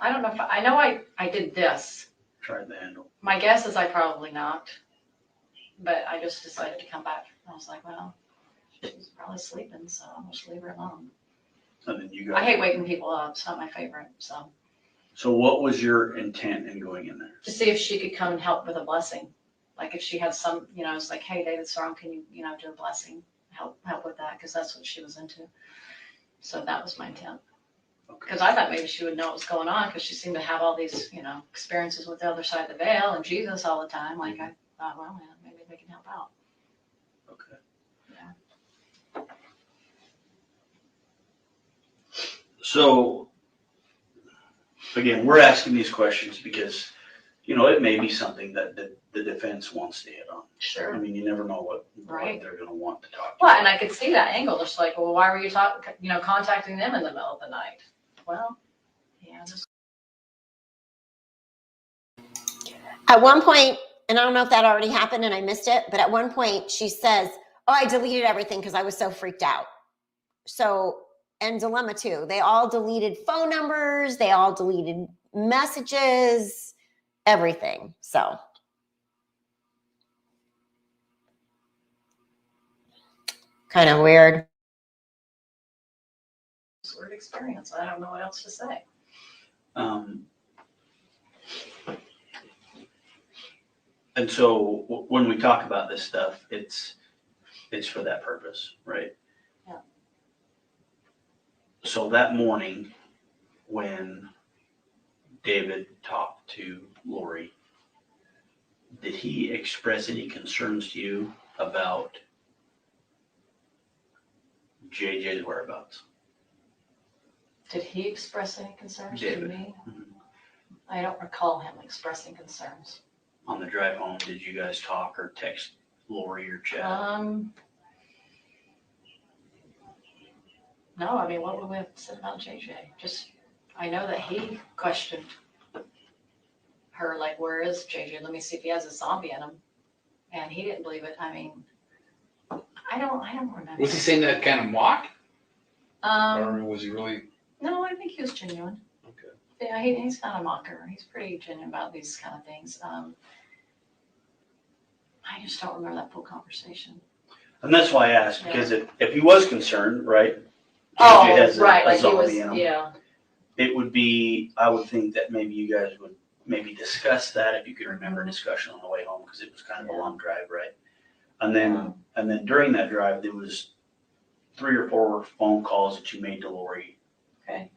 I don't know if I know I did this. tried the handle. My guess is I probably knocked, but I just decided to come back. I was like, well, she's probably sleeping, so I'll just leave her alone. And then you I guys. hate waking people up. It's not my favorite. So what was your intent in going in there? To see if she could come and help with a blessing. Like if she had some, it's like, hey, David's wrong. Can you, do a blessing? Help with that, because that's what she was into. So that was my intent. Because I thought maybe she would know what was going on, because she seemed to have all these, experiences with the other side of the veil and Jesus all the time. Like I thought, well, man, maybe they can help out. Okay. Yeah. So again, we're asking these questions because, it may be something that the defense wants to hit on. Sure. I mean, you never know what Right. they're going to want to talk to. Well, and I could see that angle. Just like, well, why were you contacting them in the middle of the night? Well, yeah, just. At one point, and I don't know if that already happened and I missed it, but at one point she says, oh, I deleted everything because I was so freaked out. So, and Dilemma too. They all deleted phone numbers. They all deleted messages, everything. So. Kind of weird. Weird experience. I don't know what else to say. And so when we talk about this stuff, it's for that purpose, right? Yeah. So that morning when David talked to Lori, did he express any concerns to you about JJ's whereabouts? Did he express any concerns to David. me? Mhm. I don't recall him expressing concerns. On the drive home, did you guys talk or text Lori or chat? No, I mean, what would we have said about JJ? Just, I know that he questioned her, like, where is JJ? Let me see if he has a zombie in him. And he didn't believe it. I mean, I don't remember. Was he saying that kind of mock? Or Um, was he really? no, I think he was genuine. Okay. Yeah, he's not a mocker. He's pretty genuine about these kind of things. I just don't remember that full conversation. And that's why I asked, because if he was concerned, right? Oh, JJ has right, a like he zombie was, in him. yeah. It would be, I would think that maybe you guys would maybe discuss that if you could remember discussion on the way home, because it was kind of a long drive, right? And then during that drive, there was 3 or 4 phone calls that you made to Lori Okay.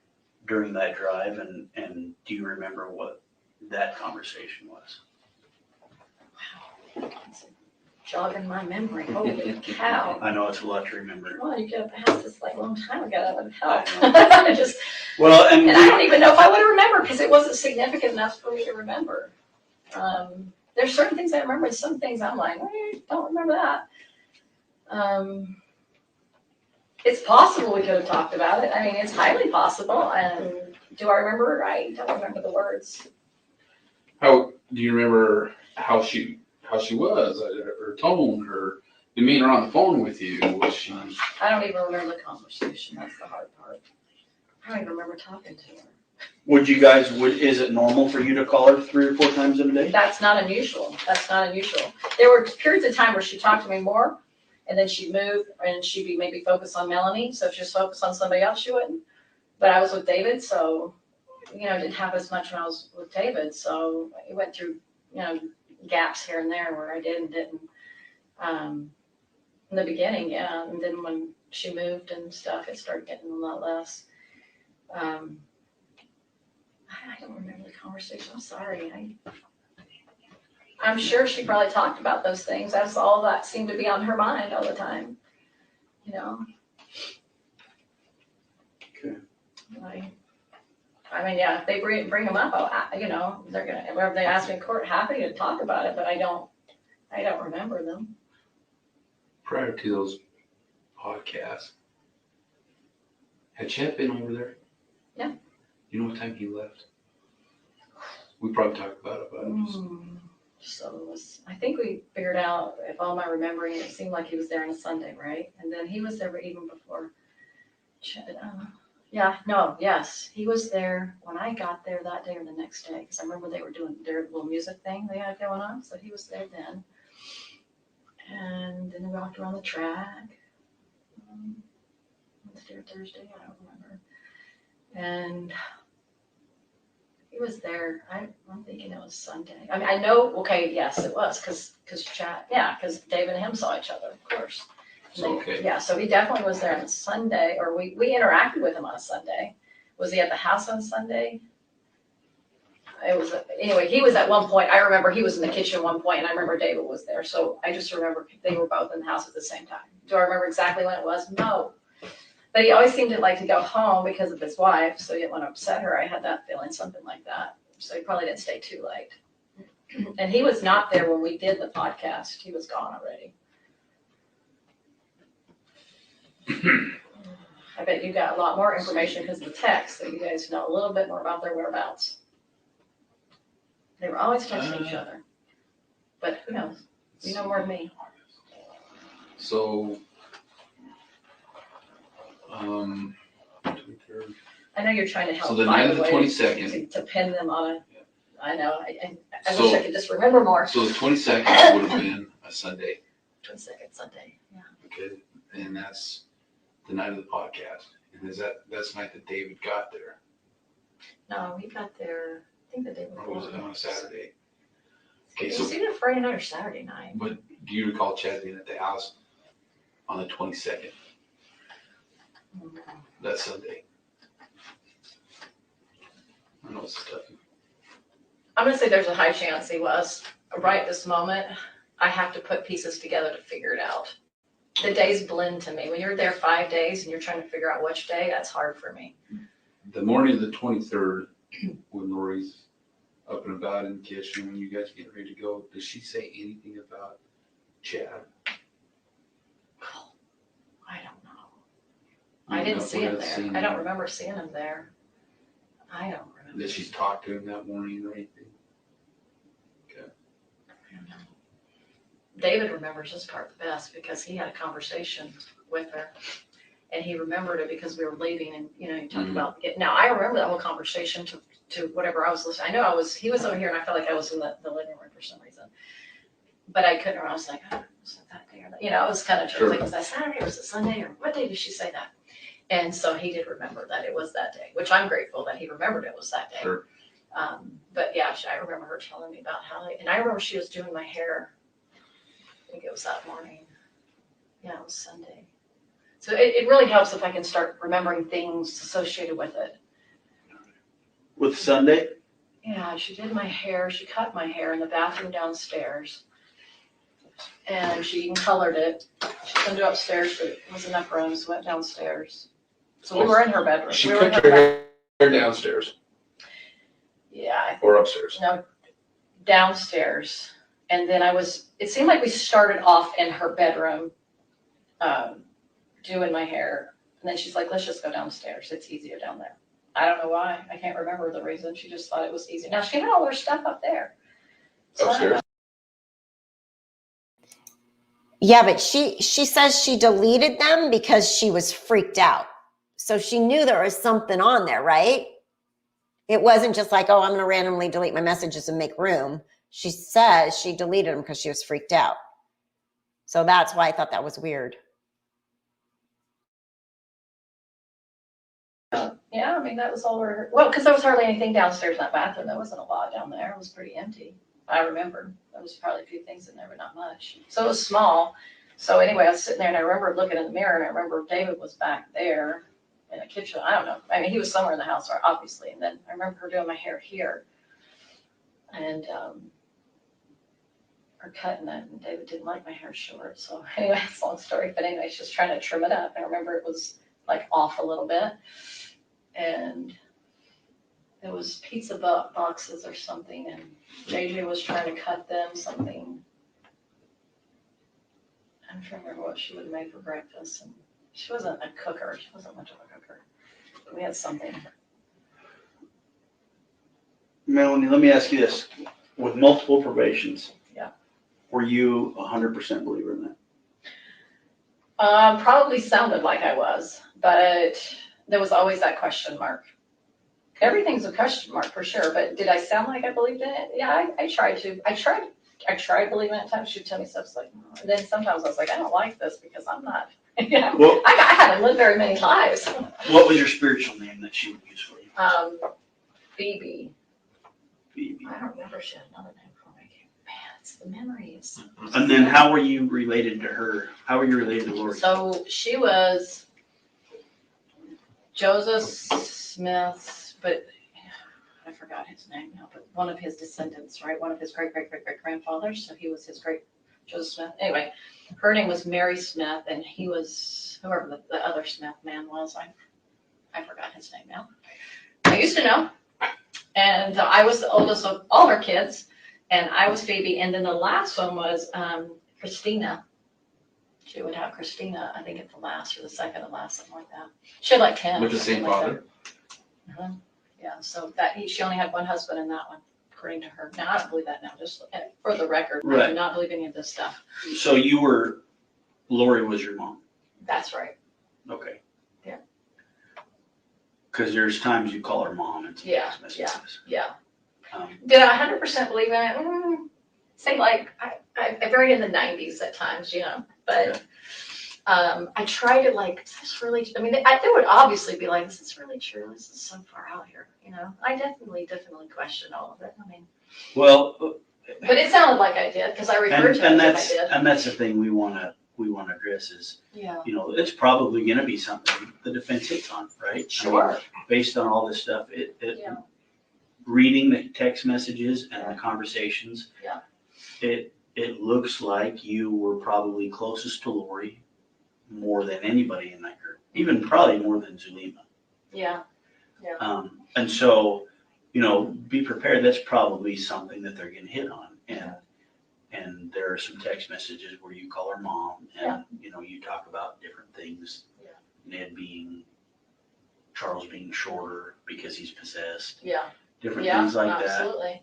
during that drive, and do you remember what that conversation was? It's jogging my memory. Holy cow. I know it's a lot to remember. Well, you could have asked this like a long time ago. That would help. I I just, Well, and I don't even know if I would have remembered because it wasn't significant enough for me to remember. There's certain things I remember, and some things I'm like, don't remember that. It's possible we could have talked about it. I mean, it's highly possible. And do I remember? I don't remember the words. How do you remember how she was, her tone, her demeanor on the phone with you? Was she? I don't even remember the conversation. That's the hard part. I don't even remember talking to her. Is it normal for you to call her 3 or 4 times in a day? That's not unusual. That's not unusual. There were periods of time where she talked to me more, and then she'd move and she'd be maybe focused on Melanie. So if she was focused on somebody else, she wouldn't. But I was with David, so, didn't have as much when I was with David. So it went through, gaps here and there where I did and didn't. In the beginning, yeah. And then when she moved and stuff, it started getting a lot less. I don't remember the conversation. I'm sorry. I'm sure she probably talked about those things. That's all that seemed to be on her mind all the time. Okay. I mean, yeah, if they bring them up, they're gonna, whenever they ask me in court, happy to talk about it, but I don't remember them. Prior to those podcasts, had Chet been over there? Yeah. You know what time he left? We probably talked about it, but So I think we figured out, if all my remembering, it seemed like he was there on a Sunday, right? And then he was there even before Chet. Yes, he was there when I got there that day or the next day, because I remember they were doing their little music thing they had going on, so he was there then. And then we walked around the track. Wednesday or Thursday, I don't remember. And he was there. I'm thinking it was Sunday. I mean, I know. Okay, yes, it was because David and him saw each other, of course. okay. Yeah, so he definitely was there on Sunday, or we interacted with him on a Sunday. Was he at the house on Sunday? Anyway, he was at one point. I remember he was in the kitchen at one point, and I remember David was there. So I just remember they were both in the house at the same time. Do I remember exactly when it was? No. But he always seemed to like to go home because of his wife, so he didn't want to upset her. I had that feeling, something like that. So he probably didn't stay too late. And he was not there when we did the podcast. He was gone already. I bet you got a lot more information because of the text, so you guys know a little bit more about their whereabouts. They were always texting each other. But who knows? You know more than me. So, 23rd. I know you're trying to help. So the night of the find a way 22nd. To pin them on a, I know, I So- wish I could just remember more. So the 22nd would have been a Sunday, 22nd Sunday, yeah. okay? And that's the night of the podcast. And that's the night that David got there? No, we got there, I think the day Or before. was it on a Saturday? Okay, It so, was either Friday night or Saturday night. but do you recall Chad being at the house on the 22nd, that Sunday? I know it's tough. I'm gonna say there's a high chance he was. Right this moment, I have to put pieces together to figure it out. The days blend to me. When you're there 5 days and you're trying to figure out which day, that's hard for me. The morning of the 23rd, when Lori's up and about in the kitchen, when you guys get ready to go, does she say anything about Chad? I don't know. I didn't see him there. I don't remember seeing him there. I don't remember. That she's talked to him that morning or anything? I don't know. David remembers this part the best because he had a conversation with her. And he remembered it because we were leaving and, he talked about it. Now, I remember that whole conversation to whatever I was listening. I know he was over here and I felt like I was in the living room for some reason. But I couldn't remember. I was like, was it that day or that? I was kind of like, was that Saturday or was it Sunday or what day did she say that? And so he did remember that it was that day, which I'm grateful that he remembered it was that day. Sure. But yeah, I remember her telling me about and I remember she was doing my hair. I think it was that morning. Yeah, it was Sunday. So it really helps if I can start remembering things associated with it. With Sunday? Yeah, she did my hair. She cut my hair in the bathroom downstairs. And she even colored it. She couldn't do upstairs, but it was enough room, so went downstairs. So we were in her bedroom. She We were in cooked her her hair downstairs Yeah, I think, or upstairs. no, downstairs. And then it seemed like we started off in her bedroom, doing my hair. And then she's like, let's just go downstairs. It's easier down there. I don't know why. I can't remember the reason. She just thought it was easy. Now, she had all her stuff up there. So I don't know. Upstairs. Yeah, but she says she deleted them because she was freaked out. So she knew there was something on there, right? It wasn't just like, oh, I'm going to randomly delete my messages and make room. She says she deleted them because she was freaked out. So that's why I thought that was weird. Yeah, I mean, that was all well, because there was hardly anything downstairs in that bathroom. There wasn't a lot down there. It was pretty empty. I remember there was probably a few things in there, but not much. So it was small. So anyway, I was sitting there and I remember looking in the mirror and I remember David was back there in the kitchen. I don't know. I mean, he was somewhere in the house, obviously. And then I remember her doing my hair here and her cutting it. And David didn't like my hair short. So anyway, it's a long story. But anyway, she's trying to trim it up. I remember it was like off a little bit. And it was pizza boxes or something, and JJ was trying to cut them something. I'm trying to remember what she would make for breakfast, and she wasn't a cooker. She wasn't much of a cooker. But we had something. Melanie, let me ask you this. With multiple probations. Yeah. Were you 100% believer in that? Probably sounded like I was, but there was always that question mark. Everything's a question mark for sure, but did I sound like I believed in it? Yeah, I tried to. I tried believing it at times. She'd tell me stuff like, no. And then sometimes I was like, I don't like this because I'm not, Well, I haven't lived very many lives. what was your spiritual name that she would use for you? Phoebe. Phoebe. I don't remember if she had another name for me. Man, it's the memories. And then how were you related to her? How were you related to Lori? So she was Joseph Smith's, but I forgot his name now, but one of his descendants, right? One of his great-great-great-great-grandfathers. So he was his great Joseph Smith. Anyway, her name was Mary Smith, and he was whoever the other Smith man was. I forgot his name now. I used to know. And I was the oldest of all her kids, and I was Phoebe. And then the last one was Christina. She would have Christina, I think, at the last or the second to last, something like that. She had like 10. With the same father? Yeah, so that she only had one husband in that one, according to her. Now, I don't believe that now, just for the record. I Right. do not believe any of this stuff. So Lori was your mom? That's right. Okay. Yeah. Because there's times you call her mom and some Yeah, text messages. Yeah. Um, Did I 100% believe in it? Say like, I varied in the 90s at times, but I tried to like, is this really, I mean, there would obviously be like, is this really true? This is so far out here, I definitely questioned all of it. I mean, well, but it sounded like I did, because I referred to it as I did. and that's the thing we want to address is, Yeah. it's probably going to be something the defense hits on, right? Sure. I mean, based on all this stuff, Yeah. reading the text messages and the conversations. Yeah. It looks like you were probably closest to Lori more than anybody in that group, even probably more than Zulema. Yeah. And so, be prepared. That's probably something that they're getting hit on. And there are some text messages where you call her mom and, you talk about different things. Yeah. Charles being shorter because he's possessed. Yeah. Different things like absolutely.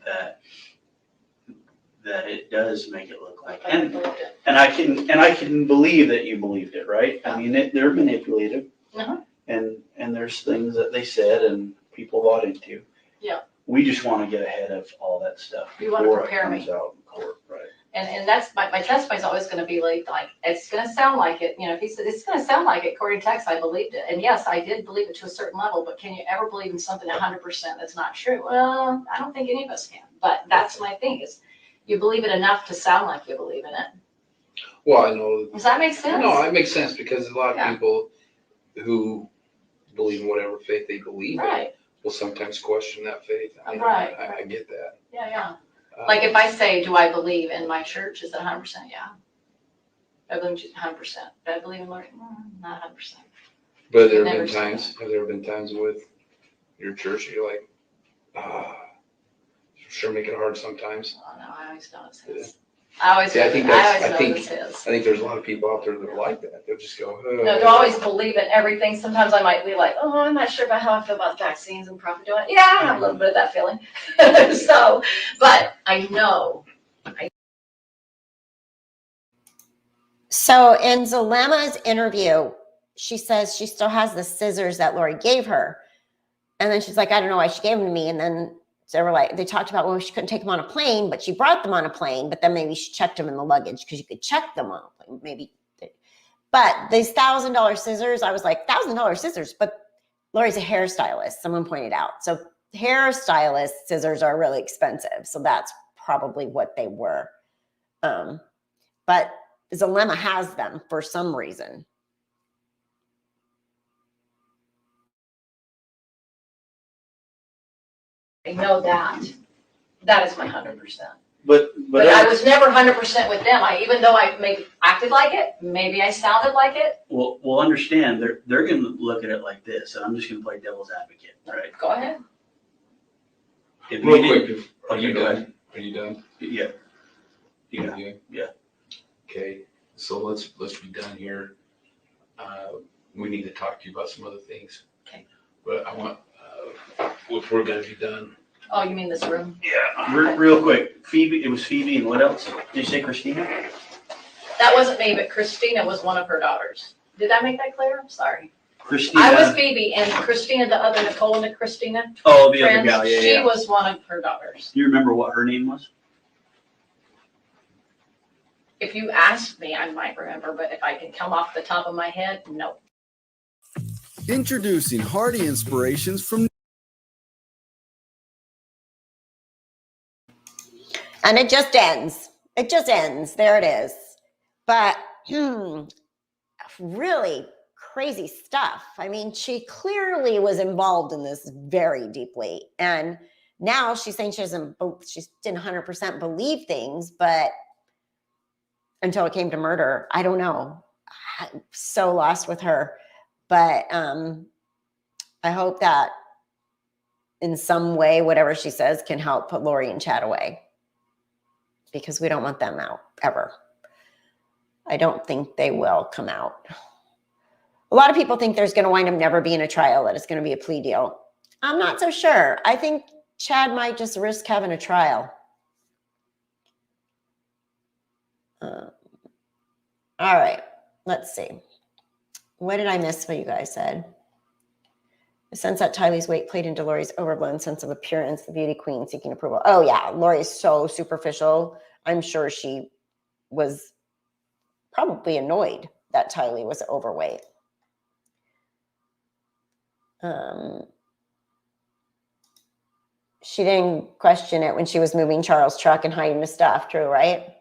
that it does make it look like. I And believed it. I can believe that you believed it, right? I mean, they're manipulative. Uh-huh. And there's things that they said and people bought into. Yeah. We just want to get ahead of all that stuff. You want to before it prepare me. comes out in court, right? And that's my testimony is always going to be like it's going to sound like it. If he said it's going to sound like it, according to text, I believed it. And yes, I did believe it to a certain level. But can you ever believe in something 100% that's not true? Well, I don't think any of us can. But that's my thing is, you believe it enough to sound like you believe in it. Well, I know. Does that make sense? No, it makes sense because a lot of Yeah. people who believe in whatever faith they believe in Right. will sometimes question that faith. Right. I get that. Yeah. Like if I say, do I believe in my church? Is it 100%? Yeah. I believe 100%. Do I believe in Lord? Not 100%. But there Never have said been times with your church, you're like, sure make it hard sometimes. Oh, no, I always know it's Yeah. his. I always See, know I think it's his. I think there's a lot of people out there that are like that. They'll just go, No, don't always believe in everything. Sometimes I might be like, oh, I'm not sure about how I feel about vaccines and profit doing it. Yeah, I have a little bit of that feeling. So, but I know. So in Zulema's interview, she says she still has the scissors that Lori gave her. And then she's like, I don't know why she gave them to me. And then they were like, they talked about, well, she couldn't take them on a plane, but she brought them on a plane. But then maybe she checked them in the luggage because you could check them on a plane. Maybe. But these $1,000 scissors, I was like, $1,000 scissors. But Lori's a hairstylist, someone pointed out. So hairstylist scissors are really expensive. So that's probably what they were. But Zulema has them for some reason. I know that. That is my 100%. But I was never 100% with them. Even though I maybe acted like it, maybe I sounded like it. Well, understand, they're going to look at it like this, and I'm just going to play devil's advocate, right? Go ahead. If real you quick, are you done? Are you done? Yeah. Yeah. Okay, so let's be done here. We need to talk to you about some other things. Okay. But I want, if we're gonna be done. Oh, you mean this room? Yeah. Real quick, Phoebe, it was Phoebe, and what else? Did you say Christina? That wasn't me, but Christina was one of her daughters. Did I make that clear? I'm sorry. Christina. I was Phoebe, and Christina, the other Nicole and Christina. Oh, the other Trans, gal, yeah. she was one of her daughters. Do you remember what her name was? If you asked me, I might remember, but if I can come off the top of my head, no. Introducing Hearty Inspirations from... And it just ends. It just ends. There it is. But really crazy stuff. I mean, she clearly was involved in this very deeply. And now she's saying she didn't 100% believe things, but until it came to murder, I don't know. I'm so lost with her. But I hope that in some way, whatever she says can help put Lori and Chad away, because we don't want them out ever. I don't think they will come out. A lot of people think there's going to wind up never being a trial, that it's going to be a plea deal. I'm not so sure. I think Chad might just risk having a trial. All right, let's see. What did I miss what you guys said? The sense that Tylee's weight played into Lori's overblown sense of appearance, the beauty queen seeking approval. Oh yeah, Lori's so superficial. I'm sure she was probably annoyed that Tylee was overweight. She didn't question it when she was moving Charles' truck and hiding the stuff. True, right?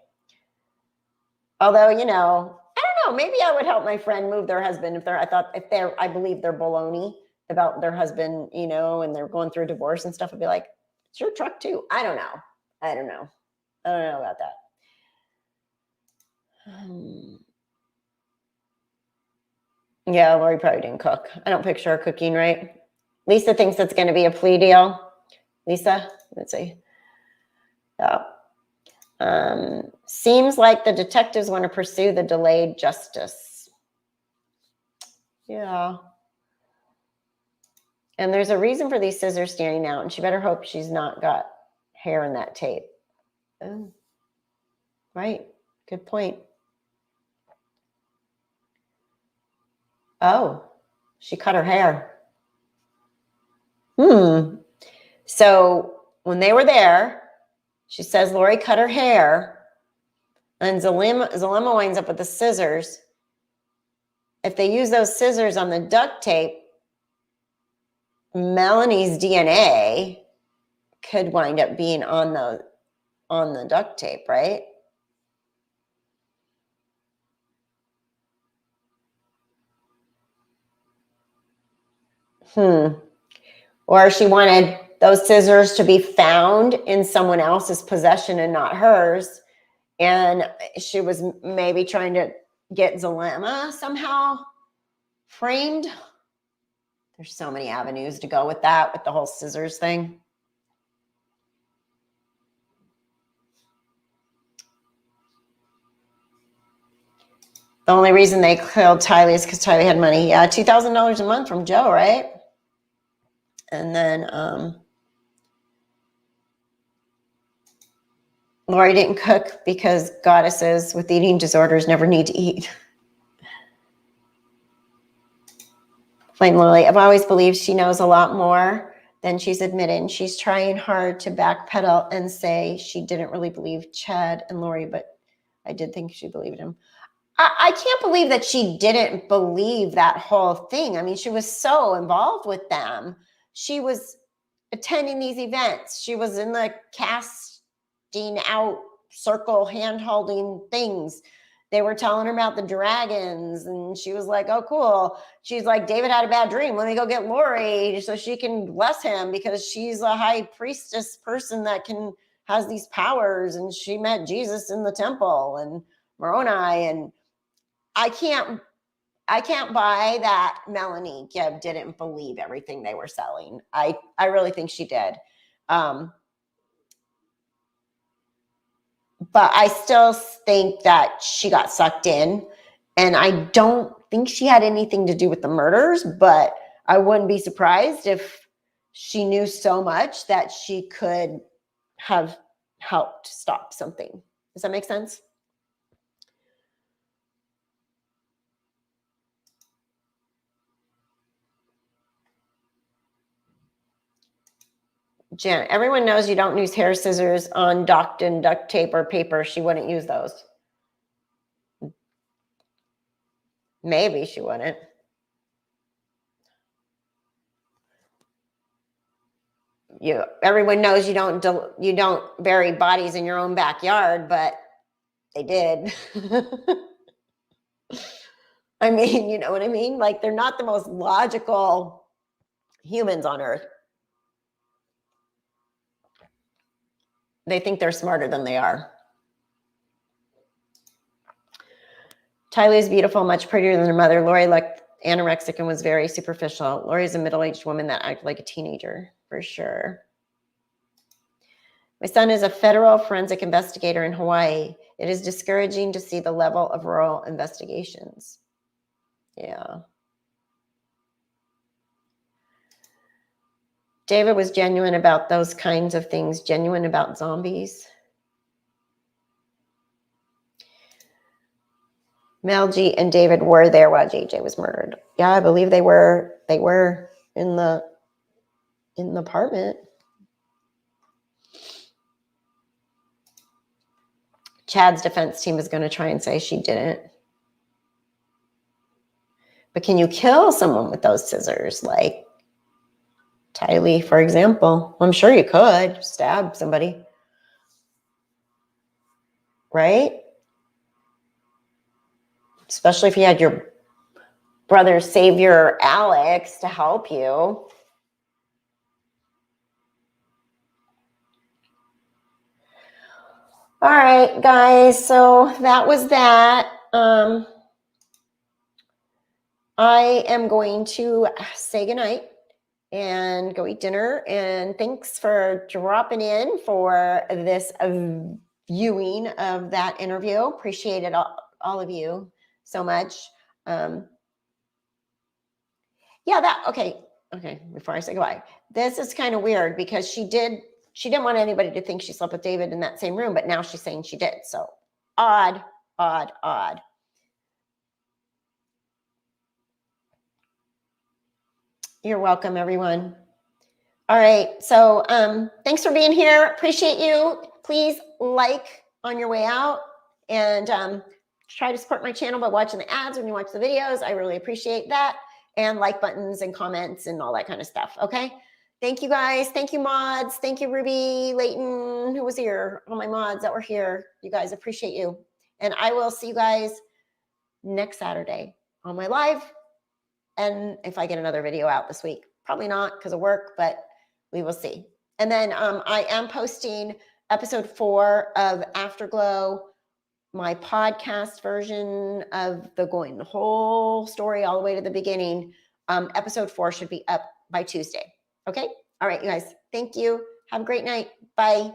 Although, you know, I don't know. Maybe I would help my friend move their husband I believe they're baloney about their husband, you know, and they're going through a divorce and stuff. I'd be like, it's your truck too. I don't know about that. Yeah, Lori probably didn't cook. I don't picture her cooking, right? Lisa thinks that's going to be a plea deal. Lisa, let's see. Yeah. Seems like the detectives want to pursue the delayed justice. Yeah. And there's a reason for these scissors standing out, and she better hope she's not got hair in that tape. Oh, right. Good point. Oh, she cut her hair. So when they were there, she says Lori cut her hair, and Zulema winds up with the scissors. If they use those scissors on the duct tape, Melanie's DNA could wind up being on the duct tape, right? Or she wanted those scissors to be found in someone else's possession and not hers. And she was maybe trying to get Zulema somehow framed. There's so many avenues to go with that, with the whole scissors thing. The only reason they killed Tylee is because Tylee had money. Yeah, $2,000 a month from Joe, right? And then Lori didn't cook because goddesses with eating disorders never need to eat. Flame Lily, I've always believed she knows a lot more than she's admitted. She's trying hard to backpedal and say she didn't really believe Chad and Lori, but I did think she believed him. I can't believe that she didn't believe that whole thing. I mean, she was so involved with them. She was attending these events. She was in the casting out circle, hand holding things. They were telling her about the dragons, and she was like, oh, cool. She's like, David had a bad dream. Let me go get Lori so she can bless him because she's a high priestess person that has these powers, and she met Jesus in the temple and Moroni. And I can't buy that Melanie Gibb didn't believe everything they were selling. I really think she did. But I still think that she got sucked in, and I don't think she had anything to do with the murders, but I wouldn't be surprised if she knew so much that she could have helped stop something. Does that make sense? Jen, everyone knows you don't use hair scissors on duct tape or paper. She wouldn't use those. Maybe she wouldn't. Everyone knows you don't bury bodies in your own backyard, but they did. I mean, you know what I mean? Like, they're not the most logical humans on earth. They think they're smarter than they are. Tylee is beautiful, much prettier than her mother. Lori looked anorexic and was very superficial. Lori is a middle-aged woman that acted like a teenager, for sure. My son is a federal forensic investigator in Hawaii. It is discouraging to see the level of rural investigations. Yeah. David was genuine about those kinds of things, genuine about zombies. Mel G and David were there while JJ was murdered. Yeah, I believe they were in the apartment. Chad's defense team is going to try and say she didn't. But can you kill someone with those scissors? Like Tylee, for example. I'm sure you could stab somebody. Right? Especially if you had your brother savior Alex to help you. All right, guys. So that was that. I am going to say goodnight and go eat dinner. And thanks for dropping in for this viewing of that interview. Appreciate it, all of you, so much. Okay. Before I say goodbye, this is kind of weird because she didn't want anybody to think she slept with David in that same room, but now she's saying she did. So odd. You're welcome, everyone. All right. So thanks for being here. Appreciate you. Please like on your way out and try to support my channel by watching the ads when you watch the videos. I really appreciate that. And like buttons and comments and all that kind of stuff. Okay. Thank you, guys. Thank you, mods. Thank you, Ruby, Layton, who was here. All my mods that were here. You guys, appreciate you. And I will see you guys next Saturday on my live. And if I get another video out this week, Probably not because of work, but we will see. And then I am posting episode 4 of Afterglow, my podcast version of going the whole story all the way to the beginning. Episode 4 should be up by Tuesday. Okay. All right, you guys. Thank you. Have a great night. Bye.